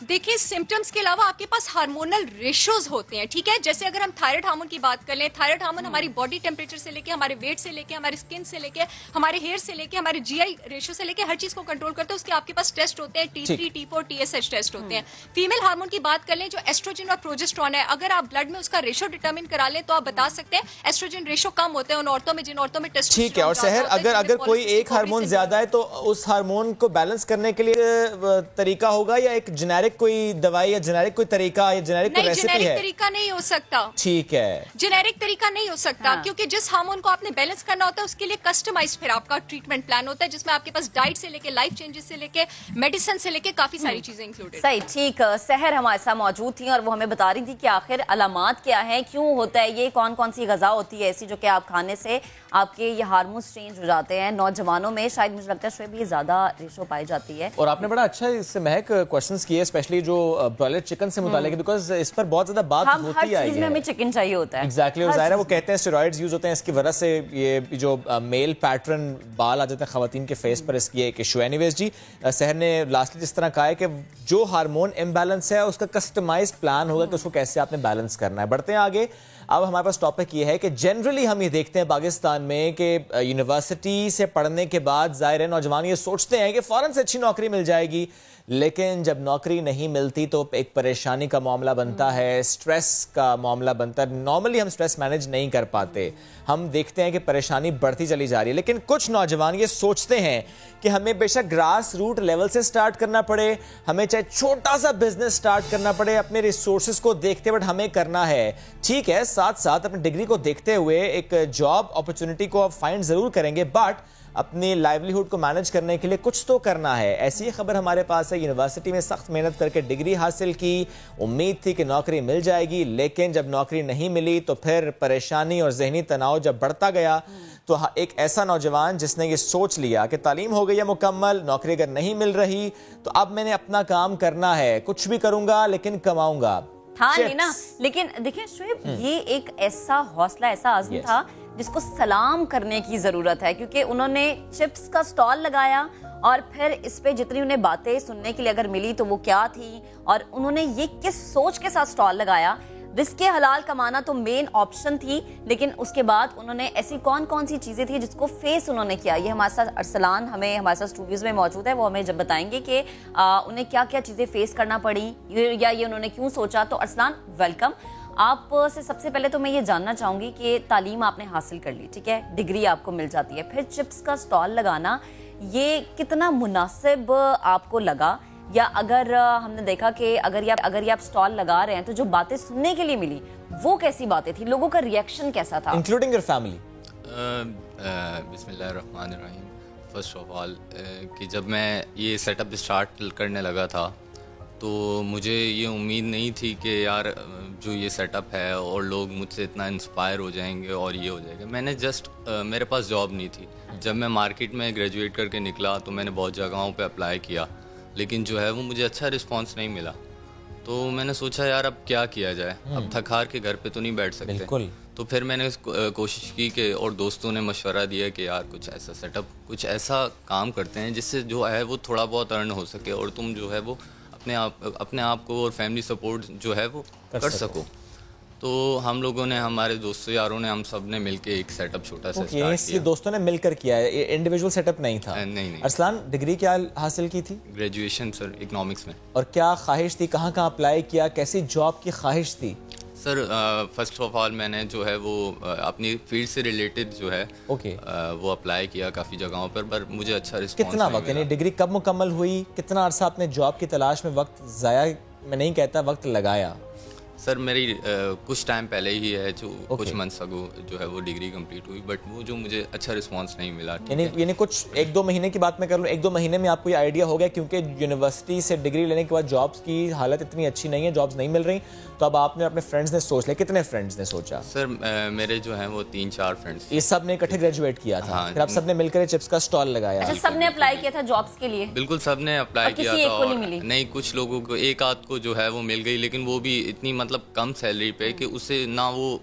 देखिए, सिम्टम्स के अलावा आपके पास हार्मोनल रेशोज होते हैं, ठीक है। जैसे अगर हम थायराइड हार्मोन की बात कर लें, थायराइड हार्मोन हमारी बॉडी टेम्परेचर से लेके, हमारे वेट से लेके, हमारे स्किन से लेके, हमारे हेयर से लेके, हमारे जीआई रेशो से लेके हर चीज को कंट्रोल करते हैं। उसके आपके पास टेस्ट होते हैं, T3, T4, TSH टेस्ट होते हैं। फीमेल हार्मोन की बात कर लें, जो एस्ट्रोजन और प्रोजेस्टेरॉन है, अगर आप ब्लड में उसका रेशो डिटरमिन करा लें तो आप बता सकते हैं एस्ट्रोजन रेशो कम होते हैं उन औरतों में जिन औरतों में टेस्टोस्टेरॉन। ठीक है। और सहर, अगर कोई एक हार्मोन ज्यादा है तो उस हार्मोन को बैलेंस करने के लिए तरीका होगा या एक जेनेरिक जेनेरिक कोई दवाई या जेनेरिक कोई तरीका या जेनेरिक कोई रेसिपी है? जेनेरिक तरीका नहीं हो सकता। ठीक है, जेनेरिक तरीका नहीं हो सकता क्योंकि जिस हार्मोन को आपने बैलेंस करना होता है उसके लिए कस्टमाइज्ड फिर आपका ट्रीटमेंट प्लान होता है जिसमें आपके पास डाइट से लेके लाइफ चेंजेस से लेके मेडिसिन से लेके काफी सारी चीजें इंक्लूडेड। सही, ठीक। सहर हमारे साथ मौजूद थी और वो हमें बता रही थी कि आखिर अलामात क्या है, क्यों होता है ये, कौन कौन सी गजा होती है ऐसी जो कि आप खाने से आपके ये हार्मोन्स चेंज हो जाते हैं। नौजवानों में शायद मुझे लगता है भी ज्यादा रेशो पाई जाती है। और आपने बड़ा अच्छा इससे महक क्वेश्चंस किए, स्पेशली जो ब्रॉयलर चिकन से मुताल्लिक, बिकॉज इस पर बहुत ज्यादा बात होती है। हमें चिकन चाहिए होता है। एग्जैक्टली, और जाहिर है वो कहते हैं स्टेरॉइड्स यूज होते हैं, इसकी वजह से ये जो मेल पैटर्न बाल आ जाते हैं खवातीन के फेस पर, इसकी एक इशू है। एनीवेज जी, सहर ने लास्टली जिस तरह कहा है कि जो हार्मोन इम्बैलेंस है उसका कस्टमाइज्ड प्लान होगा कि उसको कैसे आपने बैलेंस करना है। बढ़ते हैं आगे। अब हमारे पास टॉपिक ये है कि जनरली हम ये देखते हैं पाकिस्तान में कि यूनिवर्सिटी से पढ़ने के बाद जाहिर है नौजवान ये सोचते हैं कि फौरन से अच्छी नौकरी मिल जाएगी, लेकिन जब नौकरी नहीं मिलती तो एक परेशानी का मामला बनता है, स्ट्रेस का मामला बनता है। नॉर्मली हम स्ट्रेस मैनेज नहीं कर पाते, हम देखते हैं कि परेशानी बढ़ती चली जा रही है। लेकिन कुछ नौजवान ये सोचते हैं कि हमें बेशक ग्रास रूट लेवल से स्टार्ट करना पड़े, हमें चाहे छोटा सा बिजनेस स्टार्ट करना पड़े, अपने रिसोर्सेज को देखते बट हमें करना है। ठीक है, साथ साथ अपनी डिग्री को देखते हुए एक जॉब अपॉर्चुनिटी को आप फाइंड जरूर करेंगे, बट अपनी लाइवलीहुड को मैनेज करने के लिए कुछ तो करना है। ऐसी खबर हमारे पास है, यूनिवर्सिटी में सख्त मेहनत करके डिग्री हासिल की, उम्मीद थी कि नौकरी मिल जाएगी, लेकिन जब नौकरी नहीं मिली तो फिर परेशानी और जहनी तनाव जब बढ़ता गया तो एक ऐसा नौजवान जिसने ये सोच लिया कि तालीम हो गई है मुकम्मल, नौकरी अगर नहीं मिल रही तो अब मैंने अपना काम करना है, कुछ भी करूंगा लेकिन कमाऊंगा। हाँ नहीं ना, लेकिन देखिए शुएब, ये एक ऐसा हौसला, ऐसा अज़्म था जिसको सलाम करने की जरूरत है, क्योंकि उन्होंने चिप्स का स्टॉल लगाया और फिर इस पे जितनी उन्हें बातें सुनने के लिए अगर मिली तो वो क्या थी, और उन्होंने ये किस सोच के साथ स्टॉल लगाया। रिस्क हलाल कमाना तो मेन ऑप्शन थी, लेकिन उसके बाद उन्होंने ऐसी कौन कौन सी चीजें थी जिसको फेस उन्होंने किया। ये हमारे साथ अरसलान हमारे साथ स्टूडियोज में मौजूद है, वो हमें जब बताएंगे कि उन्हें क्या क्या चीजें फेस करना पड़ी या ये उन्होंने क्यों सोचा। तो अरसलान, वेलकम। आप से सबसे पहले तो मैं ये जानना चाहूंगी कि तालीम आपने हासिल कर ली, ठीक है, डिग्री आपको मिल जाती है, फिर चिप्स का स्टॉल लगाना ये कितना मुनासिब आपको लगा, या अगर हमने देखा कि अगर ये आप स्टॉल लगा रहे हैं तो जो बातें सुनने के लिए मिली वो कैसी बातें थी, लोगों का रिएक्शन कैसा था, इंक्लूडिंग योर फैमिली? बिस्मिल्लाहिर्रहमानिर्रहीम। फर्स्ट ऑफ ऑल कि जब मैं ये सेटअप स्टार्ट करने लगा था तो मुझे ये उम्मीद नहीं थी कि यार जो ये सेटअप है और लोग मुझसे इतना इंस्पायर हो जाएंगे और ये हो जाएगा। मैंने जस्ट मेरे पास जॉब नहीं थी। जब मैं मार्केट में ग्रेजुएट करके निकला तो मैंने बहुत जगहों पे अप्लाई किया, लेकिन जो है वो मुझे अच्छा रिस्पांस नहीं मिला। तो मैंने सोचा यार अब क्या किया जाए, अब थक हार के घर पे तो नहीं बैठ सकते। तो फिर मैंने कोशिश की कि, और दोस्तों ने मशवरा दिया कि यार कुछ ऐसा सेटअप, कुछ ऐसा काम करते हैं जिससे जो है वो थोड़ा बहुत अर्न हो सके और तुम जो है वो अपने आप को और फैमिली सपोर्ट जो है वो कर सको। तो हम लोगों ने, हमारे दोस्तों यारों ने, हम सब ने मिलके एक सेटअप छोटा सा स्टार्ट किया। दोस्तों ने मिलकर किया है, इंडिविजुअल सेटअप नहीं था? नहीं। अरसलान, डिग्री क्या हासिल की थी? ग्रेजुएशन सर, इकोनॉमिक्स में। और क्या ख्वाहिश थी, कहाँ कहाँ अप्लाई किया, कैसी जॉब की ख्वाहिश थी? सर फर्स्ट ऑफ ऑल मैंने जो है वो अपनी फील्ड से रिलेटेड जो है वो अप्लाई किया काफ़ी जगहों पर मुझे अच्छा रिस्पॉन्स। कितना वक्त, यानी डिग्री कब मुकम्मल हुई, कितना अरसा आपने जॉब की तलाश में वक्त ज़ाया, मैं नहीं कहता वक्त लगाया? सर मेरी कुछ टाइम पहले ही है, जो कुछ मंथ्स अगो जो है वो डिग्री कंप्लीट हुई, बट वो जो मुझे अच्छा रिस्पांस नहीं मिला। यानी कुछ 1-2 महीने की बात मैं कर लूँ, 1-2 महीने में आपको ये आइडिया हो गया, क्योंकि यूनिवर्सिटी से डिग्री लेने के बाद जॉब्स की हालत इतनी अच्छी नहीं है, जॉब्स नहीं मिल रही, तो अब आपने अपने फ्रेंड्स ने सोच लिया। कितने फ्रेंड्स ने सोचा? सर मेरे जो हैं वो 3-4 फ्रेंड्स। ये सब ने इकट्ठे ग्रेजुएट किया था? फिर आप सब ने मिलकर चिप्स का स्टॉल लगाया? अच्छा, सब ने अप्लाई किया था जॉब्स के लिए? बिल्कुल, सब ने अप्लाई किया था। और नहीं, कुछ लोगों को, एक आध को जो है वो मिल गई, लेकिन वो भी इतनी मतलब कम सैलरी पे कि उससे ना वो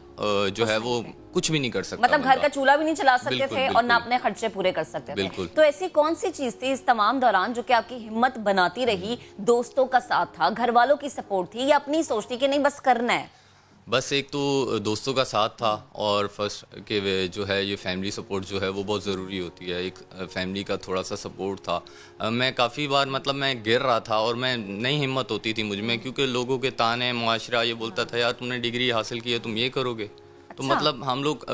जो है वो कुछ भी नहीं कर सकता, मतलब घर का चूल्हा भी नहीं चला सकते थे और ना अपने खर्चे पूरे कर सकते थे। तो ऐसी कौन सी चीज थी इस तमाम दौरान जो कि आपकी हिम्मत बनाती रही? दोस्तों का साथ था, घर वालों की सपोर्ट थी, या अपनी सोच थी कि नहीं बस करना है? बस एक तो दोस्तों का साथ था, और फर्स्ट के जो है ये फैमिली सपोर्ट जो है वो बहुत ज़रूरी होती है। एक फैमिली का थोड़ा सा सपोर्ट था। मैं काफ़ी बार मतलब मैं गिर रहा था और मैं नहीं हिम्मत होती थी मुझ में, क्योंकि लोगों के ताने, मुआशरा ये बोलता था यार तुमने डिग्री हासिल की है, तुम ये करोगे। तो मतलब हम लोग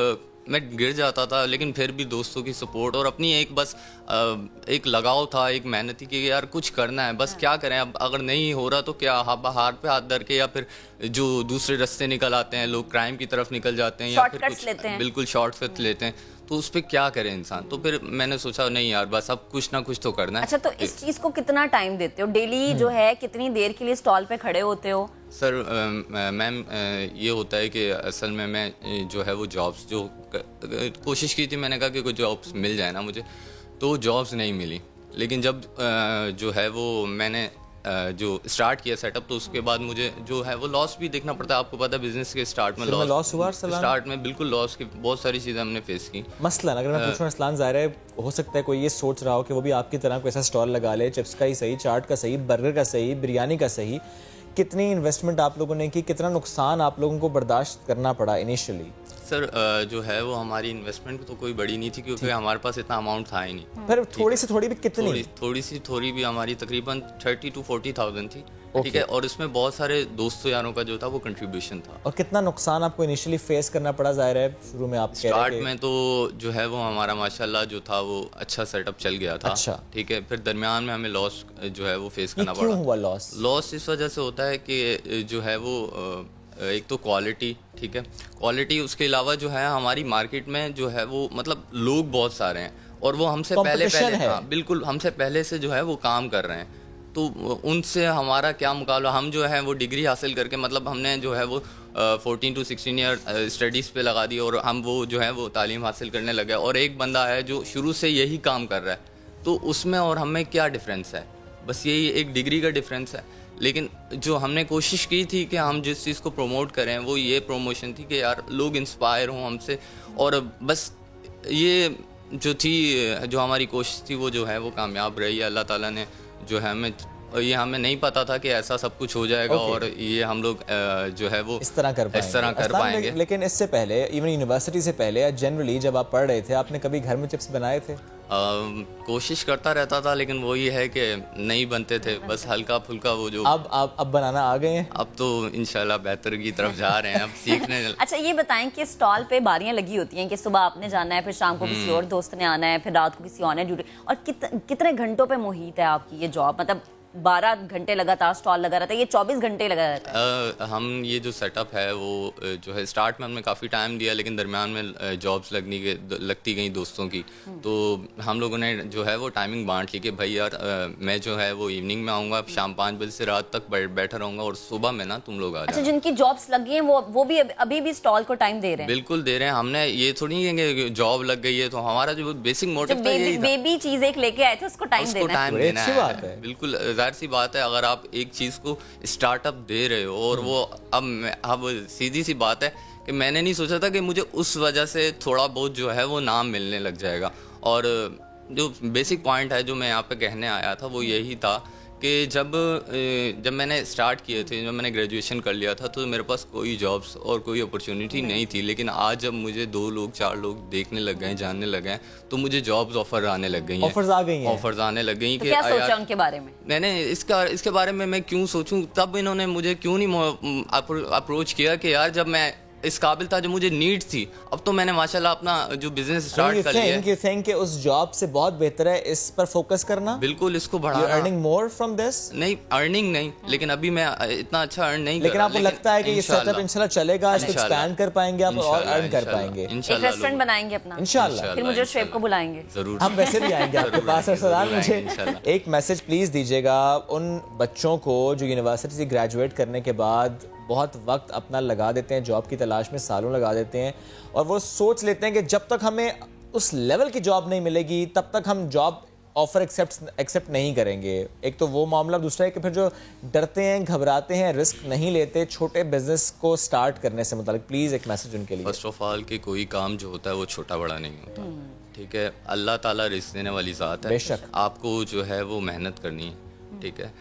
मैं गिर जाता था, लेकिन फिर भी दोस्तों की सपोर्ट और अपनी एक बस एक लगाव था, एक मेहनत थी कि यार कुछ करना है, बस क्या करें, अब अगर नहीं हो रहा तो क्या, हाथ पे हाथ धर के, या फिर जो दूसरे रास्ते निकल आते हैं लोग, क्राइम की तरफ निकल जाते हैं, या फिर कुछ बिल्कुल शॉर्टकट लेते हैं, तो उस पर क्या करे इंसान। तो फिर मैंने सोचा नहीं यार, बस अब कुछ ना कुछ तो करना है। अच्छा, तो इस चीज को कितना टाइम देते हो? डेली जो है कितनी देर के लिए स्टॉल पे खड़े होते हो? सर मैम ये होता है कि असल में मैं जो है वो जॉब्स जो कोशिश की थी, मैंने कहा कि कोई जॉब्स मिल जाए ना मुझे, तो जॉब्स नहीं मिली। लेकिन जब जो है वो मैंने जो स्टार्ट किया सेटअप, तो उसके बाद मुझे जो है वो लॉस भी देखना पड़ता है। आपको पता है बिजनेस के स्टार्ट में लॉस हुआ, स्टार्ट में बिल्कुल लॉस की बहुत सारी चीज़ें हमने फेस की। मसलन अगर मैं पूछूं अरसलान, ज़ाहिर है हो सकता है कोई ये सोच रहा हो कि वो भी आपकी तरह कोई ऐसा स्टॉल लगा ले, चिप्स का ही सही, चाट का सही, बर्गर का सही, बिरयानी का सही। कितनी इन्वेस्टमेंट आप लोगों ने की, कितना नुकसान आप लोगों को बर्दाश्त करना पड़ा इनिशियली? सर जो है वो हमारी इन्वेस्टमेंट तो कोई बड़ी नहीं थी, क्योंकि हमारे पास इतना अमाउंट था ही नहीं। पर थोड़ी सी थोड़ी भी कितनी? थोड़ी भी हमारी तकरीबन 30 to 40,000 थी, ठीक है। और इसमें बहुत सारे दोस्तों यारों का जो था वो कंट्रीब्यूशन था। और कितना नुकसान आपको इनिशियली फेस करना पड़ा? जाहिर है शुरू में आप स्टार्ट में तो जो है वो हमारा माशाल्लाह जो था वो अच्छा सेटअप चल गया था, अच्छा, ठीक है। फिर दरमियान में हमें लॉस जो है वो फेस करना पड़ा। क्यों हुआ लॉस? लॉस इस वजह से होता है कि जो है वो एक तो क्वालिटी, ठीक है, क्वालिटी, उसके अलावा जो है हमारी मार्केट में जो है वो मतलब लोग बहुत सारे हैं और वो हमसे पहले बिल्कुल हमसे पहले से जो है वो काम कर रहे हैं, तो उनसे हमारा क्या मुकाबला। हम जो है वो डिग्री हासिल करके मतलब हमने जो है वो 14 to 16 ईयर स्टडीज़ पे लगा दी और हम वो जो है वो तालीम हासिल करने लगे, और एक बंदा है जो शुरू से यही काम कर रहा है, तो उसमें और हमें क्या डिफरेंस है? बस यही एक डिग्री का डिफरेंस है। लेकिन जो हमने कोशिश की थी कि हम जिस चीज़ को प्रमोट करें वो ये प्रमोशन थी कि यार लोग इंस्पायर हों हमसे, और बस ये जो थी जो हमारी कोशिश थी वो जो है वो कामयाब रही है। अल्लाह ताला ने जो है हमें नहीं पता था कि ऐसा सब कुछ हो जाएगा और ये हम लोग जो है वो इस तरह कर पाएंगे। लेकिन इससे पहले, इवन यूनिवर्सिटी से पहले या जनरली जब आप पढ़ रहे थे, आपने कभी घर में चिप्स बनाए थे? कोशिश करता रहता था, लेकिन वो ये है कि नहीं बनते थे, बस हल्का फुल्का वो जो। अब बनाना आ गए हैं? अब तो इंशाल्लाह बेहतर की तरफ जा रहे हैं, अब सीखने। अच्छा, ये बताएं कि स्टॉल पे बारियां लगी होती हैं कि सुबह आपने जाना है, फिर शाम को किसी और दोस्त ने आना है, फिर रात को किसी और ने ड्यूटी, और कितने घंटों पे मुहित है आपकी ये जॉब? मतलब 12 घंटे लगातार स्टॉल लगा रहता है, ये 24 घंटे लगा रहता है? हम ये जो सेटअप है वो जो है स्टार्ट में हमने काफ़ी टाइम दिया, लेकिन दरमियान में जॉब्स लगती गई दोस्तों की, तो हम लोगों ने जो है वो टाइमिंग बांट ली कि भाई यार मैं जो है वो इवनिंग में आऊँगा, शाम 5 बजे से रात तक बैठा रहूँगा, और सुबह में ना तुम लोग आ जाओ। अच्छा, जिनकी जॉब्स लगी हैं वो भी अभी भी स्टॉल को टाइम दे रहे हैं? बिल्कुल दे रहे हैं। हमने ये थोड़ी नहीं कि जॉब लग गई है, तो हमारा जो बेसिक मोटिव था यही था। बेबी चीज एक लेके आए थे, उसको टाइम देना है। बिल्कुल जाहिर सी बात है, अगर आप एक चीज़ को स्टार्टअप दे रहे हो और वो अब सीधी सी बात है कि मैंने नहीं सोचा था कि मुझे उस वजह से थोड़ा बहुत जो है वो नाम मिलने लग जाएगा। और जो बेसिक पॉइंट है जो मैं यहाँ पे कहने आया था वो यही था कि जब मैंने स्टार्ट किए थे, जब मैंने ग्रेजुएशन कर लिया था, तो मेरे पास कोई जॉब्स और कोई अपॉर्चुनिटी नहीं थी। लेकिन आज जब मुझे 2 लोग 4 लोग देखने लग गए, जानने लग गए, तो मुझे जॉब्स ऑफर आने लग गई हैं। ऑफर्स आने लग गई। तो क्या सोचा उनके बारे में? मैंने इसके बारे में मैं क्यों सोचूं, तब इन्होंने मुझे क्यों नहीं अप्रोच किया कि यार जब मैं इस काबिल था, जो मुझे नीड थी, अब तो मैंने माशाल्लाह अपना जो बिजनेस स्टार्ट कर लिया है। You think कि उस जॉब से बहुत बेहतर है इस पर फोकस करना? बिल्कुल, इसको बढ़ाना। Earning more from this? नहीं, अर्निंग नहीं, लेकिन अभी मैं इतना अच्छा अर्न नहीं कर रहा। लेकिन आपको लगता है कि ये सेटअप इंशाल्लाह चलेगा, इसको एक्सपैंड कर पाएंगे आप और अर्न कर पाएंगे? एक रेस्टोरेंट बनाएंगे अपना इंशाल्लाह। फिर मुझे शेफ को बुलाएंगे जरूर, हम वैसे भी आएंगे आपके पास। अरसलान, मुझे एक मैसेज प्लीज दीजिएगा उन बच्चों को जो यूनिवर्सिटी से ग्रेजुएट करने के बाद बहुत वक्त अपना लगा देते हैं जॉब की तलाश में, सालों लगा देते हैं, और वो सोच लेते हैं कि जब तक हमें उस लेवल की जॉब नहीं मिलेगी तब तक हम जॉब ऑफर एक्सेप्ट नहीं करेंगे। एक तो वो मामला, दूसरा है कि फिर जो डरते हैं, घबराते हैं, रिस्क नहीं लेते छोटे बिजनेस को स्टार्ट करने से मुतालिक, प्लीज़ एक मैसेज उनके लिए। फर्स्ट ऑफ ऑल कि कोई काम जो होता है वो छोटा बड़ा नहीं होता, ठीक है। अल्लाह ताला रिस्क देने वाली ज़ात है, बेशक आपको जो है वो मेहनत करनी है, ठीक है।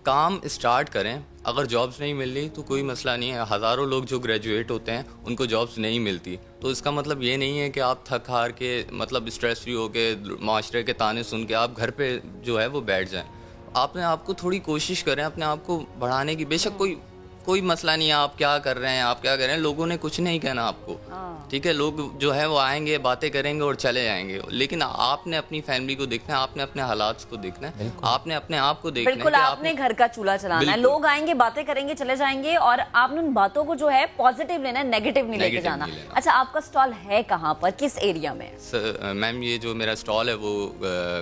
काम स्टार्ट करें, अगर जॉब्स नहीं मिल रही तो कोई मसला नहीं है। हज़ारों लोग जो ग्रेजुएट होते हैं उनको जॉब्स नहीं मिलती, तो इसका मतलब ये नहीं है कि आप थक हार के मतलब स्ट्रेस फ्री हो के माशरे के ताने सुन के आप घर पे जो है वो बैठ जाएं। आपने आपको थोड़ी कोशिश करें अपने आप को बढ़ाने की। बेशक कोई कोई मसला नहीं है, आप क्या कर रहे हैं, आप क्या कर रहे हैं, लोगों ने कुछ नहीं कहना आपको, ठीक है। लोग जो है वो आएंगे, बातें करेंगे और चले जाएंगे, लेकिन आपने अपनी फैमिली को देखना है, आपने अपने हालात को देखना है, आपने अपने आप को देखना है। बिल्कुल, आपने घर का चूल्हा चलाना है। लोग आएंगे, बातें करेंगे, चले जाएंगे, और आपने उन बातों को जो है पॉजिटिव लेना है, नेगेटिव नहीं लेके जाना। अच्छा, आपका स्टॉल है कहाँ पर, किस एरिया में? मैम ये जो मेरा स्टॉल है वो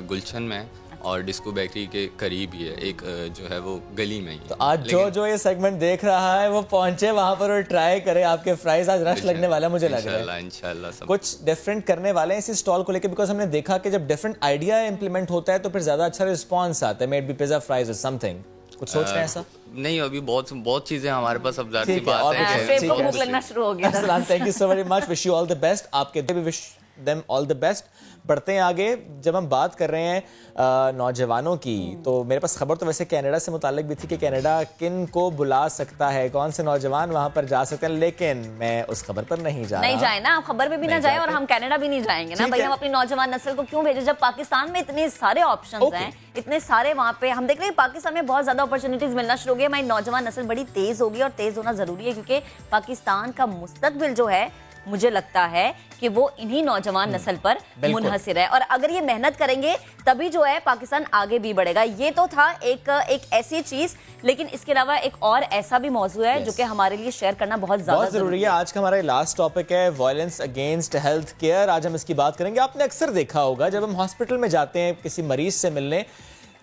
गुलशन में है और डिस्को बेकरी के करीब ही है, एक जो है वो गली में ही। तो आज जो ये सेगमेंट देख रहा है वो पहुंचे वहां पर और ट्राई करे आपके फ्राइज। आज रश लगने वाला है, मुझे लग रहा है इंशाल्लाह कुछ डिफरेंट करने वाले हैं इसी स्टॉल को लेकर, बिकॉज हमने देखा कि जब डिफरेंट आइडिया इंप्लीमेंट होता है तो फिर ज्यादा अच्छा रिस्पॉन्स आता है। मे बी पिज्जा, फ्राइज और समथिंग, कुछ सोच रहे हैं ऐसा? नहीं, अभी बहुत चीजें हमारे पास, अब जाहिर सी बात है, भूख लगना शुरू हो गया। Thank you so very much, wish you all the best, आपके भी wish them all the best. बढ़ते हैं आगे। जब हम बात कर रहे हैं नौजवानों की, तो मेरे पास खबर तो वैसे कनाडा से मुताल्लिक भी थी कि कनाडा किन को बुला सकता है, कौन से नौजवान वहां पर जा सकते हैं, लेकिन मैं उस खबर पर नहीं जाए ना, आप खबर पे भी ना जाए और हम कनाडा भी नहीं जाएंगे ना भाई। हम अपनी नौजवान नस्ल को क्यों भेजे, जब पाकिस्तान में इतने सारे ऑप्शंस हैं, इतने सारे वहाँ पे हम देख रहे हैं पाकिस्तान में बहुत ज्यादा अपॉर्चुनिटीज मिलना शुरू हो गई। हमारी नौजवान नस्ल बड़ी तेज होगी और तेज होना जरूरी है, क्योंकि पाकिस्तान का मुस्तकबिल जो है मुझे लगता है कि वो इन्हीं नौजवान नस्ल पर मुनहसिर है, और अगर ये मेहनत करेंगे तभी जो है पाकिस्तान आगे भी बढ़ेगा। ये तो था एक ऐसी चीज, लेकिन इसके अलावा एक और ऐसा भी मौजू है जो कि हमारे लिए शेयर करना बहुत ज्यादा जरूरी है। आज का हमारा लास्ट टॉपिक है वायलेंस अगेंस्ट हेल्थ केयर। आज हम इसकी बात करेंगे। आपने अक्सर देखा होगा जब हम हॉस्पिटल में जाते हैं किसी मरीज से मिलने,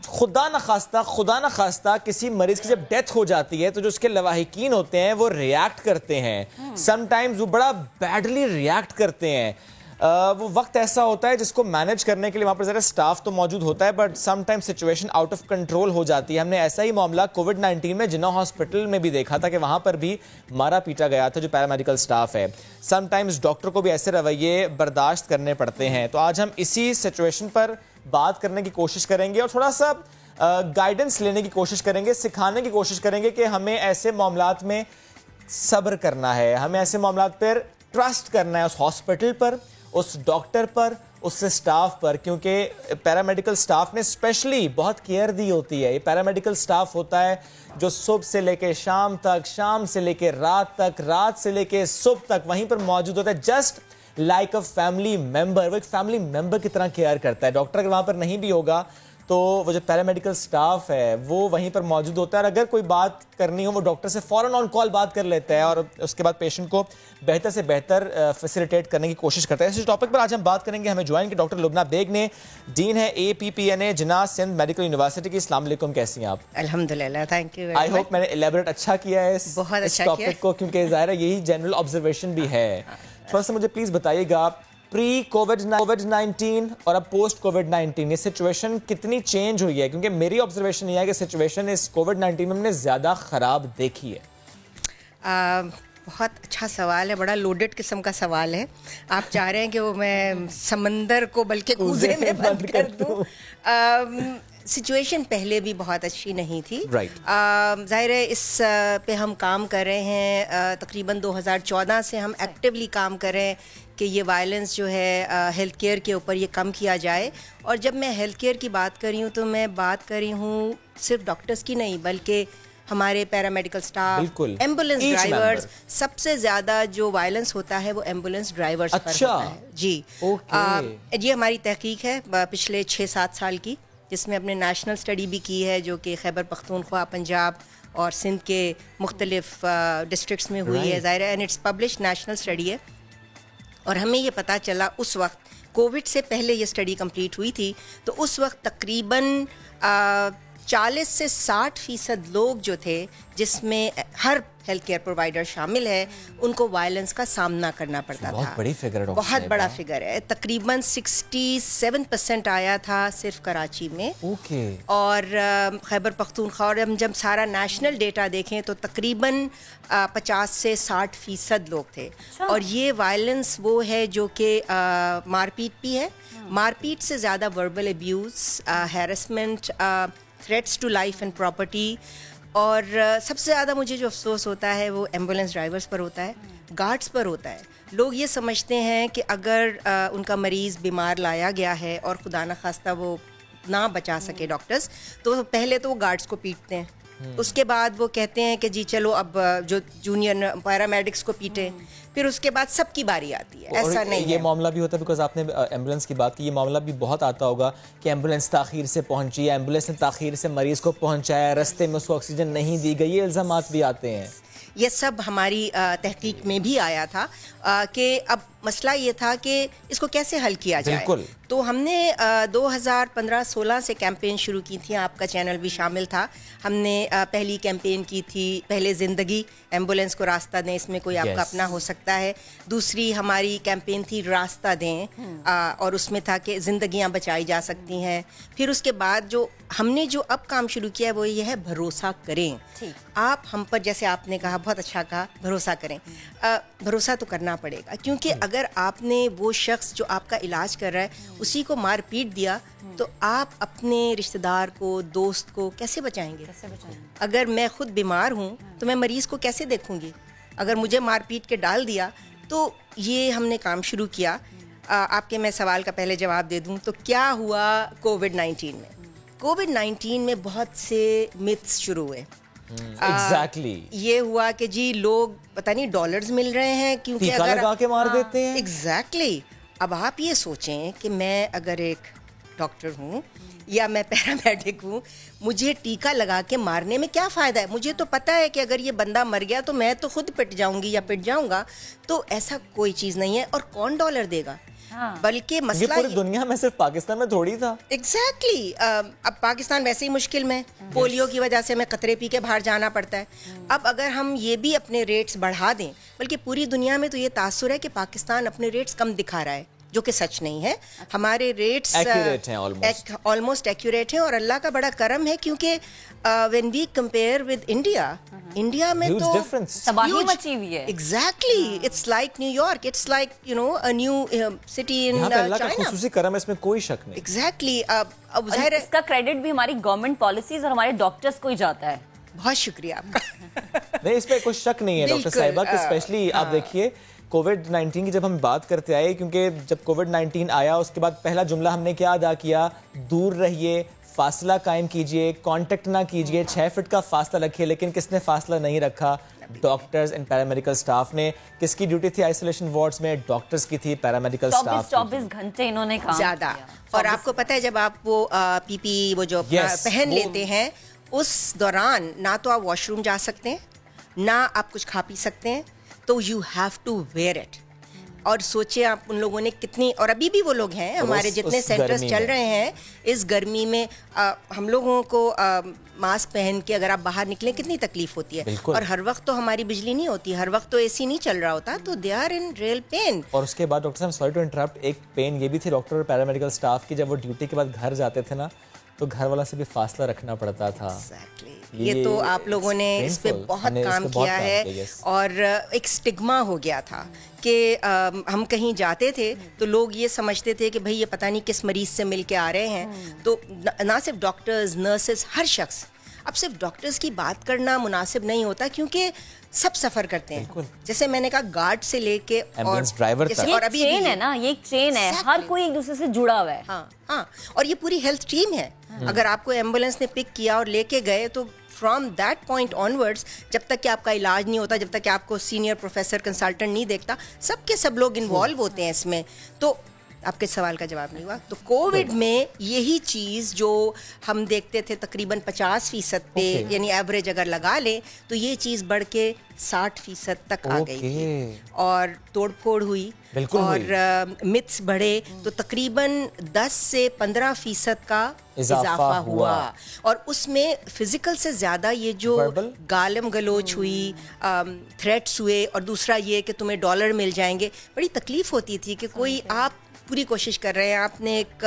खुदा न खास्ता किसी मरीज की जब डेथ हो जाती है तो जो उसके लवाहिकीन होते हैं वो रिएक्ट करते हैं, समटाइम्स वो बड़ा बैडली रिएक्ट करते हैं। वो वक्त ऐसा होता है जिसको मैनेज करने के लिए वहां पर ज़रा स्टाफ तो मौजूद होता है, but sometimes situation out of control हो जाती है। हमने ऐसा ही मामला कोविड-19 में जिन्ना हॉस्पिटल में भी देखा था कि वहां पर भी मारा पीटा गया था जो पैरामेडिकल स्टाफ है। समटाइम्स डॉक्टर को भी ऐसे रवैये बर्दाश्त करने पड़ते हैं। तो आज हम इसी सिचुएशन पर बात करने की कोशिश करेंगे और थोड़ा सा गाइडेंस लेने की कोशिश करेंगे, सिखाने की कोशिश करेंगे कि हमें ऐसे मामलात में सब्र करना है, हमें ऐसे मामलात पर ट्रस्ट करना है, उस हॉस्पिटल पर, उस डॉक्टर पर, उस स्टाफ पर, क्योंकि पैरामेडिकल स्टाफ ने स्पेशली बहुत केयर दी होती है। ये पैरामेडिकल स्टाफ होता है जो सुबह से लेके शाम तक, शाम से लेके रात तक, रात से लेके सुबह तक वहीं पर मौजूद होता है, just like a family member. वो एक फैमिली मेंबर की तरह केयर करता है। डॉक्टर अगर वहां पर नहीं भी होगा तो वो जो पैरामेडिकल स्टाफ है वो वहीं पर मौजूद होता है, और अगर कोई बात करनी हो वो डॉक्टर से फौरन ऑन कॉल बात कर लेता है और उसके बाद पेशेंट को बेहतर से बेहतर फैसिलिटेट करने की कोशिश करता है। इस टॉपिक पर आज हम बात करेंगे। हमें ज्वाइन किया डॉक्टर लुबना बेग ने, डीन है APPNA जिन्ना सिंध मेडिकल यूनिवर्सिटी की। अस्सलाम वालेकुम, कैसी हैं आप? अल्हम्दुलिल्लाह, थैंक यू। आई होप मैंने इलेबोरेट अच्छा किया है इस टॉपिक को, क्योंकि जाहिर है यही जनरल ऑब्जर्वेशन भी है। थोड़ा सा मुझे प्लीज बताइएगा, प्री कोविड-19 और अब पोस्ट कोविड-19 ये सिचुएशन कितनी चेंज हुई है? क्योंकि मेरी ऑब्जर्वेशन ये है कि सिचुएशन इस कोविड-19 में हमने ज़्यादा ख़राब देखी है। बहुत अच्छा सवाल है, बड़ा लोडेड किस्म का सवाल है। आप चाह रहे हैं कि वो मैं समंदर को बल्कि कूज़े में बंद कर दूँ। सिचुएशन पहले भी बहुत अच्छी नहीं थी। जाहिर है इस पे हम काम कर रहे हैं, तकरीबन 2014 से हम एक्टिवली काम कर रहे हैं कि ये वायलेंस जो है हेल्थ केयर के ऊपर ये कम किया जाए। और जब मैं हेल्थ केयर की बात कर रही हूँ तो मैं बात कर रही हूँ सिर्फ डॉक्टर्स की नहीं, बल्कि हमारे पैरामेडिकल स्टाफ, एम्बुलेंस ड्राइवर्स। सबसे ज़्यादा जो वायलेंस होता है वो एम्बुलेंस ड्राइवर्स पर होता है जी। ये हमारी तहकीक है पिछले 6-7 साल की, जिसमें हमने नेशनल स्टडी भी की है जो कि खैबर पख्तूनख्वा, पंजाब और सिंध के मुख्तलिफ डिस्ट्रिक्ट्स में हुई है। ज़ाहिर है and it's publish national study है। और हमें ये पता चला उस वक्त, कोविड से पहले ये स्टडी कंप्लीट हुई थी, तो उस वक्त तकरीबन 40 से 60% लोग जो थे, जिसमें हर हेल्थ केयर प्रोवाइडर शामिल है, उनको वायलेंस का सामना करना पड़ता था। बहुत बड़ी फिगर है, बहुत बड़ा फिगर है। तकरीबन 67% आया था सिर्फ कराची में। और खैबर पख्तूनख्वा, और हम जब सारा नेशनल डेटा देखें तो तकरीबन 50 से 60% लोग थे। और ये वायलेंस वो है जो कि मारपीट भी है, मारपीट से ज़्यादा verbal abuse, harassment, threats to life and property. और सबसे ज़्यादा मुझे जो अफसोस होता है वो एम्बुलेंस ड्राइवर्स पर होता है, गार्ड्स पर होता है। लोग ये समझते हैं कि अगर उनका मरीज़ बीमार लाया गया है और खुदा न खास्ता वो ना बचा सके डॉक्टर्स, तो पहले तो वो गार्ड्स को पीटते हैं, उसके बाद वो कहते हैं कि जी चलो अब जो जूनियर पैरामेडिक्स को पीटे, फिर उसके बाद सबकी बारी आती है। ऐसा नहीं ये मामला भी होता है, बिकॉज आपने एम्बुलेंस की बात की, ये मामला भी बहुत आता होगा कि एम्बुलेंस ताखीर से पहुंची, एम्बुलेंस ने ताखीर से मरीज को पहुंचाया, रास्ते में उसको ऑक्सीजन नहीं दी गई, ये इल्जामात भी आते हैं। ये सब हमारी तहकीक में भी आया था कि अब मसला ये था कि इसको कैसे हल किया जाए। तो हमने 2015-16 से कैंपेन शुरू की थी, आपका चैनल भी शामिल था। हमने पहली कैंपेन की थी पहले ज़िंदगी, एम्बुलेंस को रास्ता दें, इसमें कोई आपका अपना हो सकता है। दूसरी हमारी कैंपेन थी रास्ता दें, और उसमें था कि ज़िंदगियां बचाई जा सकती हैं। फिर उसके बाद जो हमने जो अब काम शुरू किया है वो ये है भरोसा करें। आप हम पर, जैसे आपने कहा, बहुत अच्छा कहा, भरोसा करें। भरोसा तो करना पड़ेगा, क्योंकि अगर आपने वो शख्स जो आपका इलाज कर रहा है उसी को मार पीट दिया तो आप अपने रिश्तेदार को, दोस्त को कैसे बचाएंगे? अगर मैं खुद बीमार हूँ तो मैं मरीज को कैसे देखूंगी? अगर मुझे मार पीट के डाल दिया, तो ये हमने काम शुरू किया। आपके मैं सवाल का पहले जवाब दे दूं तो क्या हुआ कोविड-19 में? कोविड-19 में बहुत से मिथ्स शुरू हुए। ये हुआ कि जी लोग पता नहीं डॉलर्स मिल रहे हैं क्योंकि टीका लगा के मार देते हैं। एग्जैक्टली। अब आप ये सोचें कि मैं अगर एक डॉक्टर हूँ या मैं पैरामेडिक हूँ, मुझे टीका लगा के मारने में क्या फ़ायदा है? मुझे तो पता है कि अगर ये बंदा मर गया तो मैं तो खुद पिट जाऊंगी या पिट जाऊंगा। तो ऐसा कोई चीज़ नहीं है। और कौन डॉलर देगा? बल्कि मसला पूरी दुनिया में, सिर्फ पाकिस्तान में थोड़ी था। एग्जैक्टली। अब पाकिस्तान वैसे ही मुश्किल में, पोलियो की वजह से हमें कतरे पी के बाहर जाना पड़ता है। अब अगर हम ये भी अपने रेट्स बढ़ा दें, बल्कि पूरी दुनिया में तो ये तासुर है कि पाकिस्तान अपने रेट्स कम दिखा रहा है, जो कि सच नहीं है। हमारे रेट्स ऑलमोस्ट एक्यूरेट हैं, और अल्लाह का बड़ा करम है क्योंकि when we compare with India में तो तबाही मची हुई है। Exactly. It's like New York, it's like you know a new city in अल्लाह का खुसूसी करम है, इसमें कोई शक नहीं। एग्जैक्टली। अब इसका क्रेडिट भी हमारी गवर्नमेंट पॉलिसीज और हमारे डॉक्टर्स को ही जाता है। बहुत शुक्रिया आपका। नहीं, इस पे कोई शक नहीं है डॉक्टर साहिबा, कि स्पेशली आप देखिए कोविड-19 की जब हम बात करते आए, क्योंकि जब कोविड-19 आया उसके बाद पहला जुमला हमने क्या अदा किया? दूर रहिए, फासला कायम कीजिए, कांटेक्ट ना कीजिए, 6 फीट का फासला रखिए। लेकिन किसने फासला नहीं रखा? डॉक्टर्स एंड पैरामेडिकल स्टाफ ने। किसकी ड्यूटी थी आइसोलेशन वार्ड्स में? डॉक्टर्स की थी, पैरामेडिकल स्टाफ। 24 घंटे इन्होंने काम ज्यादा। और आपको पता है जब आप वो पीपी वो जो पहन लेते हैं, उस दौरान ना तो आप वॉशरूम जा सकते हैं, ना आप कुछ खा पी सकते हैं, तो you have to wear it. और सोचिए आप उन लोगों ने कितनी, और अभी भी वो लोग हैं हमारे जितने सेंटर्स चल रहे हैं इस गर्मी में, हम लोगों को मास्क पहन के अगर आप बाहर निकलें कितनी तकलीफ होती है। और हर वक्त तो हमारी बिजली नहीं होती, हर वक्त तो एसी नहीं चल रहा होता, तो they are in real pain. और उसके बाद डॉक्टर साहब, सॉरी टू इंटरप्ट, एक पेन ये भी थी डॉक्टर और पैरामेडिकल स्टाफ की, जब वो ड्यूटी के बाद घर जाते थे ना, तो घर वाला से भी फासला रखना पड़ता था। ये तो आप लोगों ने इस पे बहुत काम किया है। और एक स्टिग्मा हो गया था कि हम कहीं जाते थे तो लोग ये समझते थे कि भाई ये पता नहीं किस मरीज से मिल के आ रहे हैं। तो ना सिर्फ डॉक्टर्स, नर्सेस, हर शख्स। अब सिर्फ डॉक्टर्स की बात करना मुनासिब नहीं होता क्योंकि सब सफ़र करते हैं। जैसे मैंने कहा, गार्ड से लेके और ड्राइवर तक। और अभी चेन है ना, ये एक चेन है, हर कोई एक दूसरे से जुड़ा हुआ है। हाँ, और ये पूरी हेल्थ टीम है। अगर आपको एम्बुलेंस ने पिक किया और लेके गए, तो फ्रॉम दैट पॉइंट ऑनवर्ड्स, जब तक कि आपका इलाज नहीं होता, जब तक कि आपको सीनियर प्रोफेसर कंसल्टेंट नहीं देखता, सब लोग इन्वॉल्व होते हैं इसमें। तो आपके सवाल का जवाब नहीं हुआ। तो कोविड में यही चीज़ जो हम देखते थे तकरीबन 50% पे, यानी एवरेज अगर लगा लें, तो ये चीज़ बढ़ के 60% तक आ गई थी। और तोड़फोड़ हुई और मिथ्स बढ़े, तो तकरीबन 10 से 15% का इजाफा हुआ। और उसमें फिजिकल से ज़्यादा ये जो गालम गलोच हुई, थ्रेट्स हुए, और दूसरा ये कि तुम्हें डॉलर मिल जाएंगे। बड़ी तकलीफ होती थी कि कोई, आप पूरी कोशिश कर रहे हैं, आपने एक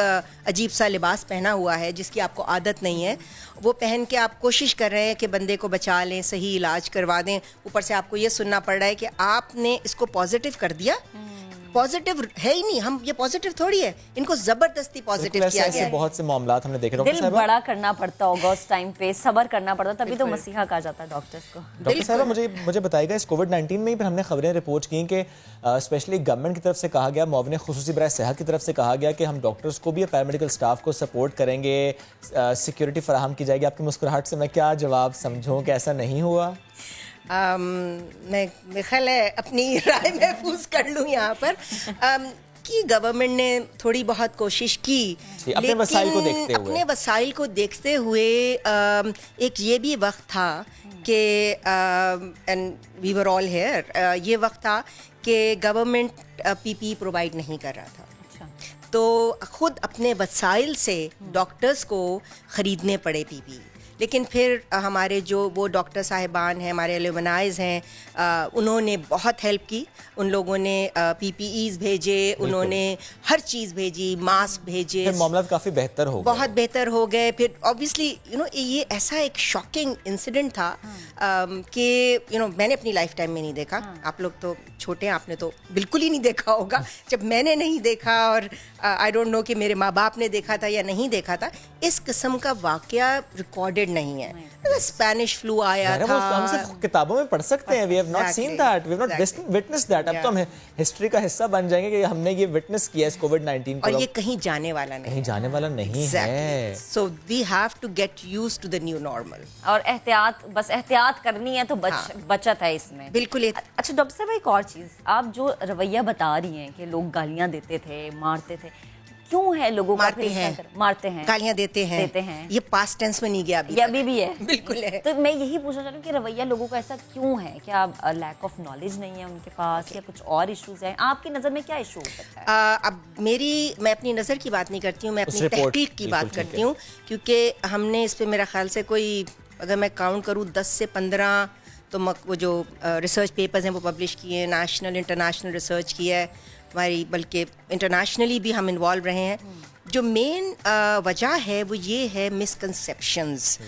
अजीब सा लिबास पहना हुआ है जिसकी आपको आदत नहीं है, वो पहन के आप कोशिश कर रहे हैं कि बंदे को बचा लें, सही इलाज करवा दें, ऊपर से आपको ये सुनना पड़ रहा है कि आपने इसको पॉजिटिव कर दिया, पॉजिटिव है ही नहीं, हम ये पॉजिटिव थोड़ी है, इनको जबरदस्ती पॉजिटिव किया गया है। बहुत से मामलात हमने देखे। दिल बड़ा करना पड़ता होगा उस टाइम पे, सब्र करना पड़ता, तभी तो मसीहा कहा जाता है डॉक्टर्स को। डॉक्टर साहब मुझे बताइएगा, इस कोविड-19 में भी हमने खबरें रिपोर्ट की कि स्पेशली गवर्नमेंट की तरफ से कहा गया, मुआविन खुसूसी बराए सेहत की तरफ से कहा गया कि हम डॉक्टर्स को भी, पैरामेडिकल स्टाफ को सपोर्ट करेंगे, सिक्योरिटी फराहम की जाएगी। आपकी मुस्कुराहट से मैं क्या जवाब समझूं कि ऐसा नहीं हुआ? मैं ख्याल है अपनी राय महफूज कर लूँ यहाँ पर कि गवर्नमेंट ने थोड़ी बहुत कोशिश की, अपने वसाइल को देखते हुए एक ये भी वक्त था कि and we were all here, ये वक्त था कि गवर्नमेंट पीपी प्रोवाइड नहीं कर रहा था, तो खुद अपने वसाइल से डॉक्टर्स को ख़रीदने पड़े पीपी। लेकिन फिर हमारे जो वो डॉक्टर साहिबान हैं, हमारे एलुमनाइज हैं, उन्होंने बहुत हेल्प की। उन लोगों ने PPEs भेजे, उन्होंने हर चीज़ भेजी, मास्क भेजे, फिर मामला काफ़ी बेहतर हो गए, बहुत बेहतर हो गए। फिर ऑब्वियसली ये ऐसा एक शॉकिंग इंसिडेंट था कि मैंने अपनी लाइफ टाइम में नहीं देखा। आप लोग तो छोटे हैं, आपने तो बिल्कुल ही नहीं देखा होगा। जब मैंने नहीं देखा और आई डोंट नो कि मेरे माँ बाप ने देखा था या नहीं देखा था, इस किस्म का वाकया रिकॉर्डेड नहीं है। स्पेनिश फ्लू आया था, हम सिर्फ किताबों में पढ़ सकते हैं, we have not seen that, we have not witness that. अब तो हम हिस्ट्री का हिस्सा बन जाएंगे कि हमने ये विटनेस किया इस कोविड-19 को, और ये कहीं जाने वाला नहीं है। So we have to get used to the new normal, और एहतियात करनी है तो बचत है इसमें, बिल्कुल। अच्छा डॉक्टर साहब, एक और चीज, आप जो रवैया बता रही हैं कि लोग गालियां देते थे, मारते थे, क्यों है लोगों को मारते हैं, गालियां देते हैं, ये पास्ट टेंस में नहीं गया अभी भी है, बिल्कुल है। तो मैं यही पूछना चाह रही हूँ कि रवैया लोगों का ऐसा क्यों है? क्या लैक ऑफ नॉलेज नहीं है उनके पास, या कुछ और इश्यूज हैं? आपकी नज़र में क्या इशू हो सकता है? अब मैं अपनी नज़र की बात नहीं करती हूँ, मैं अपनी तहकीक की बात करती हूँ, क्योंकि हमने इस पर मेरा ख्याल से कोई, अगर मैं काउंट करूँ, 10 से 15 तो वो जो रिसर्च पेपर्स हैं वो पब्लिश किए हैं, नेशनल इंटरनेशनल रिसर्च की है हमारी, बल्कि इंटरनेशनली भी हम इन्वॉल्व रहे हैं। जो मेन वजह है वो ये है मिसकंसेप्शंस,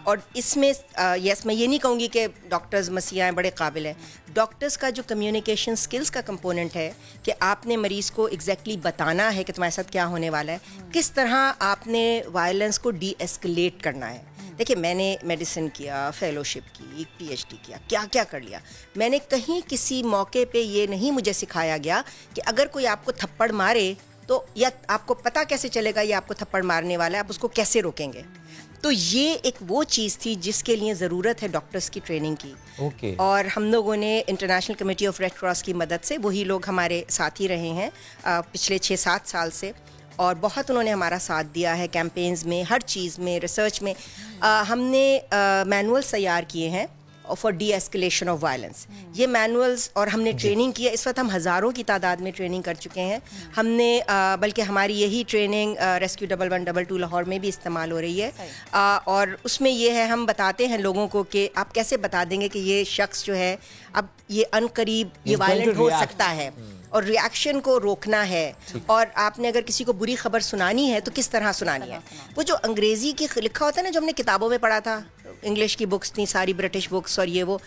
और इसमें यस, मैं ये नहीं कहूँगी कि डॉक्टर्स मसीहा हैं, बड़े काबिल हैं। डॉक्टर्स का जो कम्युनिकेशन स्किल्स का कंपोनेंट है कि आपने मरीज़ को एग्जैक्टली बताना है कि तुम्हारे साथ क्या होने वाला है, किस तरह आपने वायलेंस को डी एस्केलेट करना है। देखिए, मैंने मेडिसिन किया, फेलोशिप की, PhD किया, क्या क्या कर लिया, मैंने कहीं किसी मौके पे ये नहीं मुझे सिखाया गया कि अगर कोई आपको थप्पड़ मारे तो या आपको पता कैसे चलेगा ये आपको थप्पड़ मारने वाला है, आप उसको कैसे रोकेंगे। तो ये एक वो चीज़ थी जिसके लिए ज़रूरत है डॉक्टर्स की ट्रेनिंग की। और हम लोगों ने international committee of red cross की मदद से, वही लोग हमारे साथी रहे हैं पिछले 6-7 साल से, और बहुत उन्होंने हमारा साथ दिया है कैंपेन्स में, हर चीज़ में, रिसर्च में। हमने मैनुअल्स तैयार किए हैं for D escalation of violence, ये मैनुअल्स, और हमने ट्रेनिंग किया। इस वक्त हम हज़ारों की तादाद में ट्रेनिंग कर चुके हैं हमने, बल्कि हमारी यही ट्रेनिंग रेस्क्यू 1112 लाहौर में भी इस्तेमाल हो रही है। और उसमें ये है, हम बताते हैं लोगों को कि आप कैसे बता देंगे कि ये शख्स जो है अब ये अनकरीब ये वायलेंट हो सकता है, और रिएक्शन को रोकना है, और आपने अगर किसी को बुरी खबर सुनानी है तो किस तरह सुनानी है। वो जो अंग्रेजी की लिखा होता है ना, जो हमने किताबों में पढ़ा था, इंग्लिश की बुक्स थी सारी, ब्रिटिश बुक्स, और ये वो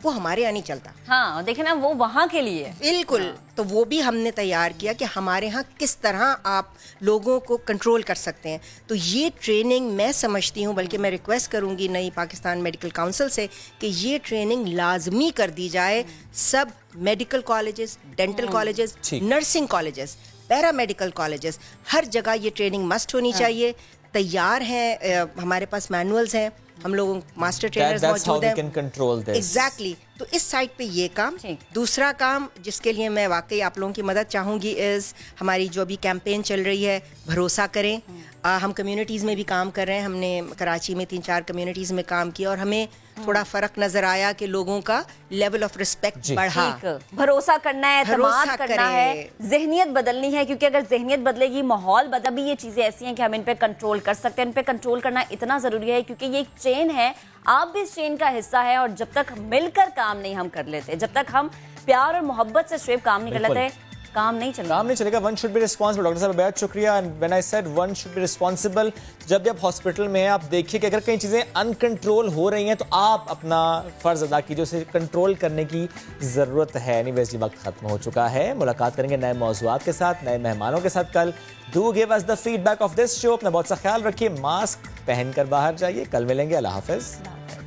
हमारे यहाँ नहीं चलता। हाँ, देखे ना, वो वहाँ के लिए बिल्कुल। तो वो भी हमने तैयार किया कि हमारे यहाँ किस तरह आप लोगों को कंट्रोल कर सकते हैं। तो ये ट्रेनिंग मैं समझती हूँ, बल्कि मैं रिक्वेस्ट करूँगी नई पाकिस्तान मेडिकल काउंसिल से कि ये ट्रेनिंग लाजमी कर दी जाए। सब medical colleges, dental colleges, nursing colleges, paramedical colleges, हर जगह ये ट्रेनिंग मस्ट होनी चाहिए। तैयार हैं, हमारे पास मैनुअल्स हैं, हम लोगों मास्टर ट्रेनर्स मौजूद हैं। एग्जैक्टली। तो इस साइड पे ये काम। दूसरा काम जिसके लिए मैं वाकई आप लोगों की मदद चाहूँगी इज़ हमारी जो भी कैंपेन चल रही है, भरोसा करें। हम कम्युनिटीज़ में भी काम कर रहे हैं, हमने कराची में 3-4 कम्युनिटीज़ में काम किया, और हमें थोड़ा फ़र्क नज़र आया कि लोगों का लेवल ऑफ रिस्पेक्ट बढ़ा। भरोसा करना है, एतमाद करना है, जहनियत बदलनी है, क्योंकि अगर जहनियत बदलेगी, माहौल बदल, भी ये चीज़ें ऐसी हैं कि हम इन पे कंट्रोल कर सकते हैं। इन पे कंट्रोल करना इतना ज़रूरी है क्योंकि ये एक चेन है, आप भी इस चेन का हिस्सा है, और जब तक मिलकर काम नहीं हम कर लेते, जब तक हम प्यार और मोहब्बत से सिर्फ काम नहीं कर लेते, काम नहीं चलेगा। One should be responsible. Doctor साहब बहुत शुक्रिया। And when I said one should be responsible, जब भी आप हॉस्पिटल में हैं आप देखिए कि अगर कई चीज़ें अनकंट्रोल हो रही हैं तो आप अपना फ़र्ज़ अदा कीजिए, उसे कंट्रोल करने की ज़रूरत है। एनीवेज, वक्त खत्म हो चुका है। मुलाकात करेंगे नए मौज़ूआत के साथ, नए मेहमानों के साथ कल। Do give us the feedback of this show. अपना बहुत सा ख्याल रखिए, मास्क पहन कर बाहर जाइए। कल मिलेंगे। अल्लाह हाफ़िज़।